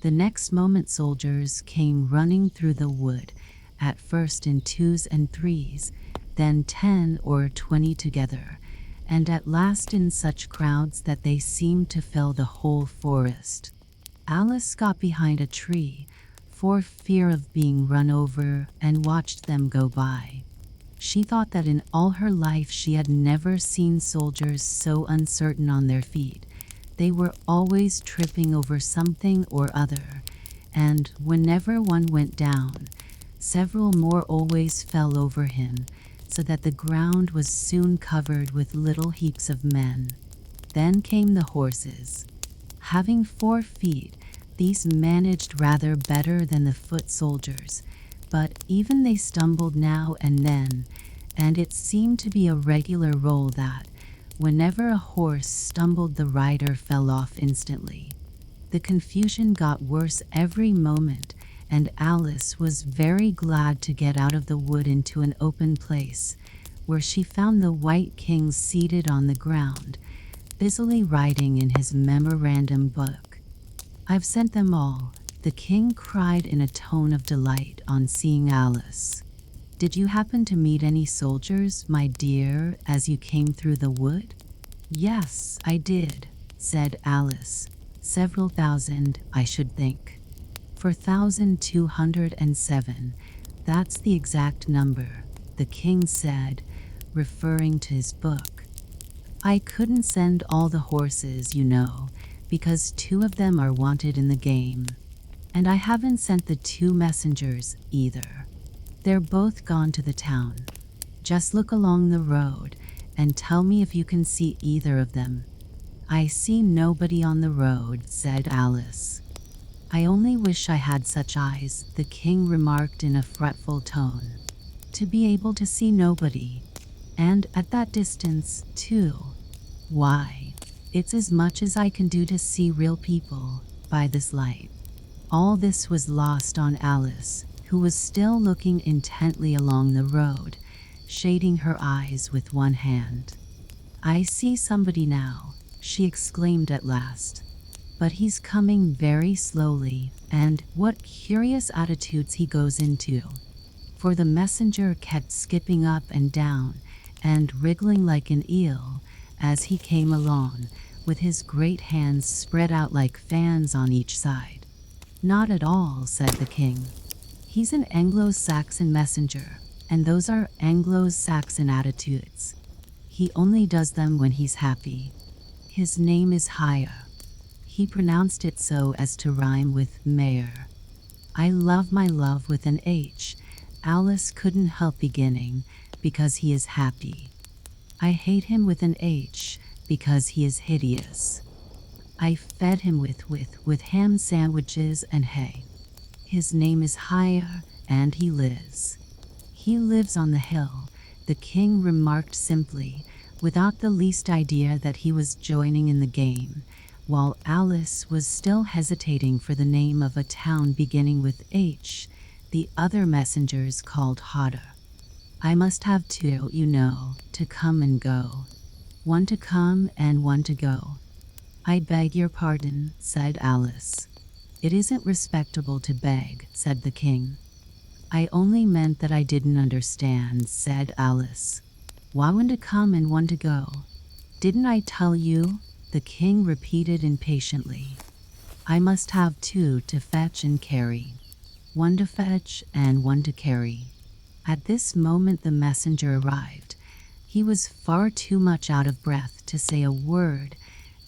The next moment soldiers came running through the wood, at first in 2s and 3s, then 10 or 20 together, and at last in such crowds that they seemed to fill the whole forest. Alice got behind a tree, for fear of being run over, and watched them go by. She thought that in all her life she had never seen soldiers so uncertain on their feet. They were always tripping over something or other, and whenever one went down, several more always fell over him, so that the ground was soon covered with little heaps of men. Then came the horses. Having 4 feet, these managed rather better than the foot soldiers, but even they stumbled now and then, and it seemed to be a regular roll that, whenever a horse stumbled, the rider fell off instantly. The confusion got worse every moment, and Alice was very glad to get out of the wood into an open place, where she found the White King seated on the ground, busily writing in his memorandum book. "I've sent them all," the king cried in a tone of delight on seeing Alice. "Did you happen to meet any soldiers, my dear, as you came through the wood?" "Yes, I did," said Alice. "Several thousand, I should think." "4,207, that's the exact number," the king said, referring to his book. "I couldn't send all the horses, you know. because 2 of them are wanted in the game. And I haven't sent the 2 messengers either. They're both gone to the town. Just look along the road and tell me if you can see either of them." "I see nobody on the road," said Alice. "I only wish I had such eyes," the king remarked in a fretful tone. "To be able to see nobody, and at that distance, too. Why, it's as much as I can do to see real people by this light." All this was lost on Alice, who was still looking intently along the road, shading her eyes with one hand. "I see somebody now," she exclaimed at last. "But he's coming very slowly, and what curious attitudes he goes into." For the messenger kept skipping up and down and wriggling like an eel as he came along, with his great hands spread out like fans on each side. "Not at all," said the king. "He's an Anglo-Saxon messenger, and those are Anglo-Saxon attitudes. He only does them when he's happy. His name is Haya." He pronounced it so as to rhyme with mayor. "I love my love with an H," Alice couldn't help beginning, "because he is happy. I hate him with an H, because he is hideous. I fed him with ham sandwiches and hay. His name is Haya, and he lives." "He lives on the hill," the king remarked simply, without the least idea that he was joining in the game, while Alice was still hesitating for the name of a town beginning with H. The other messengers called Hada. "I must have 2, you know, to come and go. 1 to come and 1 to go." "I beg your pardon," said Alice. "It isn't respectable to beg," said the king. "I only meant that I didn't understand," said Alice. "Why 1 to come and 1 to go?" "Didn't I tell you?" the king repeated impatiently. "I must have 2 to fetch and carry. 1 to fetch and 1 to carry." At this moment the messenger arrived. He was far too much out of breath to say a word,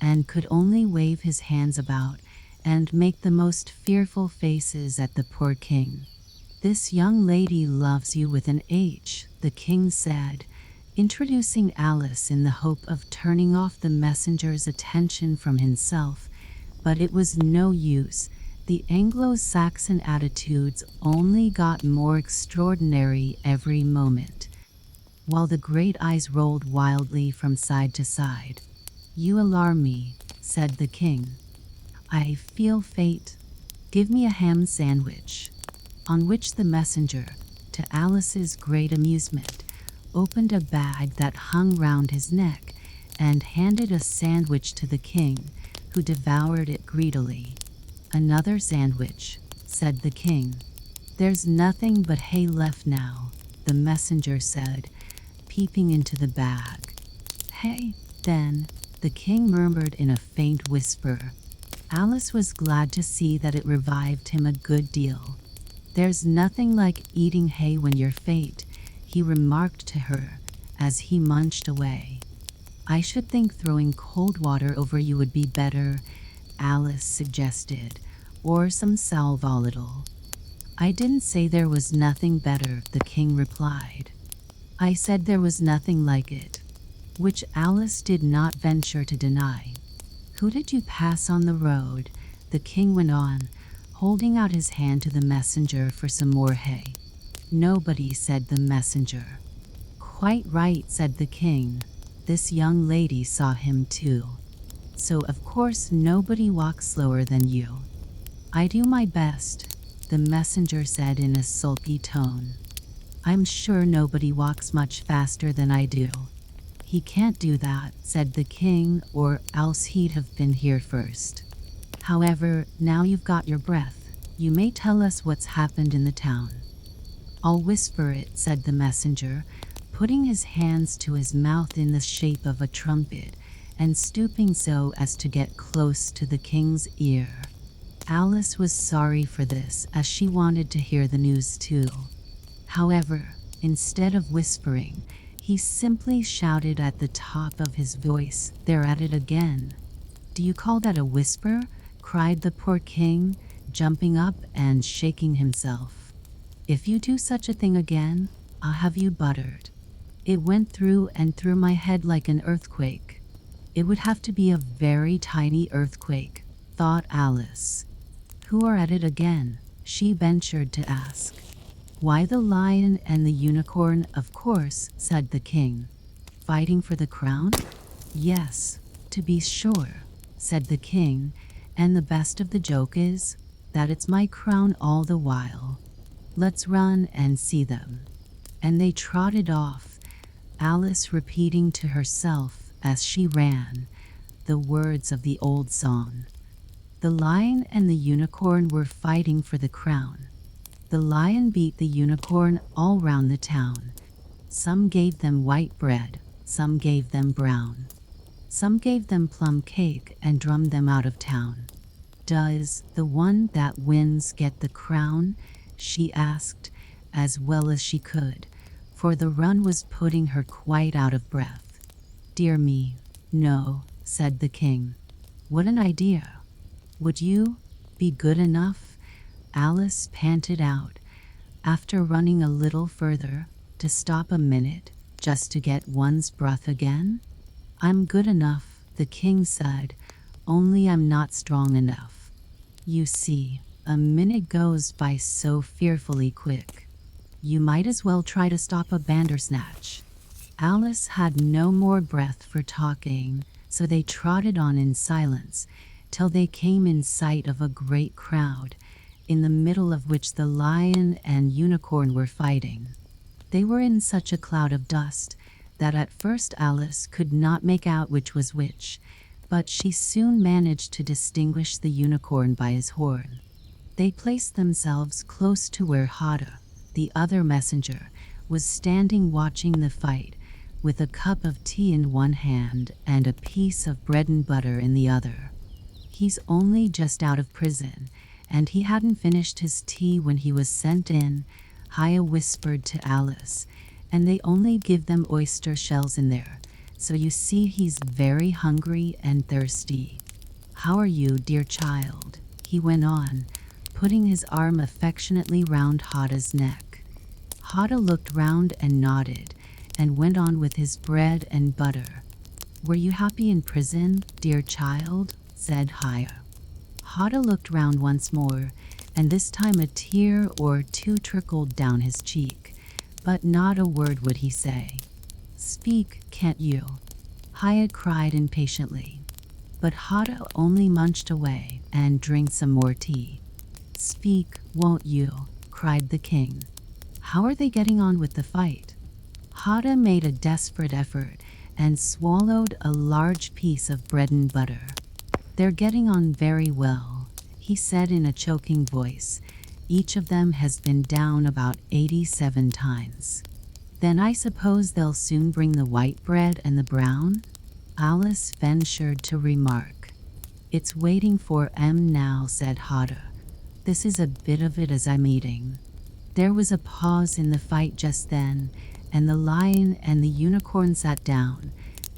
and could only wave his hands about and make the most fearful faces at the poor king. "This young lady loves you with an H," the king said, introducing Alice in the hope of turning off the messenger's attention from himself, but it was no use. The Anglo-Saxon attitudes only got more extraordinary every moment, while the great eyes rolled wildly from side to side. "You alarm me," said the king. "I feel fate. Give me a ham sandwich." On which the messenger, to Alice's great amusement, opened a bag that hung round his neck and handed a sandwich to the king, who devoured it greedily. "Another sandwich," said the king. "There's nothing but hay left now," the messenger said, peeping into the bag. "Hay, then," the king murmured in a faint whisper. Alice was glad to see that it revived him a good deal. "There's nothing like eating hay when you're fat," he remarked to her as he munched away. "I should think throwing cold water over you would be better," Alice suggested, "or some sal volatile." "I didn't say there was nothing better," the king replied. "I said there was nothing like it," which Alice did not venture to deny. "Who did you pass on the road?" the king went on, holding out his hand to the messenger for some more hay. "Nobody," said the messenger. "Quite right," said the king. "This young lady saw him too. So of course nobody walks slower than you." "I do my best," the messenger said in a sulky tone. "I'm sure nobody walks much faster than I do." "He can't do that," said the king, "or else he'd have been here first. However, now you've got your breath, you may tell us what's happened in the town." "I'll whisper it," said the messenger, putting his hands to his mouth in the shape of a trumpet, and stooping so as to get close to the king's ear. Alice was sorry for this, as she wanted to hear the news too. However, instead of whispering, he simply shouted at the top of his voice, "They're at it again." "Do you call that a whisper?" cried the poor king, jumping up and shaking himself. "If you do such a thing again, I'll have you buttered." It went through and through my head like an earthquake. It would have to be a very tiny earthquake, thought Alice. "Who are at it again?" she ventured to ask. "Why, the lion and the unicorn, of course," said the king. "Fighting for the crown?" "Yes, to be sure," said the king, "and the best of the joke is that it's my crown all the while. Let's run and see them." And they trotted off, Alice repeating to herself as she ran the words of the old song. The lion and the unicorn were fighting for the crown. The lion beat the unicorn all round the town. Some gave them white bread, some gave them brown. Some gave them plum cake and drummed them out of town. "Does the one that wins get the crown?" she asked, as well as she could, for the run was putting her quite out of breath. "Dear me, no," said the king. "What an idea! Would you be good enough," Alice panted out, after running a little further, "to stop a minute, just to get one's breath again?" "I'm good enough," the king said, "only I'm not strong enough. You see, a minute goes by so fearfully quick. You might as well try to stop a bandersnatch." Alice had no more breath for talking, so they trotted on in silence till they came in sight of a great crowd, in the middle of which the lion and unicorn were fighting. They were in such a cloud of dust that at first Alice could not make out which was which, but she soon managed to distinguish the unicorn by his horn. They placed themselves close to where Hada, the other messenger, was standing watching the fight, with a cup of tea in one hand and a piece of bread and butter in the other. "He's only just out of prison, and he hadn't finished his tea when he was sent in," Haya whispered to Alice, "and they only give them oyster shells in there, so you see he's very hungry and thirsty. How are you, dear child?" he went on, putting his arm affectionately round Hada's neck. Hada looked round and nodded, and went on with his bread and butter. "Were you happy in prison, dear child?" said Haya. Hada looked round once more, and this time a tear or two trickled down his cheek, but not a word would he say. "Speak, can't you?" Haya cried impatiently. But Hada only munched away and drank some more tea. "Speak, won't you?" cried the king. "How are they getting on with the fight?" Hada made a desperate effort and swallowed a large piece of bread and butter. "They're getting on very well," he said in a choking voice. "Each of them has been down about 87 times. Then I suppose they'll soon bring the white bread and the brown?" Alice ventured to remark. "It's waiting for 'em now," said Hada. "This is a bit of it as I'm eating." There was a pause in the fight just then, and the lion and the unicorn sat down,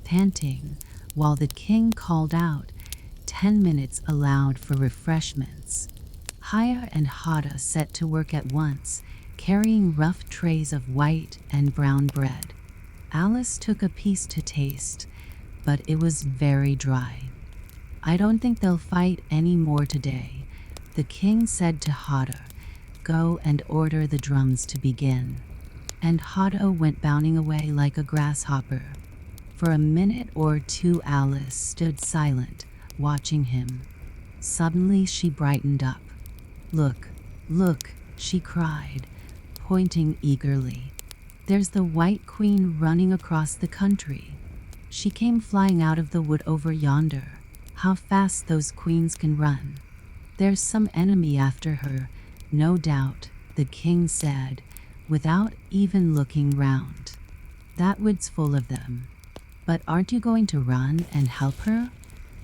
panting, while the king called out, 10 minutes allowed for refreshments. Haya and Hada set to work at once, carrying rough trays of white and brown bread. Alice took a piece to taste, but it was very dry. "I don't think they'll fight any more today," the king said to Hada. "Go and order the drums to begin." And Hada went bounding away like a grasshopper. For a minute or two Alice stood silent, watching him. Suddenly she brightened up. "Look, look," she cried, pointing eagerly. "There's the White Queen running across the country. She came flying out of the wood over yonder. How fast those queens can run. There's some enemy after her, no doubt," the king said, without even looking round. "That wood's full of them. But aren't you going to run and help her?"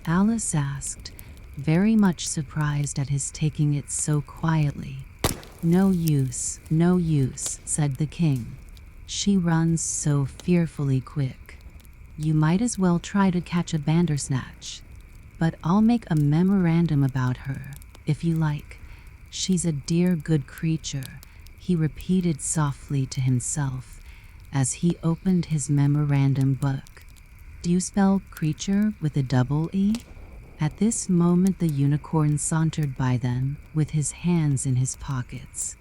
Alice asked, very much surprised at his taking it so quietly. No use," said the king. "She runs so fearfully quick. You might as well try to catch a bandersnatch." but I'll make a memorandum about her, if you like. She's a dear good creature," he repeated softly to himself as he opened his memorandum book. "Do you spell creature with a double E?" At this moment the unicorn sauntered by them with his hands in his pockets.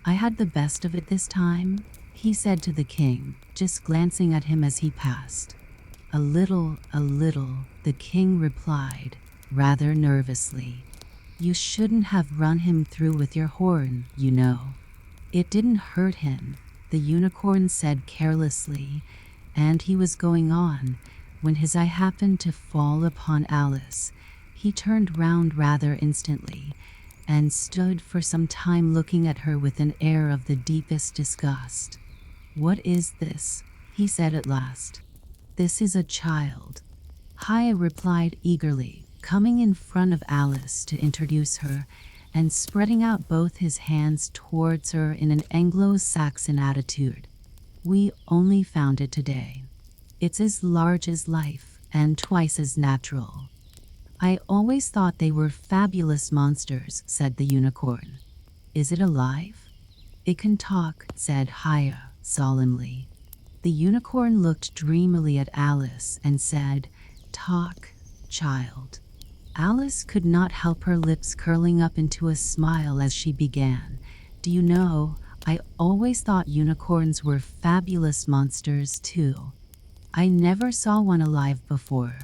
"I had the best of it this time," he said to the king, just glancing at him as he passed. A little," the king replied, rather nervously. "You shouldn't have run him through with your horn, you know." "It didn't hurt him," the unicorn said carelessly, and he was going on when his eye happened to fall upon Alice. He turned round rather instantly and stood for some time looking at her with an air of the deepest disgust. "What is this?" he said at last. "This is a child," Haya replied eagerly, coming in front of Alice to introduce her and spreading out both his hands towards her in an Anglo-Saxon attitude. "We only found it today. It's as large as life and twice as natural." "I always thought they were fabulous monsters," said the unicorn. "Is it alive?" "It can talk," said Haya solemnly. The unicorn looked dreamily at Alice and said, "Talk, child." Alice could not help her lips curling up into a smile as she began. "Do you know, I always thought unicorns were fabulous monsters too. I never saw one alive before."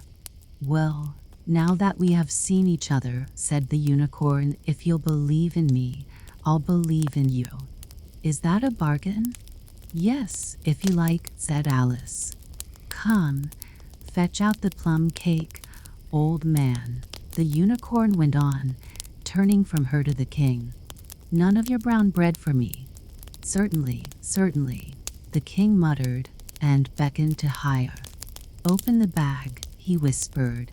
"Well, now that we have seen each other," said the unicorn, "if you'll believe in me, I'll believe in you. Is that a bargain?" "Yes, if you like," said Alice. "Come, fetch out the plum cake, old man," the unicorn went on, turning from her to the king. "None of your brown bread for me." Certainly," the king muttered and beckoned to Haya. "Open the bag," he whispered.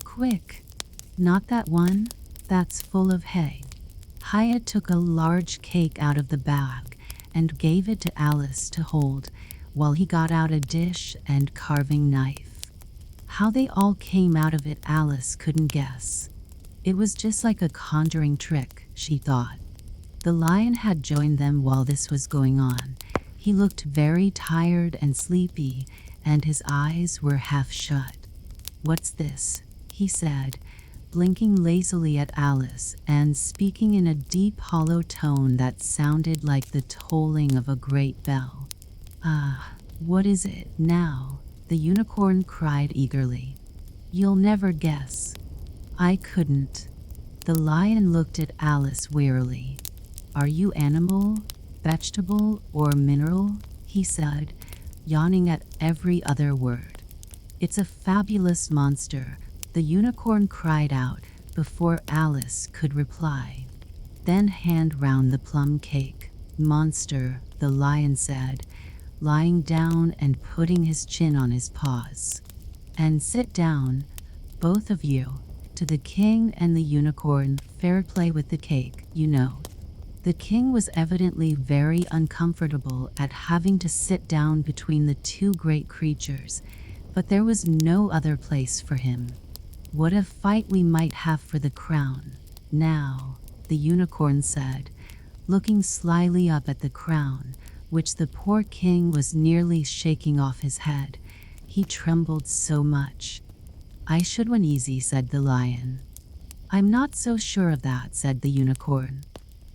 "Quick." "Not that one, that's full of hay." Haya took a large cake out of the bag and gave it to Alice to hold while he got out a dish and carving knife. How they all came out of it Alice couldn't guess. It was just like a conjuring trick, she thought. The lion had joined them while this was going on. He looked very tired and sleepy, and his eyes were half shut. "What's this?" he said, blinking lazily at Alice and speaking in a deep hollow tone that sounded like the tolling of a great bell. "Ah, what is it now?" the unicorn cried eagerly. "You'll never guess." "I couldn't." The lion looked at Alice wearily. "Are you animal, vegetable, or mineral?" he said, yawning at every other word. "It's a fabulous monster," the unicorn cried out before Alice could reply. "Then hand round the plum cake." "Monster," the lion said, lying down and putting his chin on his paws. "And sit down, both of you." To the king and the unicorn, "Fair play with the cake, you know." The king was evidently very uncomfortable at having to sit down between the two great creatures, but there was no other place for him. "What a fight we might have for the crown, now," the unicorn said, looking slyly up at the crown, which the poor king was nearly shaking off his head. He trembled so much. "I should win easy," said the lion. "I'm not so sure of that," said the unicorn.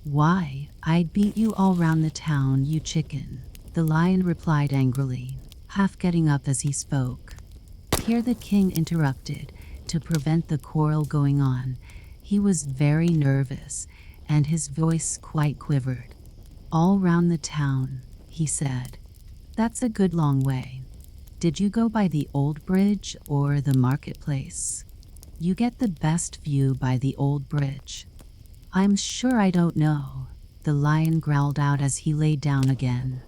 "Why, I'd beat you all round the town, you chicken," the lion replied angrily, half getting up as he spoke. Here the king interrupted to prevent the quarrel going on. He was very nervous, and his voice quite quivered. "All round the town," he said. "That's a good long way. Did you go by the old bridge or the marketplace?" "You get the best view by the old bridge." "I'm sure I don't know," the lion growled out as he lay down again.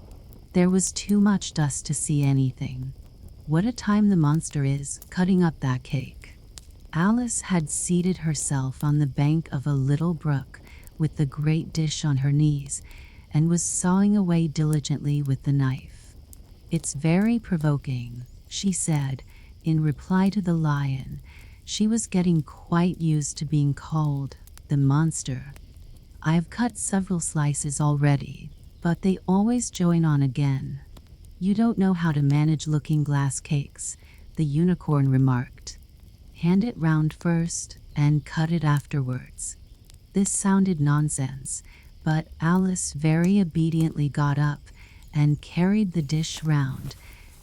There was too much dust to see anything. "What a time the monster is, cutting up that cake." Alice had seated herself on the bank of a little brook with the great dish on her knees and was sawing away diligently with the knife. "It's very provoking," she said, in reply to the lion, She was getting quite used to being called the monster. I've cut several slices already, but they always join on again. You don't know how to manage looking glass cakes, the unicorn remarked. Hand it round first and cut it afterwards. This sounded nonsense, but Alice very obediently got up and carried the dish round,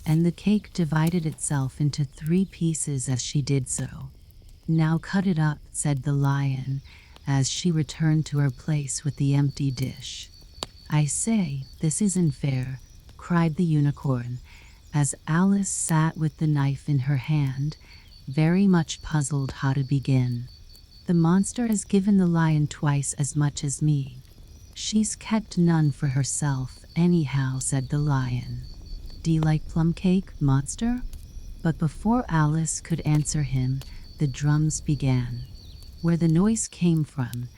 and the cake divided itself into 3 pieces as she did so. Now cut it up, said the lion, as she returned to her place with the empty dish. I say, this isn't fair, cried the unicorn, as Alice sat with the knife in her hand, very much puzzled how to begin. The monster has given the lion twice as much as me. She's kept none for herself, anyhow, said the lion. Do you like plum cake, monster? But before Alice could answer him, the drums began. Where the noise came from,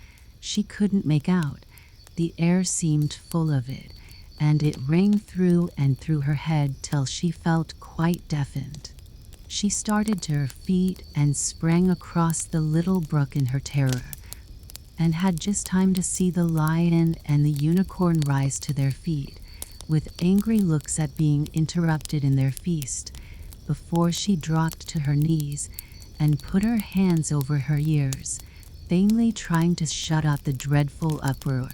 she couldn't make out. The air seemed full of it, and it rang through and through her head till she felt quite deafened. She started to her feet and sprang across the little brook in her terror, and had just time to see the lion and the unicorn rise to their feet, with angry looks at being interrupted in their feast, before she dropped to her knees and put her hands over her ears, vainly trying to shut out the dreadful uproar.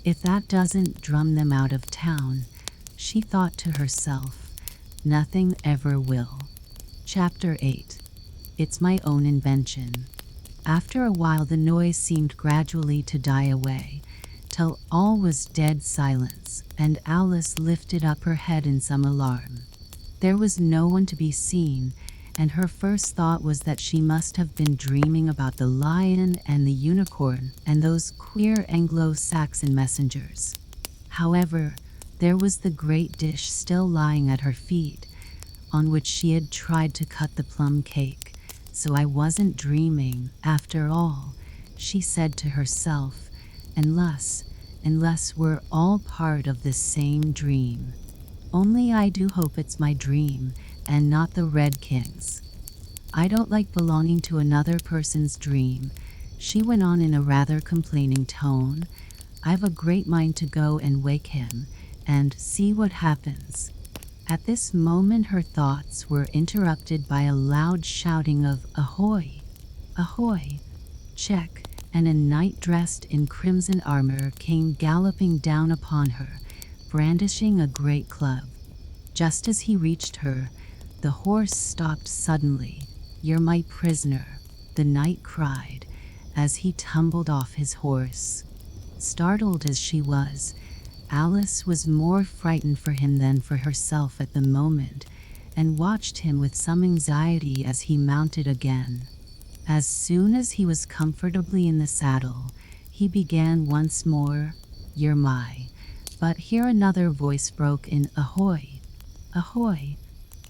If that doesn't drum them out of town, she thought to herself, nothing ever will. Chapter 8. It's my own invention. After a while the noise seemed gradually to die away, till all was dead silence, and Alice lifted up her head in some alarm. There was no one to be seen, and her first thought was that she must have been dreaming about the lion and the unicorn and those queer Anglo-Saxon messengers. However, there was the great dish still lying at her feet, on which she had tried to cut the plum cake. So I wasn't dreaming, after all, she said to herself, unless we're all part of the same dream. Only I do hope it's my dream, and not the Red King's. I don't like belonging to another person's dream, she went on in a rather complaining tone. I've a great mind to go and wake him, and see what happens. At this moment her thoughts were interrupted by a loud shouting of "Ahoy! Ahoy!" Check, and a knight dressed in crimson armor came galloping down upon her, brandishing a great club. Just as he reached her, the horse stopped suddenly. "You're my prisoner," the knight cried, as he tumbled off his horse. Startled as she was, Alice was more frightened for him than for herself at the moment, and watched him with some anxiety as he mounted again. As soon as he was comfortably in the saddle, he began once more, "You're my..." But here another voice broke in, "Ahoy! Ahoy!"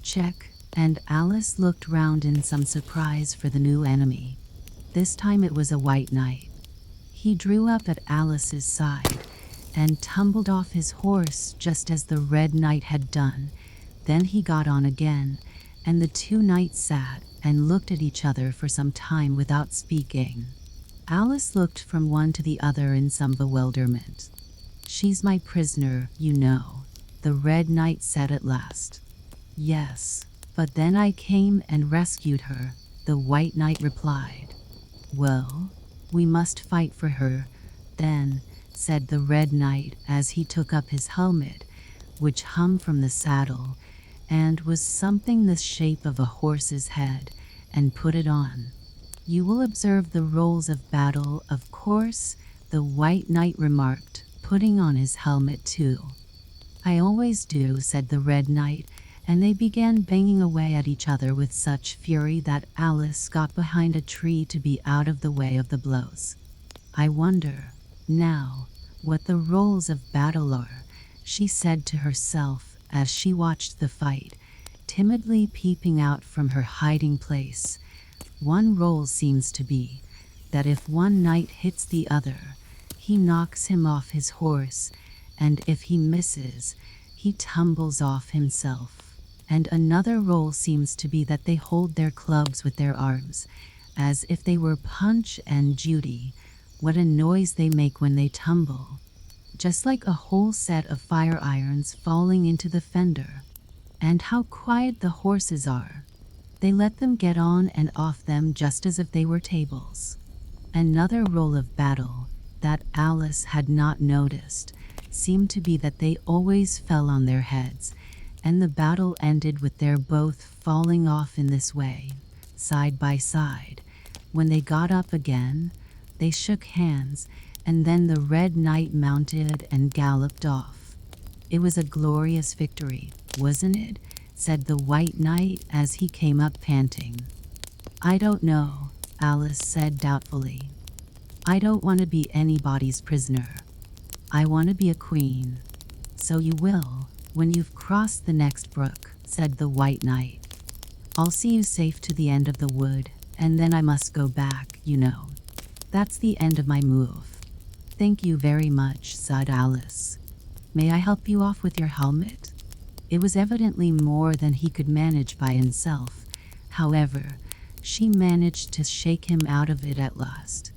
Check, and Alice looked round in some surprise for the new enemy. This time it was a white knight. He drew up at Alice's side, and tumbled off his horse just as the Red Knight had done. Then he got on again, and the two knights sat and looked at each other for some time without speaking. Alice looked from one to the other in some bewilderment. "She's my prisoner, you know," the Red Knight said at last. "Yes, but then I came and rescued her," the White Knight replied. "Well, we must fight for her, then," said the Red Knight as he took up his helmet, which hung from the saddle, and was something the shape of a horse's head, and put it on. "You will observe the rules of battle, of course," the White Knight remarked, putting on his helmet too. "I always do," said the Red Knight, and they began banging away at each other with such fury that Alice got behind a tree to be out of the way of the blows. "I wonder, now, what the rules of battle are," she said to herself as she watched the fight, timidly peeping out from her hiding place. "One rule seems to be that if one knight hits the other, he knocks him off his horse, and if he misses, he tumbles off himself." and another role seems to be that they hold their clubs with their arms, as if they were Punch and Judy. What a noise they make when they tumble. Just like a whole set of fire irons falling into the fender. And how quiet the horses are. They let them get on and off them just as if they were tables. Another role of battle that Alice had not noticed seemed to be that they always fell on their heads, and the battle ended with their both falling off in this way, side by side. When they got up again, they shook hands, and then the Red Knight mounted and galloped off. It was a glorious victory, wasn't it? Said the White Knight as he came up panting. I don't know, Alice said doubtfully. I don't want to be anybody's prisoner. I want to be a queen. So you will, when you've crossed the next brook, said the White Knight. I'll see you safe to the end of the wood, and then I must go back, you know. That's the end of my move. Thank you very much, sighed Alice. May I help you off with your helmet? It was evidently more than he could manage by himself. However, she managed to shake him out of it at last.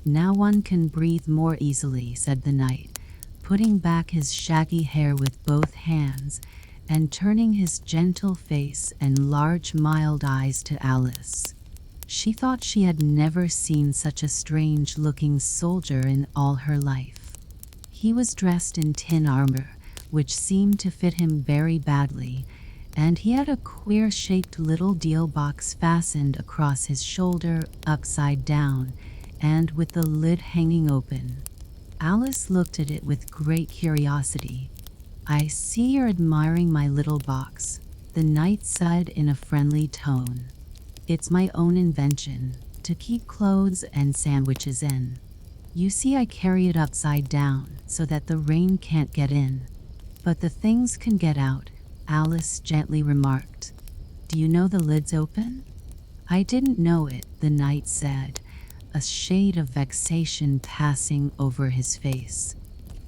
Now one can breathe more easily, said the knight, putting back his shaggy hair with both hands and turning his gentle face and large mild eyes to Alice. She thought she had never seen such a strange-looking soldier in all her life. He was dressed in tin armor, which seemed to fit him very badly, and he had a queer-shaped little deal box fastened across his shoulder upside down and with the lid hanging open. Alice looked at it with great curiosity. I see you're admiring my little box, the knight said in a friendly tone. It's my own invention, to keep clothes and sandwiches in. You see, I carry it upside down so that the rain can't get in. But the things can get out, Alice gently remarked. Do you know the lid's open? I didn't know it, the knight said, a shade of vexation passing over his face.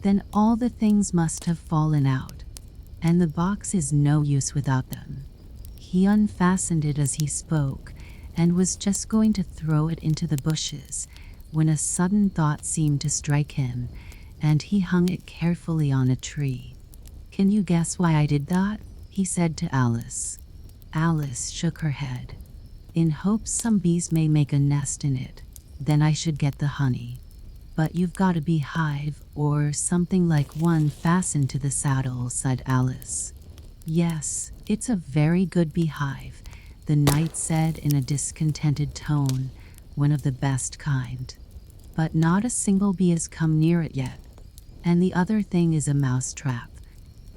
Then all the things must have fallen out, and the box is no use without them. He unfastened it as he spoke, and was just going to throw it into the bushes, when a sudden thought seemed to strike him, and he hung it carefully on a tree. Can you guess why I did that? He said to Alice. Alice shook her head. In hopes some bees may make a nest in it, then I should get the honey. But you've got a beehive or something like one fastened to the saddle, said Alice. Yes, it's a very good beehive, the knight said in a discontented tone, one of the best kind. But not a single bee has come near it yet. And the other thing is a mouse trap.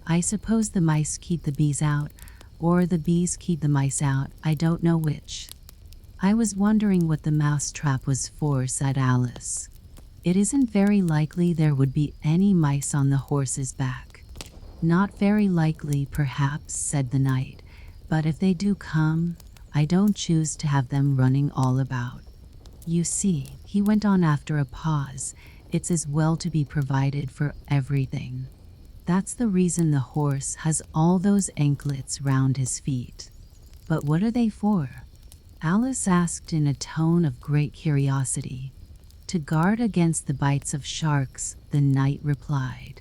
I suppose the mice keep the bees out, or the bees keep the mice out, I don't know which. I was wondering what the mouse trap was for, said Alice. It isn't very likely there would be any mice on the horse's back. Not very likely, perhaps, said the knight, but if they do come, I don't choose to have them running all about. You see, he went on after a pause, it's as well to be provided for everything. That's the reason the horse has all those anklets round his feet. But what are they for? Alice asked in a tone of great curiosity. To guard against the bites of sharks, the knight replied.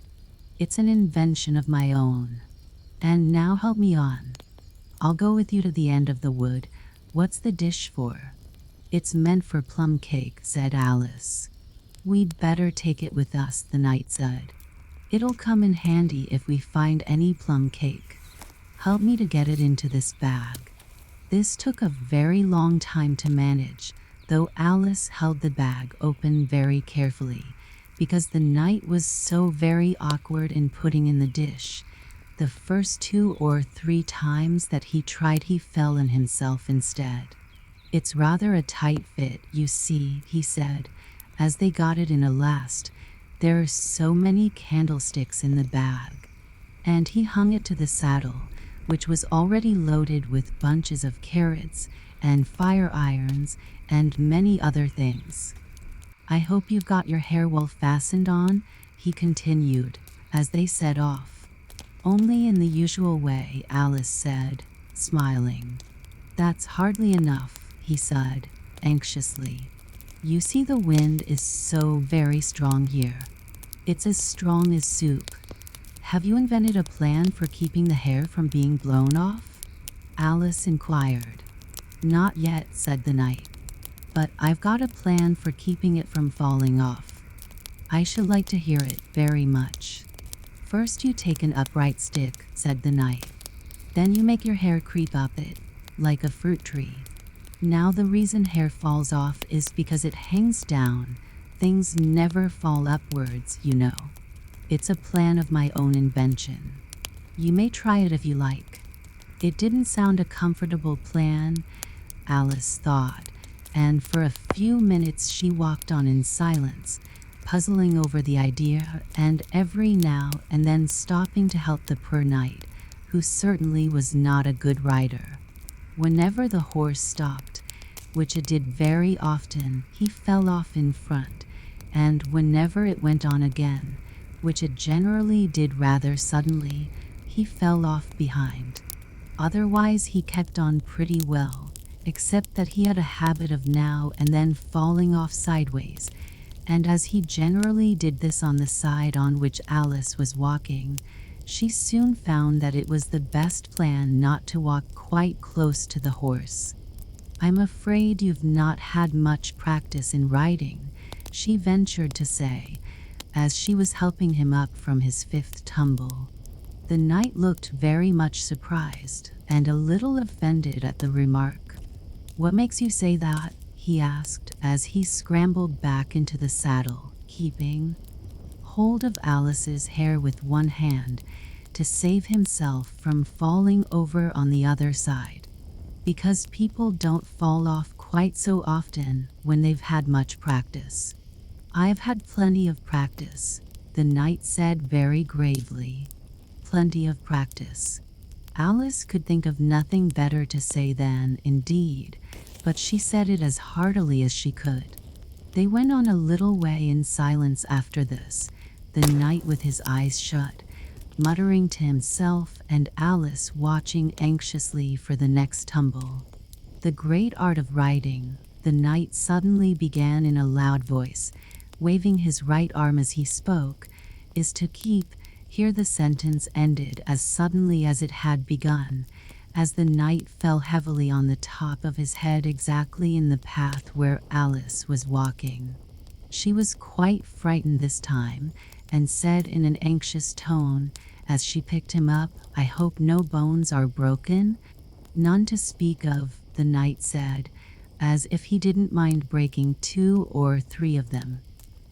It's an invention of my own. And now help me on. I'll go with you to the end of the wood. What's the dish for? It's meant for plum cake, said Alice. We'd better take it with us, the knight said. It'll come in handy if we find any plum cake. Help me to get it into this bag. This took a very long time to manage, though Alice held the bag open very carefully, because the knight was so very awkward in putting in the dish. The first 2 or 3 times that he tried, he fell in himself instead. It's rather a tight fit, you see, he said, as they got it in at last. There are so many candlesticks in the bag. And he hung it to the saddle, which was already loaded with bunches of carrots and fire irons and many other things. I hope you've got your hair well fastened on, he continued, as they set off. Only in the usual way, Alice said, smiling. That's hardly enough, he said, anxiously. You see, the wind is so very strong here. It's as strong as soup. Have you invented a plan for keeping the hair from being blown off? Alice inquired. Not yet, said the knight. But I've got a plan for keeping it from falling off. I should like to hear it very much. First you take an upright stick, said the knight. Then you make your hair creep up it, like a fruit tree. Now the reason hair falls off is because it hangs down. Things never fall upwards, you know. It's a plan of my own invention. You may try it if you like. It didn't sound a comfortable plan, Alice thought, and for a few minutes she walked on in silence, puzzling over the idea and every now and then stopping to help the poor knight, who certainly was not a good rider. Whenever the horse stopped, which it did very often, he fell off in front, and whenever it went on again, which it generally did rather suddenly, he fell off behind. Otherwise he kept on pretty well, except that he had a habit of now and then falling off sideways, and as he generally did this on the side on which Alice was walking, she soon found that it was the best plan not to walk quite close to the horse. I'm afraid you've not had much practice in riding, she ventured to say, as she was helping him up from his fifth tumble. The knight looked very much surprised and a little offended at the remark. What makes you say that? He asked as he scrambled back into the saddle, keeping hold of Alice's hair with one hand to save himself from falling over on the other side. Because people don't fall off quite so often when they've had much practice. I've had plenty of practice, the knight said very gravely. Plenty of practice. Alice could think of nothing better to say than, indeed, but she said it as heartily as she could. They went on a little way in silence after this, the knight with his eyes shut, muttering to himself and Alice watching anxiously for the next tumble. The great art of riding, the knight suddenly began in a loud voice, waving his right arm as he spoke, is to keep. Here the sentence ended as suddenly as it had begun, as the knight fell heavily on the top of his head exactly in the path where Alice was walking. She was quite frightened this time, and said in an anxious tone, as she picked him up, I hope no bones are broken? None to speak of, the knight said, as if he didn't mind breaking 2 or 3 of them.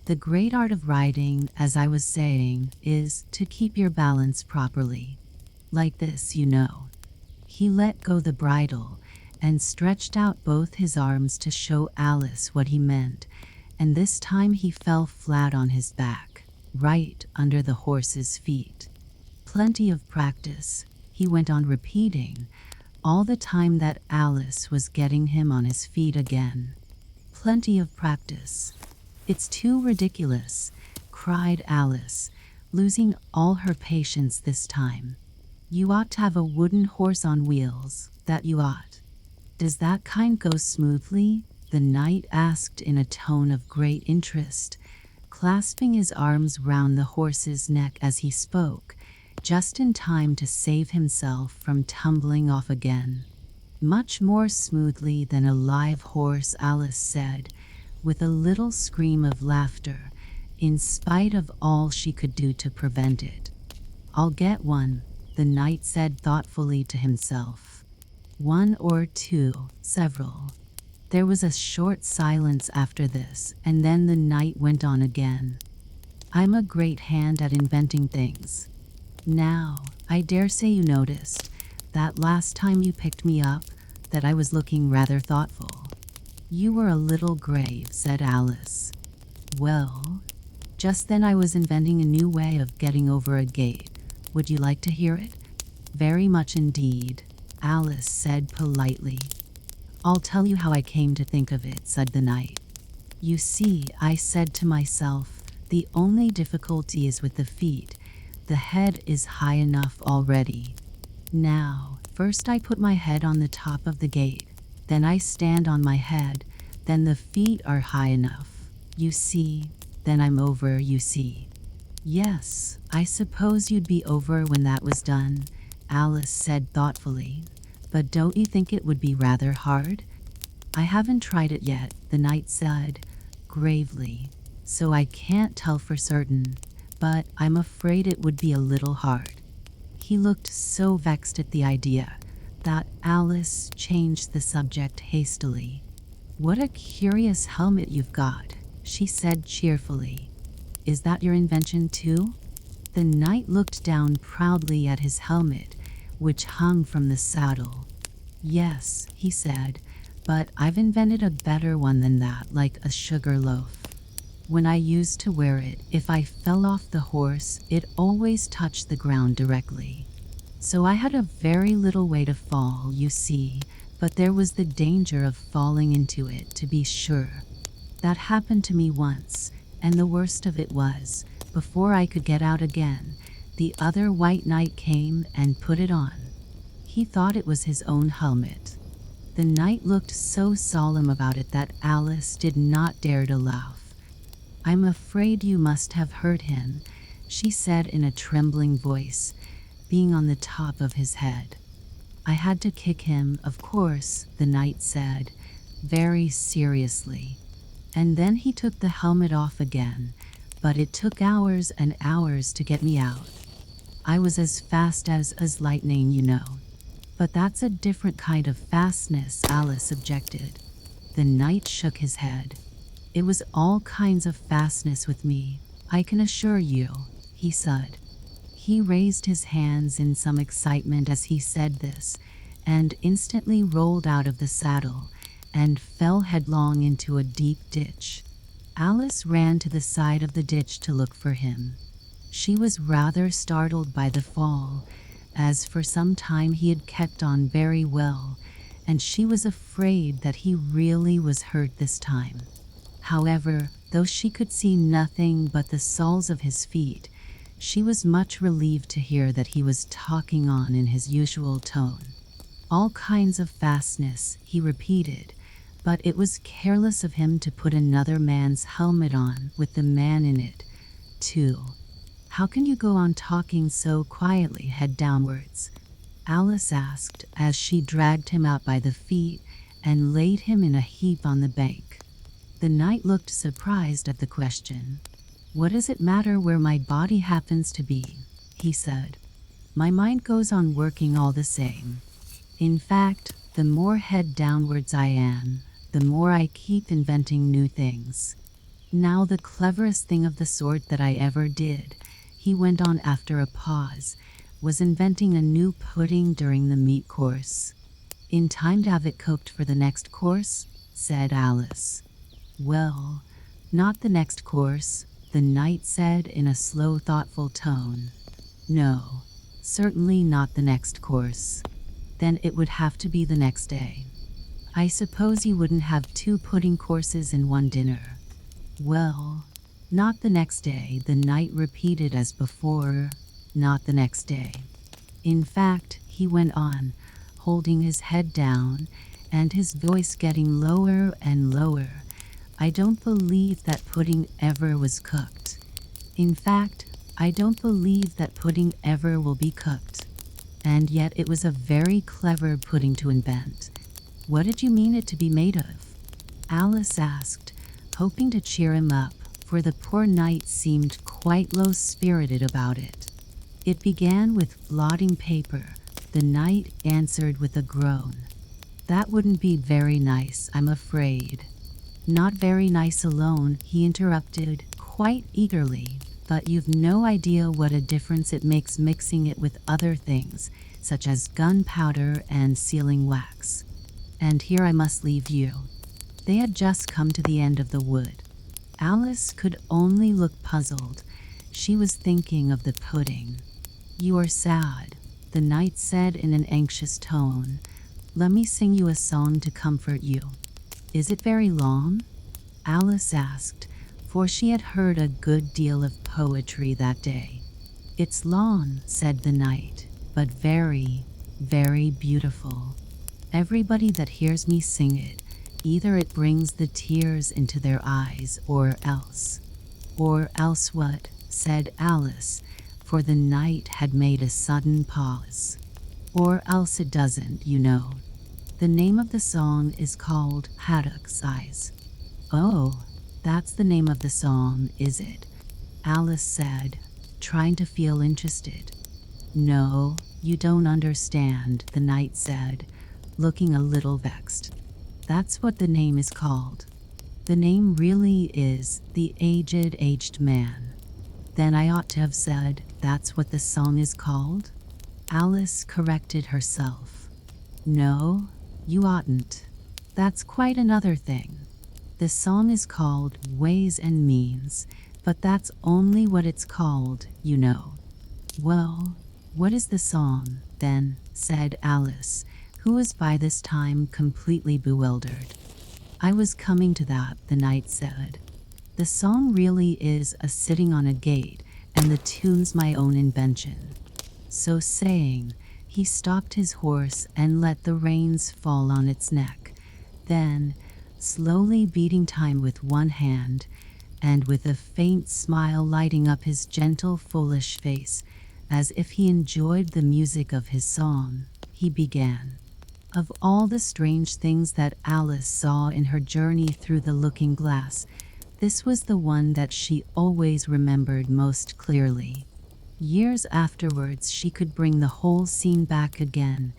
The great art of riding, as I was saying, is to keep your balance properly. Like this, you know. He let go the bridle and stretched out both his arms to show Alice what he meant, and this time he fell flat on his back, right under the horse's feet. Plenty of practice, he went on repeating, all the time that Alice was getting him on his feet again. Plenty of practice. It's too ridiculous, cried Alice, losing all her patience this time. You ought to have a wooden horse on wheels, that you ought. Does that kind go smoothly? The knight asked in a tone of great interest, clasping his arms round the horse's neck as he spoke, just in time to save himself from tumbling off again. Much more smoothly than a live horse, Alice said, with a little scream of laughter, in spite of all she could do to prevent it. I'll get one, the knight said thoughtfully to himself. 1 or 2, several. There was a short silence after this, and then the knight went on again. I'm a great hand at inventing things. Now, I dare say you noticed, that last time you picked me up, that I was looking rather thoughtful. You were a little grave, said Alice. Well, just then I was inventing a new way of getting over a gate. Would you like to hear it? Very much indeed, Alice said politely. I'll tell you how I came to think of it, said the knight. You see, I said to myself, the only difficulty is with the feet, The head is high enough already. Now, first I put my head on the top of the gate, then I stand on my head, then the feet are high enough. You see, then I'm over, you see. Yes, I suppose you'd be over when that was done, Alice said thoughtfully. But don't you think it would be rather hard? I haven't tried it yet, the knight said, gravely, so I can't tell for certain, but I'm afraid it would be a little hard. He looked so vexed at the idea that Alice changed the subject hastily. What a curious helmet you've got, she said cheerfully. Is that your invention too? The knight looked down proudly at his helmet, which hung from the saddle. Yes, he said, but I've invented a better one than that, like a sugar loaf. When I used to wear it, if I fell off the horse, it always touched the ground directly. So I had a very little way to fall, you see, but there was the danger of falling into it, to be sure. That happened to me once, and the worst of it was, before I could get out again, the other white knight came and put it on. He thought it was his own helmet. The knight looked so solemn about it that Alice did not dare to laugh. I'm afraid you must have hurt him, she said in a trembling voice, being on the top of his head. I had to kick him, of course, the knight said, very seriously. And then he took the helmet off again, but it took hours and hours to get me out. I was as fast as lightning, you know. But that's a different kind of fastness, Alice objected. The knight shook his head. It was all kinds of fastness with me, I can assure you, he said. He raised his hands in some excitement as he said this, and instantly rolled out of the saddle and fell headlong into a deep ditch. Alice ran to the side of the ditch to look for him. She was rather startled by the fall, as for some time he had kept on very well, and she was afraid that he really was hurt this time. However, though she could see nothing but the soles of his feet, she was much relieved to hear that he was talking on in his usual tone. All kinds of fastness, he repeated, but it was careless of him to put another man's helmet on with the man in it, too. How can you go on talking so quietly, head downwards? Alice asked as she dragged him out by the feet and laid him in a heap on the bank. The knight looked surprised at the question. What does it matter where my body happens to be? He said. My mind goes on working all the same. In fact, the more head downwards I am, the more I keep inventing new things. Now the cleverest thing of the sort that I ever did, he went on after a pause, was inventing a new pudding during the meat course. In time to have it cooked for the next course, said Alice. Well, not the next course, the knight said in a slow, thoughtful tone. No, certainly not the next course. Then it would have to be the next day. I suppose you wouldn't have 2 pudding courses in one dinner. Well, not the next day, the knight repeated as before, not the next day. In fact, he went on, holding his head down, and his voice getting lower and lower. I don't believe that pudding ever was cooked. In fact, I don't believe that pudding ever will be cooked. And yet it was a very clever pudding to invent. What did you mean it to be made of? Alice asked, hoping to cheer him up, for the poor knight seemed quite low-spirited about it. It began with blotting paper, the knight answered with a groan. That wouldn't be very nice, I'm afraid. Not very nice alone, he interrupted, quite eagerly, but you've no idea what a difference it makes mixing it with other things, such as gunpowder and sealing wax. And here I must leave you. They had just come to the end of the wood. Alice could only look puzzled. She was thinking of the pudding. You are sad, the knight said in an anxious tone. Let me sing you a song to comfort you. Is it very long? Alice asked, for she had heard a good deal of poetry that day. "It's long," said the knight, "but very, very beautiful. Everybody that hears me sing it, either it brings the tears into their eyes or else." "Or else what?" said Alice, for the knight had made a sudden pause. "Or else it doesn't, you know. The name of the song is called Haddock's Eyes." "Oh, that's the name of the song, is it?" Alice said, trying to feel interested. "No, you don't understand," the knight said, looking a little vexed. "That's what the name is called. The name really is The Aged Man." "Then I ought to have said that's what the song is called?" Alice corrected herself. "No, you oughtn't. That's quite another thing. The song is called Ways and Means, but that's only what it's called, you know." "Well, what is the song, then?" said Alice, who was by this time completely bewildered. "I was coming to that," the knight said. "The song really is a sitting on a gate, and the tune's my own invention." So saying, he stopped his horse and let the reins fall on its neck. Then, slowly beating time with one hand, and with a faint smile lighting up his gentle, foolish face, as if he enjoyed the music of his song, he began. Of all the strange things that Alice saw in her journey through the looking glass, this was the one that she always remembered most clearly. Years afterwards, she could bring the whole scene back again,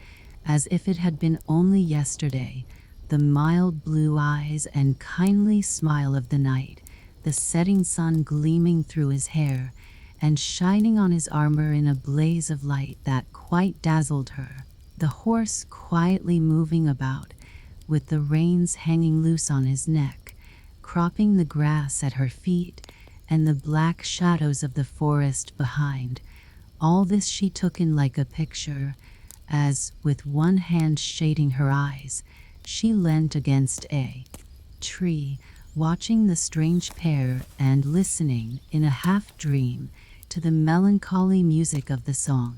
as if it had been only yesterday. The mild blue eyes and kindly smile of the knight, the setting sun gleaming through his hair, and shining on his armor in a blaze of light that quite dazzled her. The horse quietly moving about, with the reins hanging loose on his neck, cropping the grass at her feet, and the black shadows of the forest behind. All this she took in like a picture, as, with one hand shading her eyes, she leant against a tree, watching the strange pair and listening, in a half-dream, to the melancholy music of the song.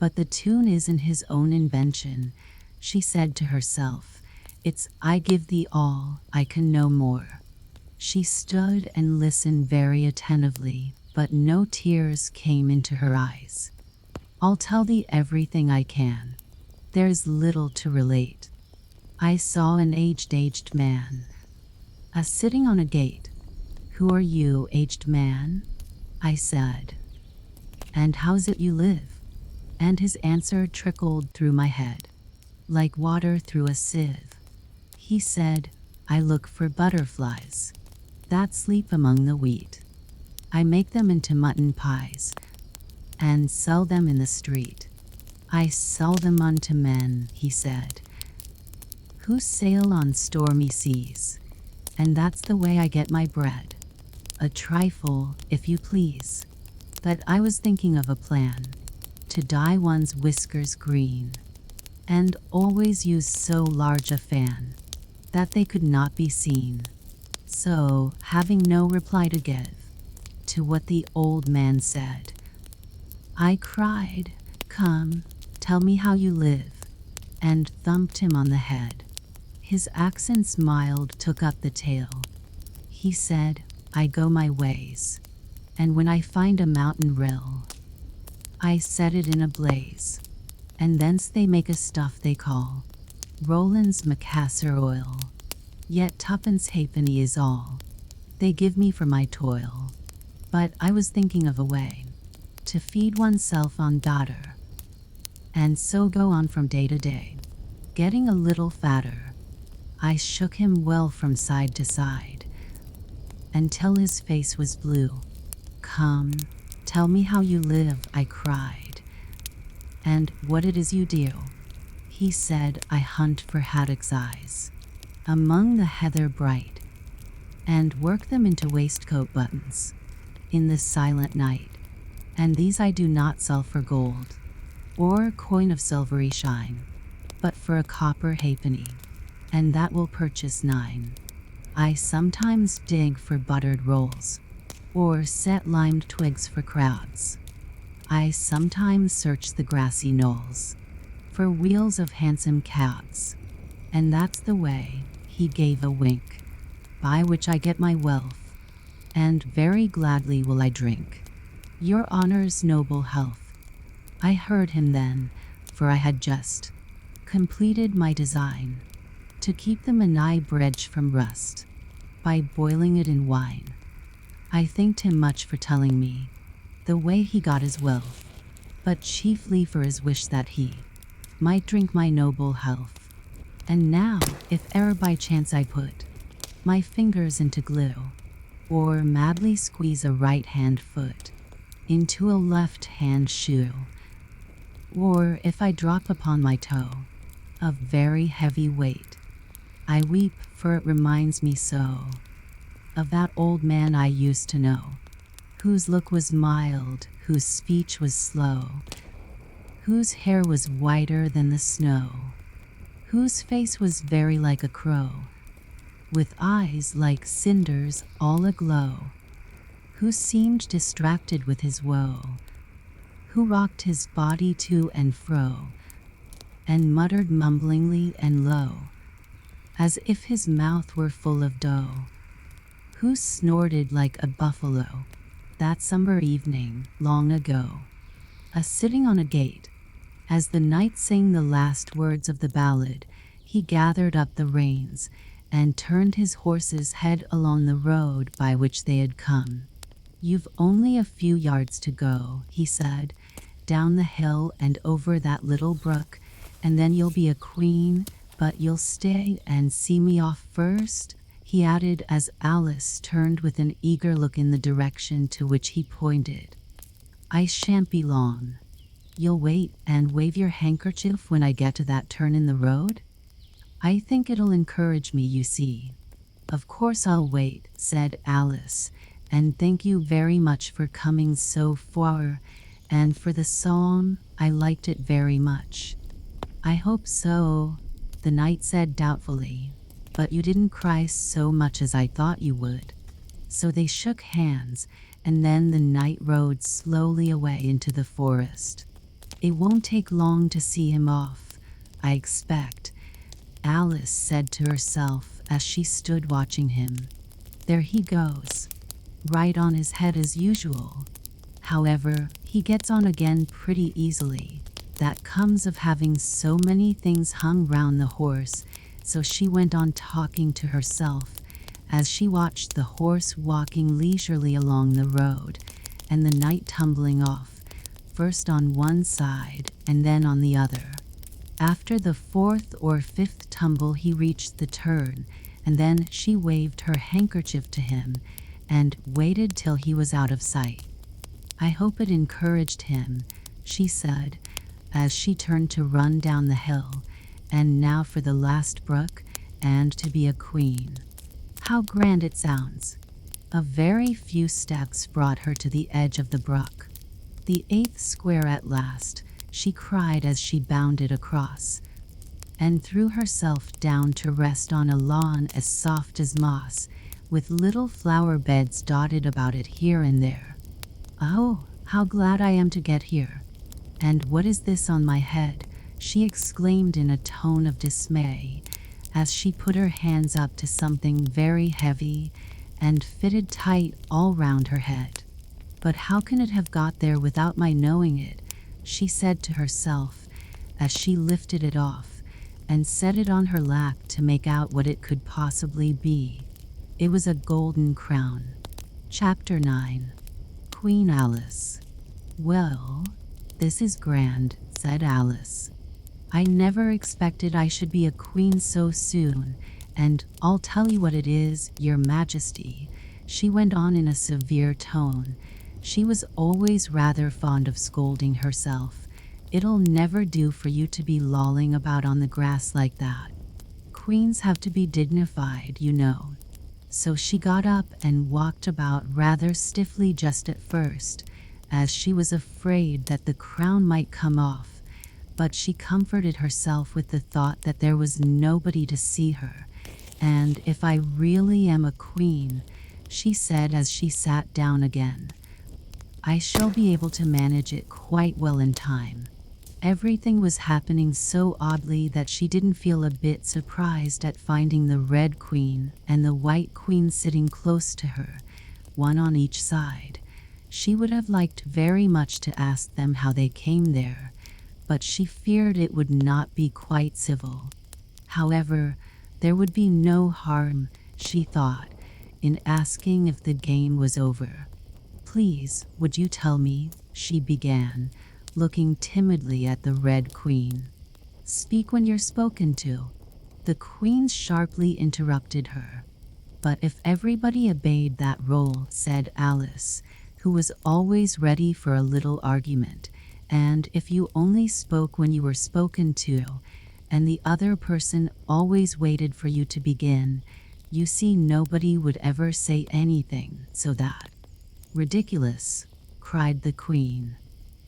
"But the tune isn't his own invention," she said to herself. "It's I give thee all, I can no more." She stood and listened very attentively, but no tears came into her eyes. "I'll tell thee everything I can. There's little to relate. I saw an aged man, sitting on a gate. 'Who are you, aged man?' I said. 'And how's it you live?' And his answer trickled through my head, like water through a sieve. He said, 'I look for butterflies that sleep among the wheat. I make them into mutton pies and sell them in the street. I sell them unto men,' he said, 'who sail on stormy seas. And that's the way I get my bread. A trifle, if you please. But I was thinking of a plan, to dye one's whiskers green, and always use so large a fan, that they could not be seen.' So, having no reply to give to what the old man said, I cried, 'Come, tell me how you live,' and thumped him on the head. His accents mild took up the tale. He said, 'I go my ways, and when I find a mountain rill, I set it in a blaze, and thence they make a stuff they call Roland's Macassar oil. Yet tuppence halfpenny is all they give me for my toil.' But I was thinking of a way to feed oneself on batter, and so go on from day to day, getting a little fatter." I shook him well from side to side, until his face was blue. "Come, tell me how you live," I cried, "and what it is you do." He said, "I hunt for haddock's eyes among the heather bright, and work them into waistcoat buttons in the silent night. And these I do not sell for gold, or coin of silvery shine, but for a copper halfpenny, and that will purchase 9. I sometimes dig for buttered rolls, or set limed twigs for crowds. I sometimes search the grassy knolls for wheels of handsome cats, and that's the way, he gave a wink, by which I get my wealth, and very gladly will I drink your honor's noble health. I heard him then, for I had just completed my design to keep the manai bread from rust by boiling it in wine. I thanked him much for telling me the way he got his wealth, but chiefly for his wish that he might drink my noble health. And now, if e'er by chance I put my fingers into glue, or madly squeeze a right-hand foot into a left-hand shoe, or if I drop upon my toe a very heavy weight, I weep, for it reminds me so of that old man I used to know, whose look was mild, whose speech was slow, whose hair was whiter than the snow, whose face was very like a crow, with eyes like cinders all aglow, who seemed distracted with his woe, who rocked his body to and fro, and muttered mumblingly and low, as if his mouth were full of dough, who snorted like a buffalo, that summer evening, long ago, a-sitting on a gate. As the knight sang the last words of the ballad, he gathered up the reins and turned his horse's head along the road by which they had come. "You've only a few yards to go," he said, "down the hill and over that little brook, and then you'll be a queen, but you'll stay and see me off first?" he added as Alice turned with an eager look in the direction to which he pointed. "I shan't be long. You'll wait and wave your handkerchief when I get to that turn in the road? I think it'll encourage me, you see." "Of course I'll wait," said Alice, "and thank you very much for coming so far, and for the song, I liked it very much." "I hope so," the knight said doubtfully, "but you didn't cry so much as I thought you would." So they shook hands, and then the knight rode slowly away into the forest. "It won't take long to see him off, I expect," Alice said to herself as she stood watching him. "There he goes, right on his head as usual. However, he gets on again pretty easily. That comes of having so many things hung round the horse." So she went on talking to herself as she watched the horse walking leisurely along the road, and the knight tumbling off, first on one side and then on the other. After the fourth or fifth tumble he reached the turn, and then she waved her handkerchief to him and waited till he was out of sight. "I hope it encouraged him," she said, as she turned to run down the hill. "And now for the last brook, and to be a queen. How grand it sounds." A very few steps brought her to the edge of the brook. "The 8th square at last," she cried as she bounded across, and threw herself down to rest on a lawn as soft as moss, with little flower beds dotted about it here and there. "Oh, how glad I am to get here. And what is this on my head?" she exclaimed in a tone of dismay, as she put her hands up to something very heavy and fitted tight all round her head. "But how can it have got there without my knowing it?" she said to herself, as she lifted it off and set it on her lap to make out what it could possibly be. It was a golden crown. Chapter 9. Queen Alice. "Well, this is grand," said Alice. "I never expected I should be a queen so soon, and I'll tell you what it is, your majesty," she went on in a severe tone. She was always rather fond of scolding herself. "It'll never do for you to be lolling about on the grass like that. Queens have to be dignified, you know." So she got up and walked about rather stiffly just at first, as she was afraid that the crown might come off. But she comforted herself with the thought that there was nobody to see her, and "If I really am a queen," she said as she sat down again, I shall be able to manage it quite well in time. Everything was happening so oddly that she didn't feel a bit surprised at finding the Red Queen and the White Queen sitting close to her, one on each side. She would have liked very much to ask them how they came there, but she feared it would not be quite civil. However, there would be no harm, she thought, in asking if the game was over. "Please, would you tell me?" she began, looking timidly at the Red Queen. "Speak when you're spoken to." The Queen sharply interrupted her. "But if everybody obeyed that rule," said Alice, who was always ready for a little argument, "and if you only spoke when you were spoken to, and the other person always waited for you to begin, you see nobody would ever say anything, so that—" "Ridiculous," cried the Queen.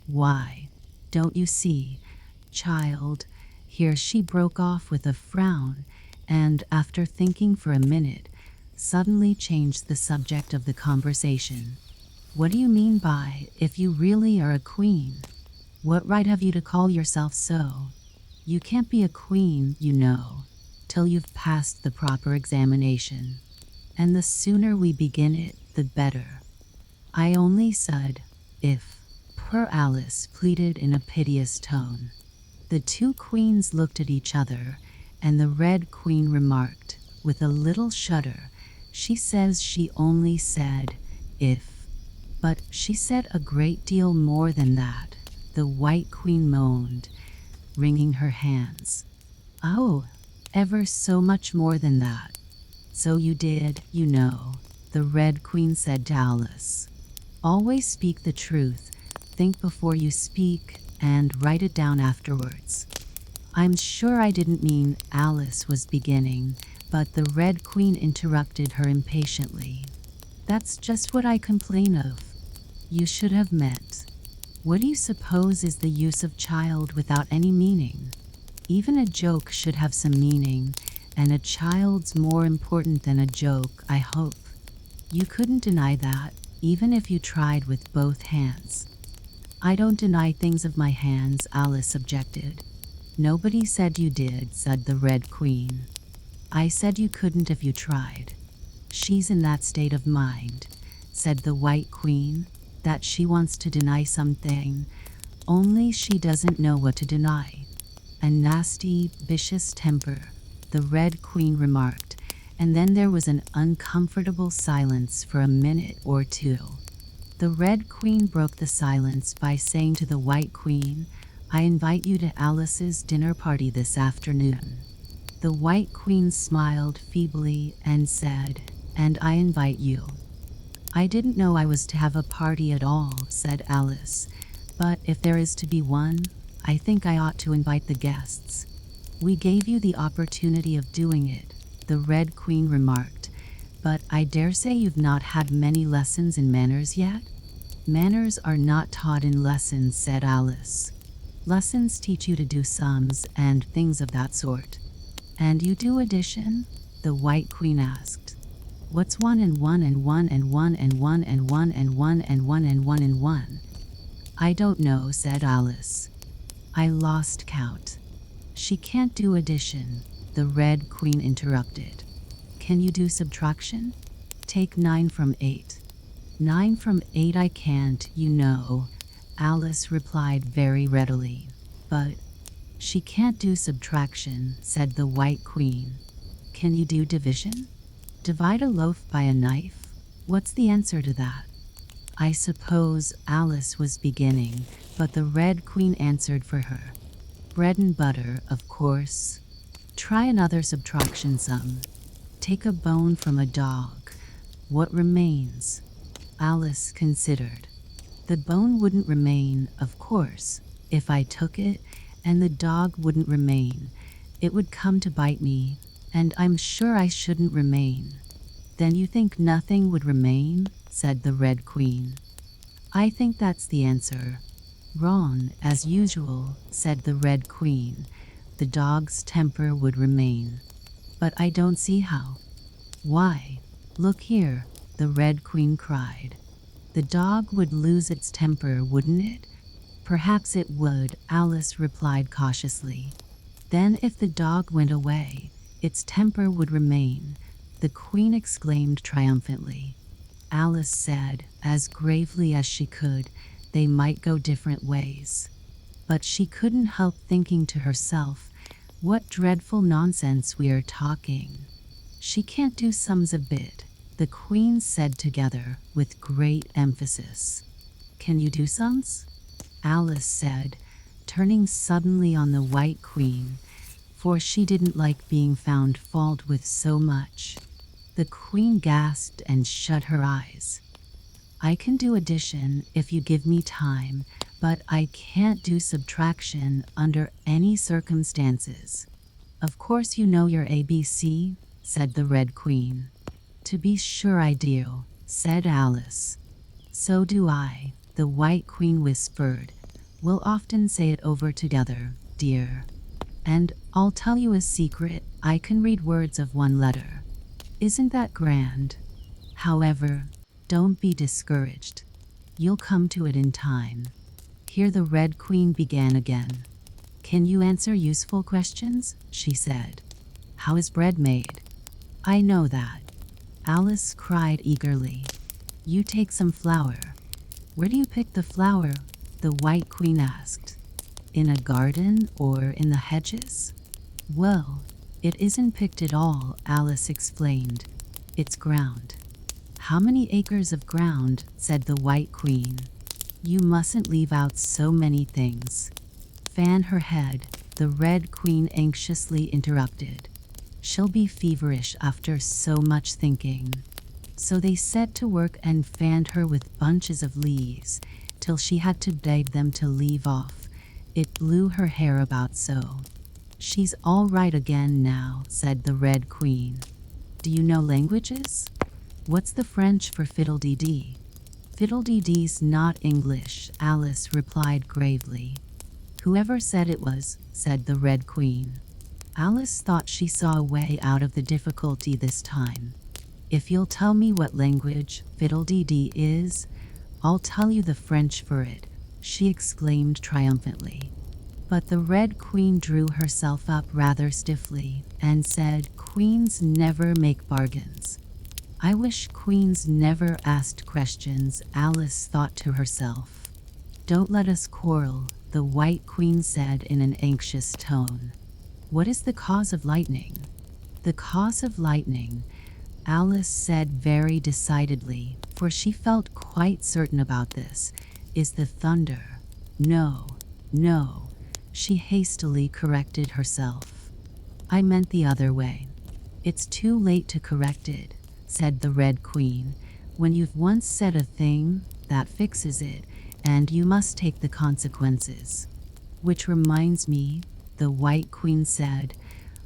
"Why, don't you see, child," here she broke off with a frown, and after thinking for a minute, suddenly changed the subject of the conversation. "What do you mean by, if you really are a queen? What right have you to call yourself so? You can't be a queen, you know, till you've passed the proper examination. And the sooner we begin it, the better." "I only said, if," poor Alice pleaded in a piteous tone. The two queens looked at each other, and the Red Queen remarked, with a little shudder, "She says she only said, if. But she said a great deal more than that," the White Queen moaned, wringing her hands. "Oh, ever so much more than that." "So you did, you know," the Red Queen said to Alice. "Always speak the truth, think before you speak, and write it down afterwards." "I'm sure I didn't mean," Alice was beginning, but the Red Queen interrupted her impatiently. "That's just what I complain of. You should have meant. What do you suppose is the use of child without any meaning? Even a joke should have some meaning, and a child's more important than a joke, I hope. You couldn't deny that, even if you tried with both hands." "I don't deny things of my hands," Alice objected. "Nobody said you did," said the Red Queen. "I said you couldn't if you tried." "She's in that state of mind," said the White Queen, "that she wants to deny something, only she doesn't know what to deny." "A nasty, vicious temper," the Red Queen remarked, and then there was an uncomfortable silence for a minute or two. The Red Queen broke the silence by saying to the White Queen, "I invite you to Alice's dinner party this afternoon." The White Queen smiled feebly and said, "And I invite you." "I didn't know I was to have a party at all," said Alice, "but if there is to be one, I think I ought to invite the guests." "We gave you the opportunity of doing it," the Red Queen remarked, "but I dare say you've not had many lessons in manners yet?" "Manners are not taught in lessons," said Alice. "Lessons teach you to do sums and things of that sort." "And you do addition?" the White Queen asked. "What's 1 and 1 and 1 and 1 and 1 and 1 and 1 and 1 and 1 and 1? "I don't know," said Alice. "I lost count." "She can't do addition," the Red Queen interrupted. "Can you do subtraction? Take 9 from 8. 9 from 8 I can't, you know," Alice replied very readily. "But she can't do subtraction," said the White Queen. "Can you do division? Divide a loaf by a knife? What's the answer to that?" "I suppose," Alice was beginning, but the Red Queen answered for her. "Bread and butter, of course." "Try another subtraction sum. Take a bone from a dog. What remains?" Alice considered. "The bone wouldn't remain, of course, if I took it, and the dog wouldn't remain. It would come to bite me, and I'm sure I shouldn't remain." "Then you think nothing would remain?" said the Red Queen. "I think that's the answer." "Wrong, as usual," said the Red Queen. "The dog's temper would remain." "But I don't see how." "Why, look here," the Red Queen cried. The dog would lose its temper, wouldn't it? Perhaps it would, Alice replied cautiously. Then if the dog went away, its temper would remain, the Queen exclaimed triumphantly. Alice said, as gravely as she could, they might go different ways. But she couldn't help thinking to herself, what dreadful nonsense we are talking. She can't do sums a bit, the Queen said together with great emphasis. Can you do sums? Alice said, turning suddenly on the White Queen, for she didn't like being found fault with so much. The Queen gasped and shut her eyes. I can do addition if you give me time, but I can't do subtraction under any circumstances. Of course you know your ABC, said the Red Queen. To be sure I do, said Alice. So do I, the White Queen whispered. We'll often say it over together, dear. And I'll tell you a secret, I can read words of one letter. Isn't that grand? However, don't be discouraged. You'll come to it in time. Here the Red Queen began again. Can you answer useful questions? She said. How is bread made? I know that. Alice cried eagerly. You take some flour. Where do you pick the flour? The White Queen asked. In a garden or in the hedges? Well, it isn't picked at all, Alice explained. It's ground. How many acres of ground? Said the White Queen. You mustn't leave out so many things. Fan her head, the Red Queen anxiously interrupted. She'll be feverish after so much thinking. So they set to work and fanned her with bunches of leaves, till she had to beg them to leave off. It blew her hair about so. She's all right again now, said the Red Queen. Do you know languages? What's the French for fiddle-dee-dee? Fiddle-dee-dee's not English, Alice replied gravely. Whoever said it was, said the Red Queen. Alice thought she saw a way out of the difficulty this time. If you'll tell me what language fiddle-dee-dee is, I'll tell you the French for it, she exclaimed triumphantly. But the Red Queen drew herself up rather stiffly and said, Queens never make bargains. I wish queens never asked questions, Alice thought to herself. Don't let us quarrel, the White Queen said in an anxious tone. What is the cause of lightning? The cause of lightning, Alice said very decidedly, for she felt quite certain about this, is the thunder. No, she hastily corrected herself. I meant the other way. It's too late to correct it, said the Red Queen. When you've once said a thing, that fixes it, and you must take the consequences. Which reminds me, the White Queen said,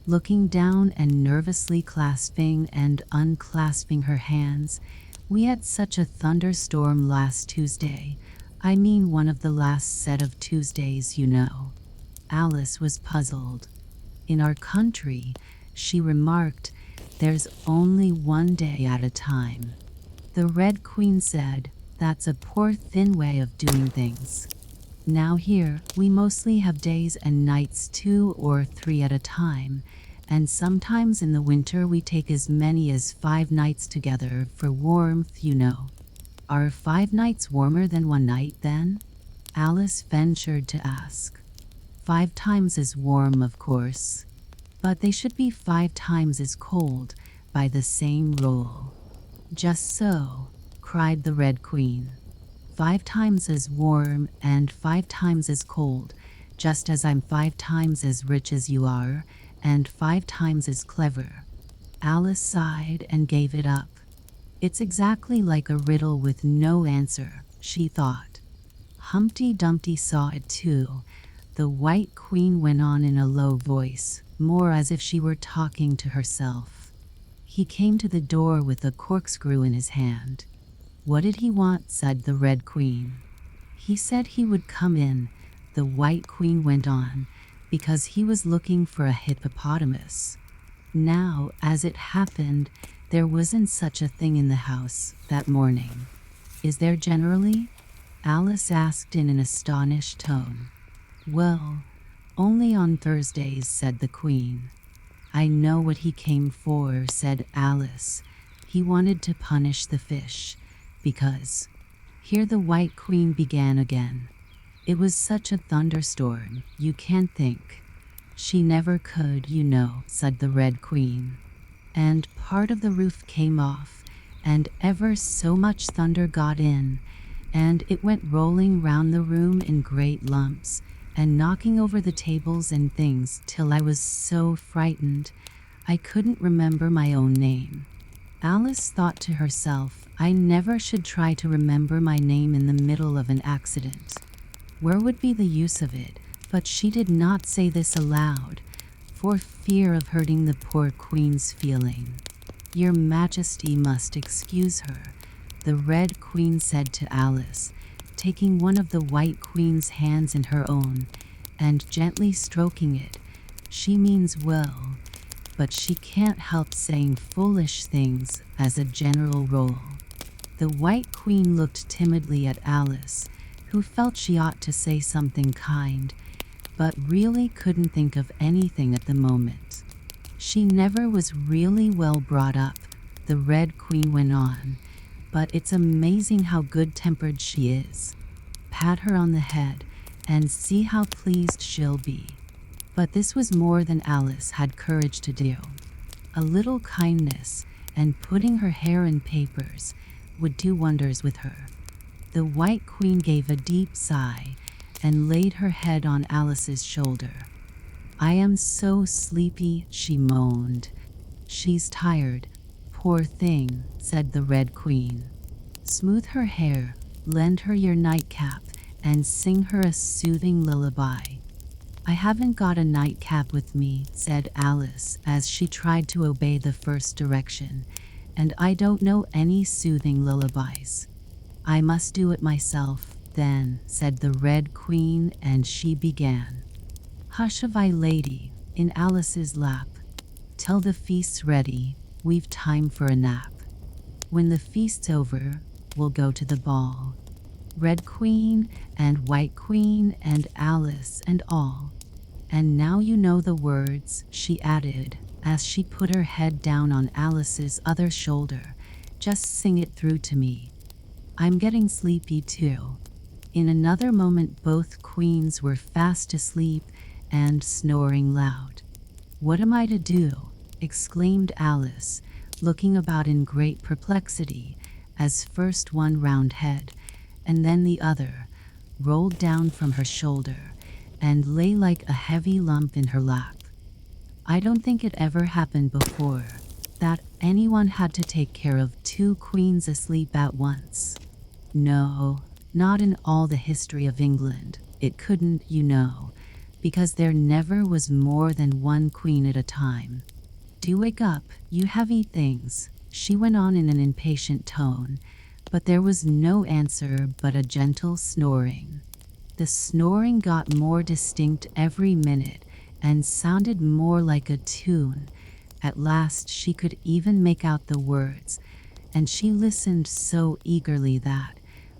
looking down and nervously clasping and unclasping her hands, we had such a thunderstorm last Tuesday. I mean one of the last set of Tuesdays, you know. Alice was puzzled. In our country, she remarked, there's only one day at a time. The Red Queen said, that's a poor thin way of doing things. Now here, we mostly have days and nights 2 or 3 at a time, and sometimes in the winter we take as many as 5 nights together for warmth, you know. Are 5 nights warmer than 1 night, then? Alice ventured to ask. 5 times as warm, of course. But they should be 5 times as cold, by the same rule. Just so, cried the Red Queen. 5 times as warm and 5 times as cold, just as I'm 5 times as rich as you are, and 5 times as clever. Alice sighed and gave it up. It's exactly like a riddle with no answer, she thought. Humpty Dumpty saw it too. The White Queen went on in a low voice, more as if she were talking to herself. He came to the door with a corkscrew in his hand. What did he want? Said the Red Queen. He said he would come in, the White Queen went on, because he was looking for a hippopotamus. Now, as it happened, there wasn't such a thing in the house that morning. Is there generally? Alice asked in an astonished tone. Well, only on Thursdays, said the Queen. I know what he came for, said Alice. He wanted to punish the fish, because... Here the White Queen began again. It was such a thunderstorm, you can't think. She never could, you know, said the Red Queen. And part of the roof came off, and ever so much thunder got in, and it went rolling round the room in great lumps, and knocking over the tables and things till I was so frightened I couldn't remember my own name. Alice thought to herself, I never should try to remember my name in the middle of an accident. Where would be the use of it? But she did not say this aloud, for fear of hurting the poor Queen's feeling. Your Majesty must excuse her, the Red Queen said to Alice, taking one of the White Queen's hands in her own and gently stroking it. She means well, but she can't help saying foolish things as a general rule. The White Queen looked timidly at Alice, who felt she ought to say something kind, but really couldn't think of anything at the moment. She never was really well brought up, the Red Queen went on, but it's amazing how good-tempered she is. Pat her on the head and see how pleased she'll be. But this was more than Alice had courage to do. A little kindness and putting her hair in papers would do wonders with her. The White Queen gave a deep sigh and laid her head on Alice's shoulder. I am so sleepy, she moaned. She's tired, poor thing, said the Red Queen. Smooth her hair, lend her your nightcap, and sing her a soothing lullaby. I haven't got a nightcap with me, said Alice as she tried to obey the first direction, and I don't know any soothing lullabies. I must do it myself, then, said the Red Queen, and she began. Hush-a-vie, lady, in Alice's lap. Till the feast's ready, we've time for a nap. When the feast's over, we'll go to the ball. Red Queen and White Queen and Alice and all. And now you know the words, she added, as she put her head down on Alice's other shoulder. Just sing it through to me. I'm getting sleepy too. In another moment both queens were fast asleep and snoring loud. What am I to do? Exclaimed Alice, looking about in great perplexity, as first one round head, and then the other, rolled down from her shoulder, and lay like a heavy lump in her lap. I don't think it ever happened before, that anyone had to take care of two queens asleep at once. No, not in all the history of England. It couldn't, you know, because there never was more than one queen at a time. Do wake up, you heavy things, she went on in an impatient tone, but there was no answer but a gentle snoring. The snoring got more distinct every minute and sounded more like a tune. At last she could even make out the words, and she listened so eagerly that,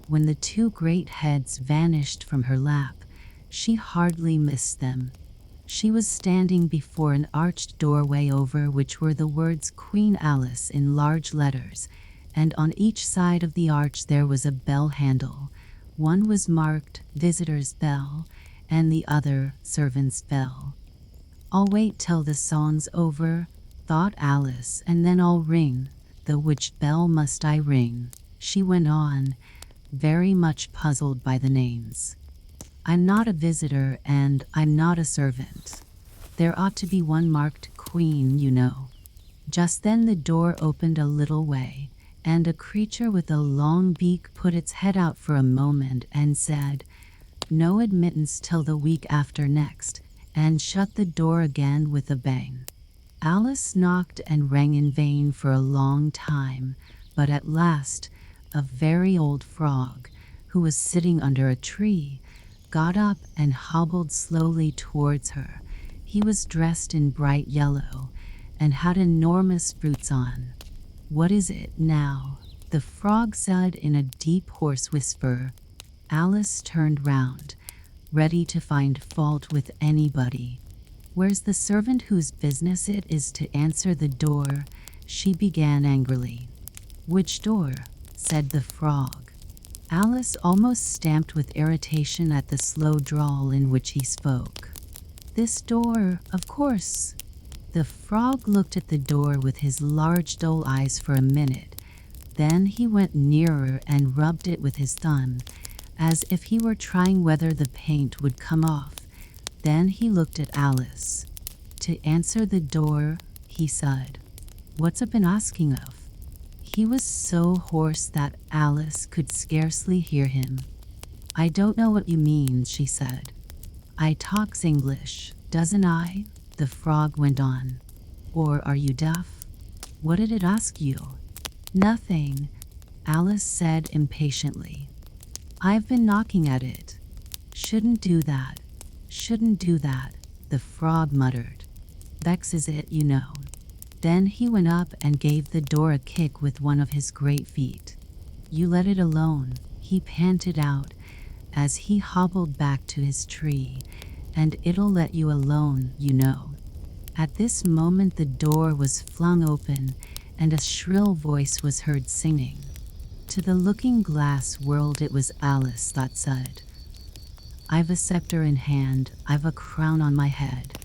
when the two great heads vanished from her lap, she hardly missed them. She was standing before an arched doorway over which were the words Queen Alice in large letters, and on each side of the arch there was a bell handle. One was marked Visitor's Bell, and the other Servant's Bell. I'll wait till the song's over, thought Alice, and then I'll ring. Though which bell must I ring? She went on, very much puzzled by the names. I'm not a visitor and I'm not a servant. There ought to be one marked Queen, you know. Just then the door opened a little way, and a creature with a long beak put its head out for a moment and said, "No admittance till the week after next," and shut the door again with a bang. Alice knocked and rang in vain for a long time, but at last a very old frog, who was sitting under a tree, got up and hobbled slowly towards her. He was dressed in bright yellow and had enormous boots on. "What is it now?" the frog said in a deep hoarse whisper. Alice turned round, ready to find fault with anybody. "Where's the servant whose business it is to answer the door?" she began angrily. "Which door?" said the frog. Alice almost stamped with irritation at the slow drawl in which he spoke. "This door, of course." The frog looked at the door with his large dull eyes for a minute. Then he went nearer and rubbed it with his thumb, as if he were trying whether the paint would come off. Then he looked at Alice. "To answer the door," he said. "What's it been asking of?" He was so hoarse that Alice could scarcely hear him. "I don't know what you mean," she said. "I talks English, doesn't I?" the frog went on. "Or are you deaf? What did it ask you?" "Nothing," Alice said impatiently. "I've been knocking at it." "Shouldn't do that. Shouldn't do that," the frog muttered. "Vexes it, you know." Then he went up and gave the door a kick with one of his great feet. "You let it alone," he panted out as he hobbled back to his tree, "and it'll let you alone, you know." At this moment the door was flung open and a shrill voice was heard singing. To the looking-glass world it was Alice that said, "I've a scepter in hand, I've a crown on my head.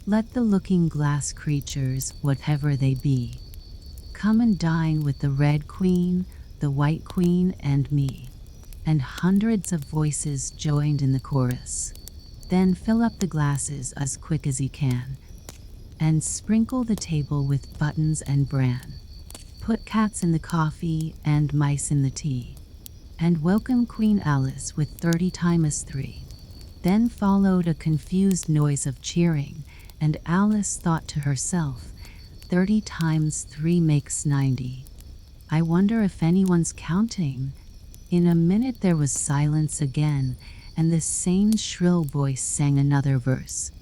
Let the looking-glass creatures, whatever they be, come and dine with the Red Queen, the White Queen, and me." And hundreds of voices joined in the chorus. "Then fill up the glasses as quick as you can, and sprinkle the table with buttons and bran. Put cats in the coffee and mice in the tea, and welcome Queen Alice with 30 times 3. Then followed a confused noise of cheering, and Alice thought to herself, 30 times 3 makes 90. I wonder if anyone's counting. In a minute there was silence again, and the same shrill voice sang another verse.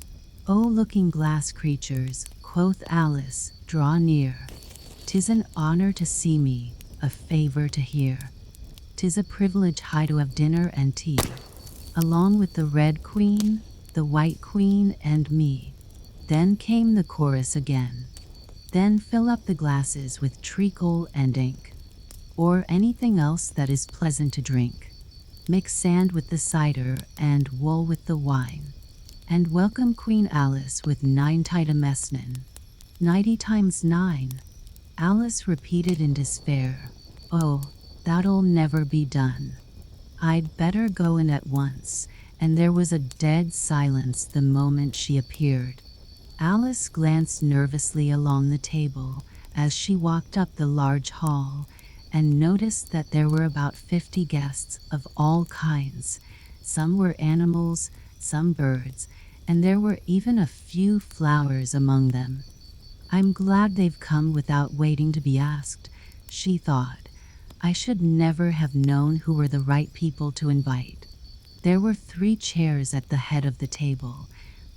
"O looking-glass creatures," quoth Alice, "draw near. 'Tis an honor to see me, a favor to hear. 'Tis a privilege high to have dinner and tea, along with the Red Queen, the White Queen, and me." Then came the chorus again. "Then fill up the glasses with treacle and ink, or anything else that is pleasant to drink. Mix sand with the cider and wool with the wine, and welcome Queen Alice with 9 titamesnin. 90 times 9. Alice repeated in despair, "Oh, that'll never be done. I'd better go in at once," and there was a dead silence the moment she appeared. Alice glanced nervously along the table as she walked up the large hall and noticed that there were about 50 guests of all kinds. Some were animals, some birds, and there were even a few flowers among them. "I'm glad they've come without waiting to be asked," she thought. "I should never have known who were the right people to invite." There were 3 chairs at the head of the table.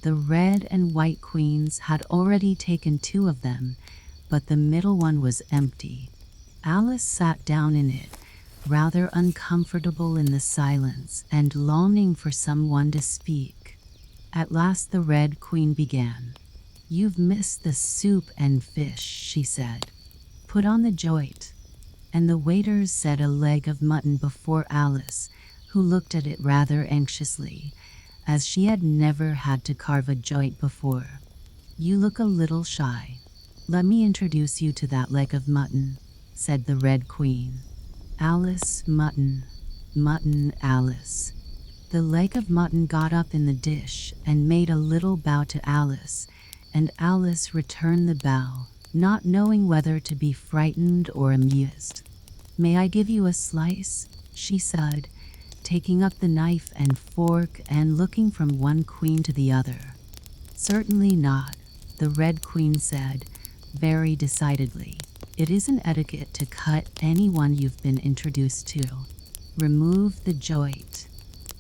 The Red and White Queens had already taken 2 of them, but the middle one was empty. Alice sat down in it, rather uncomfortable in the silence and longing for someone to speak. At last the Red Queen began. "You've missed the soup and fish," she said. "Put on the joint." And the waiters set a leg of mutton before Alice, who looked at it rather anxiously, as she had never had to carve a joint before. "You look a little shy. Let me introduce you to that leg of mutton," said the Red Queen. "Alice, mutton. Mutton, Alice." The leg of mutton got up in the dish and made a little bow to Alice, and Alice returned the bow, not knowing whether to be frightened or amused. "May I give you a slice?" she said, taking up the knife and fork and looking from one queen to the other. "Certainly not," the Red Queen said, very decidedly. "It isn't etiquette to cut anyone you've been introduced to. Remove the joint."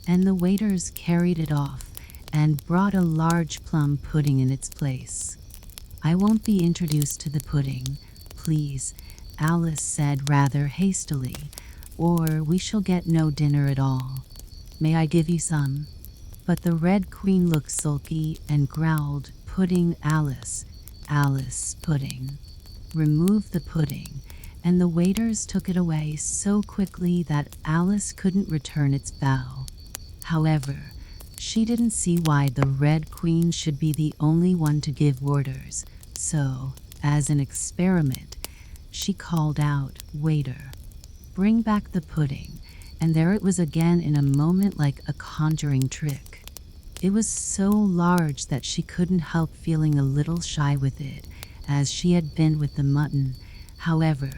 And the waiters carried it off and brought a large plum pudding in its place. "I won't be introduced to the pudding, please," Alice said rather hastily, "or we shall get no dinner at all. May I give you some?" But the Red Queen looked sulky and growled, "Pudding, Alice. Alice, pudding." Remove the pudding, and the waiters took it away so quickly that Alice couldn't return its bow. However, she didn't see why the Red Queen should be the only one to give orders, so, as an experiment, she called out, "Waiter, bring back the pudding," and there it was again in a moment like a conjuring trick. It was so large that she couldn't help feeling a little shy with it, as she had been with the mutton. However,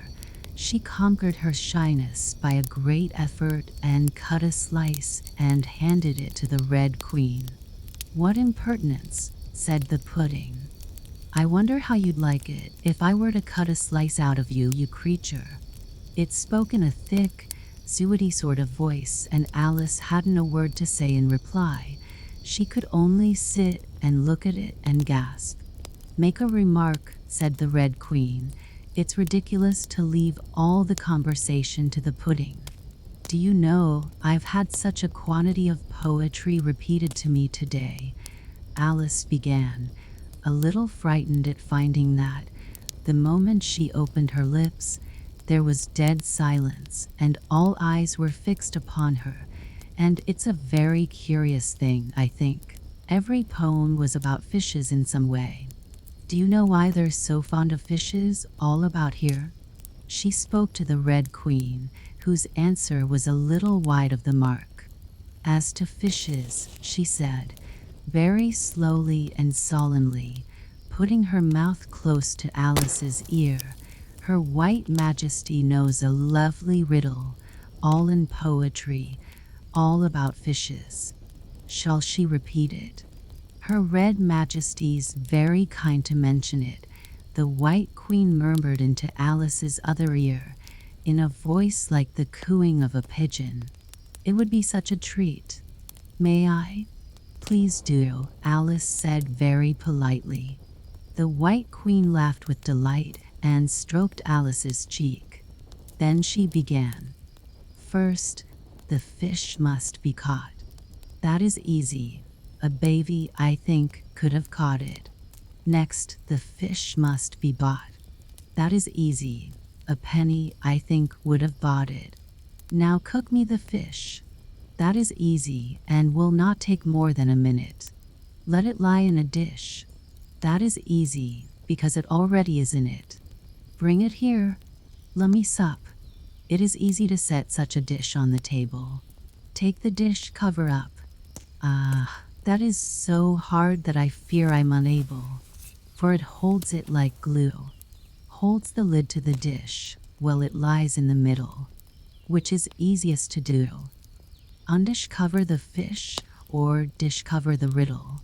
she conquered her shyness by a great effort and cut a slice and handed it to the Red Queen. "What impertinence," said the pudding. "I wonder how you'd like it if I were to cut a slice out of you, you creature." It spoke in a thick, suety sort of voice, and Alice hadn't a word to say in reply. She could only sit and look at it and gasp. "Make a remark," said the Red Queen. "It's ridiculous to leave all the conversation to the pudding. Do you know, I've had such a quantity of poetry repeated to me today," Alice began, a little frightened at finding that, the moment she opened her lips, there was dead silence and all eyes were fixed upon her. And it's a very curious thing, I think. Every poem was about fishes in some way. Do you know why they're so fond of fishes all about here? She spoke to the Red Queen, whose answer was a little wide of the mark. "As to fishes," she said, very slowly and solemnly, putting her mouth close to Alice's ear, "Her White Majesty knows a lovely riddle, all in poetry, all about fishes." Shall she repeat it? "Her Red Majesty's very kind to mention it," the White Queen murmured into Alice's other ear, in a voice like the cooing of a pigeon. "It would be such a treat." "May I?" "Please do," Alice said very politely. The White Queen laughed with delight and stroked Alice's cheek. Then she began. "First, the fish must be caught. That is easy. A baby, I think, could have caught it. Next, the fish must be bought. That is easy. A penny, I think, would have bought it. Now cook me the fish. That is easy and will not take more than a minute. Let it lie in a dish. That is easy, because it already is in it. Bring it here. Let me sup. It is easy to set such a dish on the table. Take the dish cover up. Ah, that is so hard that I fear I'm unable, for it holds it like glue. Holds the lid to the dish, while it lies in the middle. Which is easiest to do? Undish cover the fish, or dish cover the riddle?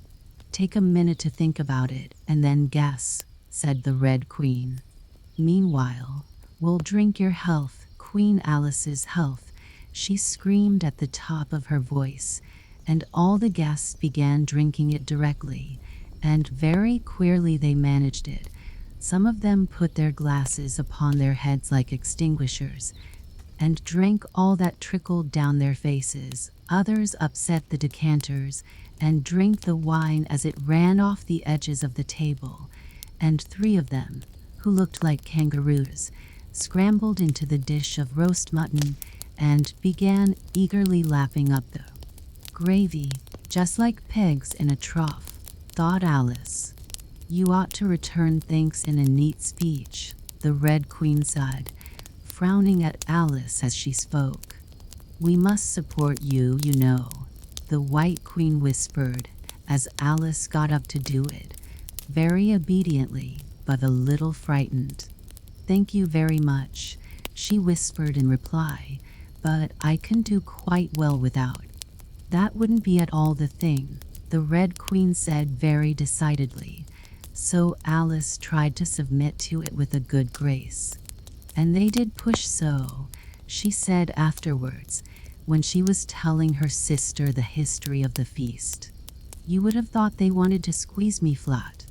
Take a minute to think about it, and then guess," said the Red Queen. "Meanwhile, we'll drink your health, Queen Alice's health," she screamed at the top of her voice, and all the guests began drinking it directly, and very queerly they managed it. Some of them put their glasses upon their heads like extinguishers, and drank all that trickled down their faces. Others upset the decanters, and drank the wine as it ran off the edges of the table, and 3 of them, who looked like kangaroos, scrambled into the dish of roast mutton, and began eagerly lapping up the gravy, just like pigs in a trough, thought Alice. "You ought to return thanks in a neat speech," the Red Queen said, frowning at Alice as she spoke. "We must support you, you know," the White Queen whispered, as Alice got up to do it, very obediently, but a little frightened. "Thank you very much," she whispered in reply, "but I can do quite well without." "That wouldn't be at all the thing," the Red Queen said very decidedly, so Alice tried to submit to it with a good grace. "And they did push so," she said afterwards, when she was telling her sister the history of the feast. "You would have thought they wanted to squeeze me flat."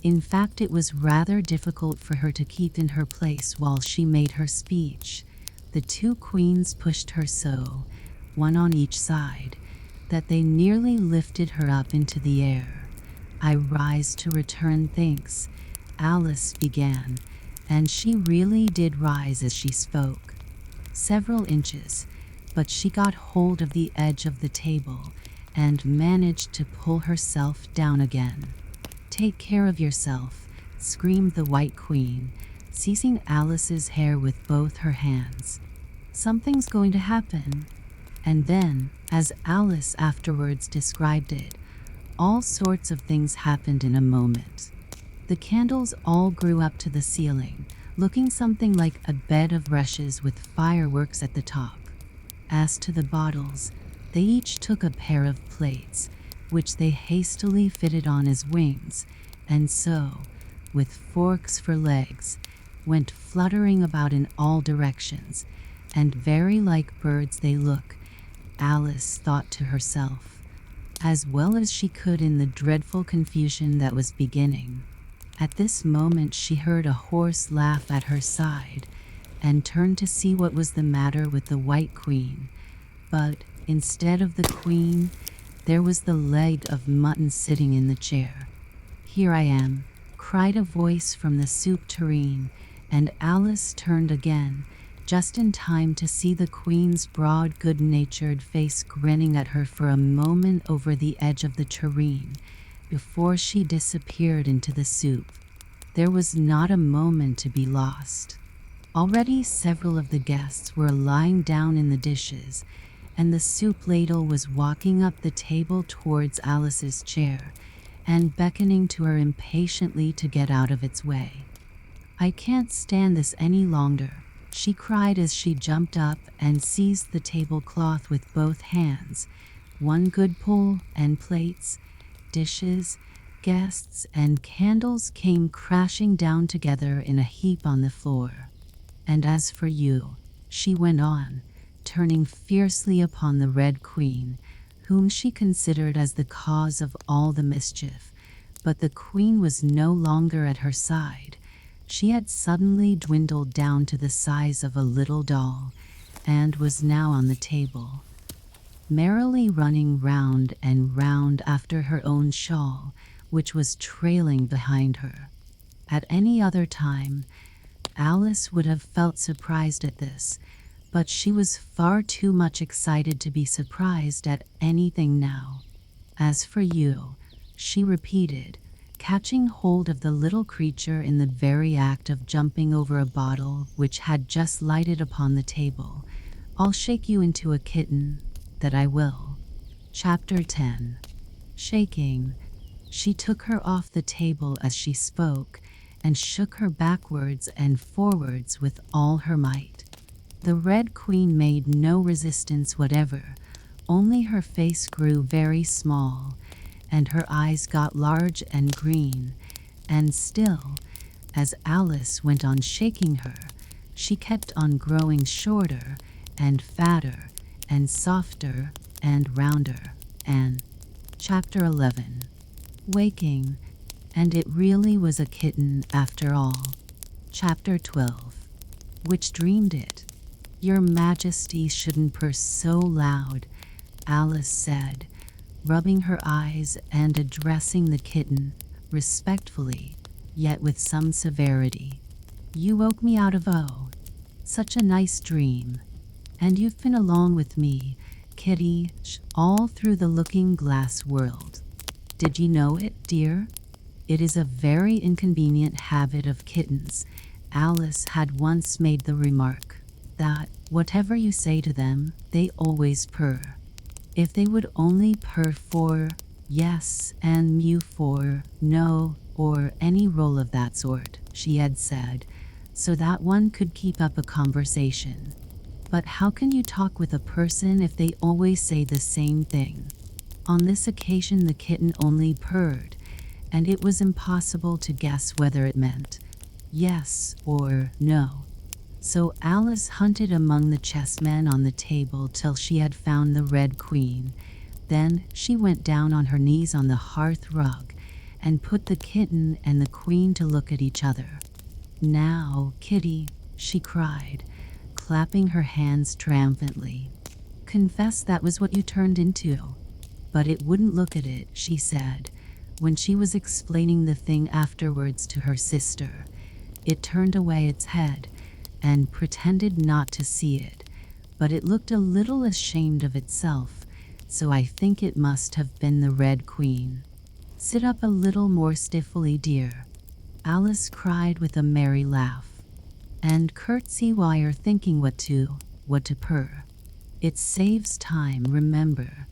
In fact, it was rather difficult for her to keep in her place while she made her speech. The two queens pushed her so, one on each side, that they nearly lifted her up into the air. "I rise to return thanks," Alice began, and she really did rise as she spoke. Several inches, but she got hold of the edge of the table and managed to pull herself down again. "Take care of yourself," screamed the White Queen, seizing Alice's hair with both her hands. "Something's going to happen." And then, as Alice afterwards described it, all sorts of things happened in a moment. The candles all grew up to the ceiling, looking something like a bed of rushes with fireworks at the top. As to the bottles, they each took a pair of plates, which they hastily fitted on as wings, and so, with forks for legs, went fluttering about in all directions, and very like birds they look, Alice thought to herself, as well as she could in the dreadful confusion that was beginning. At this moment she heard a hoarse laugh at her side, and turned to see what was the matter with the White Queen. But instead of the queen, there was the leg of mutton sitting in the chair. "Here I am," cried a voice from the soup tureen, and Alice turned again, just in time to see the queen's broad, good-natured face grinning at her for a moment over the edge of the tureen, before she disappeared into the soup. There was not a moment to be lost. Already several of the guests were lying down in the dishes, and the soup ladle was walking up the table towards Alice's chair, and beckoning to her impatiently to get out of its way. "I can't stand this any longer," she cried as she jumped up and seized the tablecloth with both hands. One good pull, and plates, dishes, guests, and candles came crashing down together in a heap on the floor. "And as for you," she went on, turning fiercely upon the Red Queen, whom she considered as the cause of all the mischief, but the queen was no longer at her side. She had suddenly dwindled down to the size of a little doll, and was now on the table, merrily running round and round after her own shawl, which was trailing behind her. At any other time, Alice would have felt surprised at this, but she was far too much excited to be surprised at anything now. "As for you," she repeated, catching hold of the little creature in the very act of jumping over a bottle which had just lighted upon the table, "I'll shake you into a kitten, that I will." Chapter 10. Shaking. She took her off the table as she spoke, and shook her backwards and forwards with all her might. The Red Queen made no resistance whatever, only her face grew very small, and her eyes got large and green, and still, as Alice went on shaking her, she kept on growing shorter, and fatter, and softer, and rounder, and... Chapter 11. Waking, and it really was a kitten after all. Chapter 12. Which dreamed it? "Your Majesty shouldn't purr so loud," Alice said, rubbing her eyes and addressing the kitten, respectfully, yet with some severity. "You woke me out of such a nice dream. And you've been along with me, kitty, all through the looking-glass world. Did you know it, dear? It is a very inconvenient habit of kittens." Alice had once made the remark that, whatever you say to them, they always purr. If they would only purr for yes and mew for no, or any roll of that sort, she had said, so that one could keep up a conversation. But how can you talk with a person if they always say the same thing? On this occasion the kitten only purred, and it was impossible to guess whether it meant yes or no. So Alice hunted among the chessmen on the table till she had found the Red Queen. Then she went down on her knees on the hearth rug and put the kitten and the queen to look at each other. "Now, kitty," she cried, clapping her hands triumphantly. "Confess that was what you turned into." But it wouldn't look at it, she said. When she was explaining the thing afterwards to her sister, it turned away its head and pretended not to see it, but it looked a little ashamed of itself, so I think it must have been the Red Queen. "Sit up a little more stiffly, dear," Alice cried with a merry laugh. "And curtsy while you're thinking what to purr. It saves time, remember."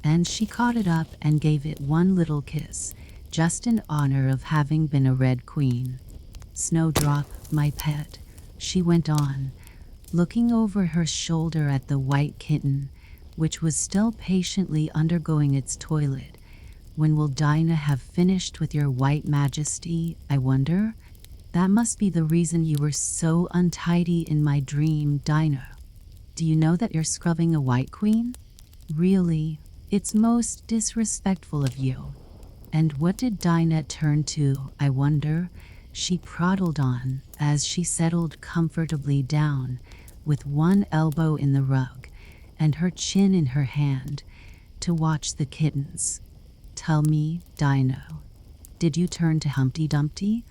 And she caught it up and gave it one little kiss, just in honor of having been a Red Queen. "Snowdrop, my pet," she went on, looking over her shoulder at the white kitten, which was still patiently undergoing its toilet. "When will Dinah have finished with your white majesty, I wonder? That must be the reason you were so untidy in my dream, Dinah. Do you know that you're scrubbing a white queen? Really, it's most disrespectful of you." "And what did Dinah turn to, I wonder?" she prattled on as she settled comfortably down with one elbow in the rug and her chin in her hand to watch the kittens. "Tell me, Dinah, did you turn to Humpty Dumpty?"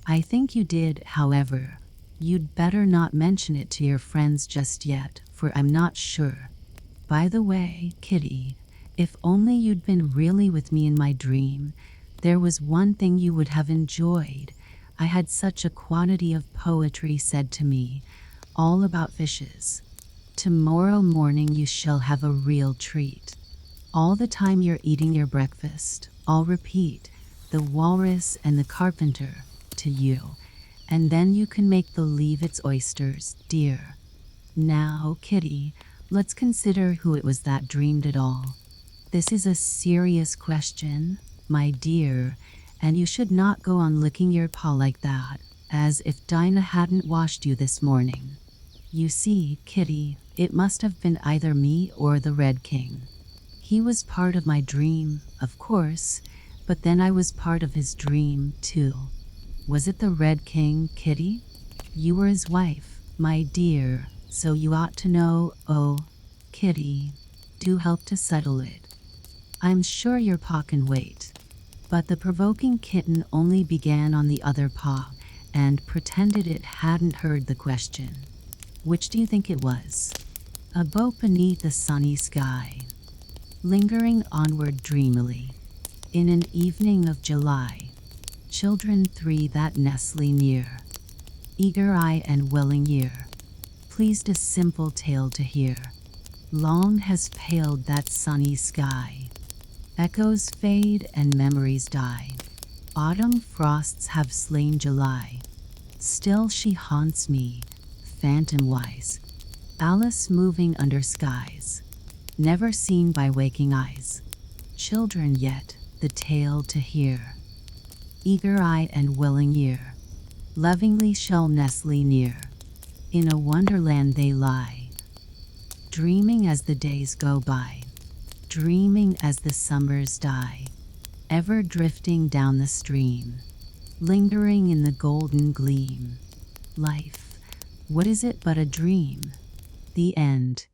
"I think you did, however. You'd better not mention it to your friends just yet, for I'm not sure. By the way, kitty, if only you'd been really with me in my dream, there was one thing you would have enjoyed. I had such a quantity of poetry said to me, all about fishes. Tomorrow morning you shall have a real treat. All the time you're eating your breakfast, I'll repeat, 'The walrus and the carpenter,' to you, and then you can make believe it's oysters, dear. Now, kitty, let's consider who it was that dreamed it all. This is a serious question, my dear, and you should not go on licking your paw like that, as if Dinah hadn't washed you this morning. You see, kitty, it must have been either me or the Red King. He was part of my dream, of course, but then I was part of his dream, too. Was it the Red King, kitty? You were his wife, my dear, so you ought to know. Oh, kitty, do help to settle it. I'm sure your paw can wait." But the provoking kitten only began on the other paw and pretended it hadn't heard the question. "Which do you think it was?" "A boat beneath the sunny sky, lingering onward dreamily, in an evening of July. Children three that nestly near, eager eye and willing ear, pleased a simple tale to hear. Long has paled that sunny sky. Echoes fade and memories die. Autumn frosts have slain July. Still she haunts me, phantom-wise. Alice moving under skies, never seen by waking eyes. Children yet, the tale to hear. Eager eye and willing ear, lovingly shall nestle near. In a wonderland they lie, dreaming as the days go by, dreaming as the summers die, ever drifting down the stream, lingering in the golden gleam. Life, what is it but a dream?" The end.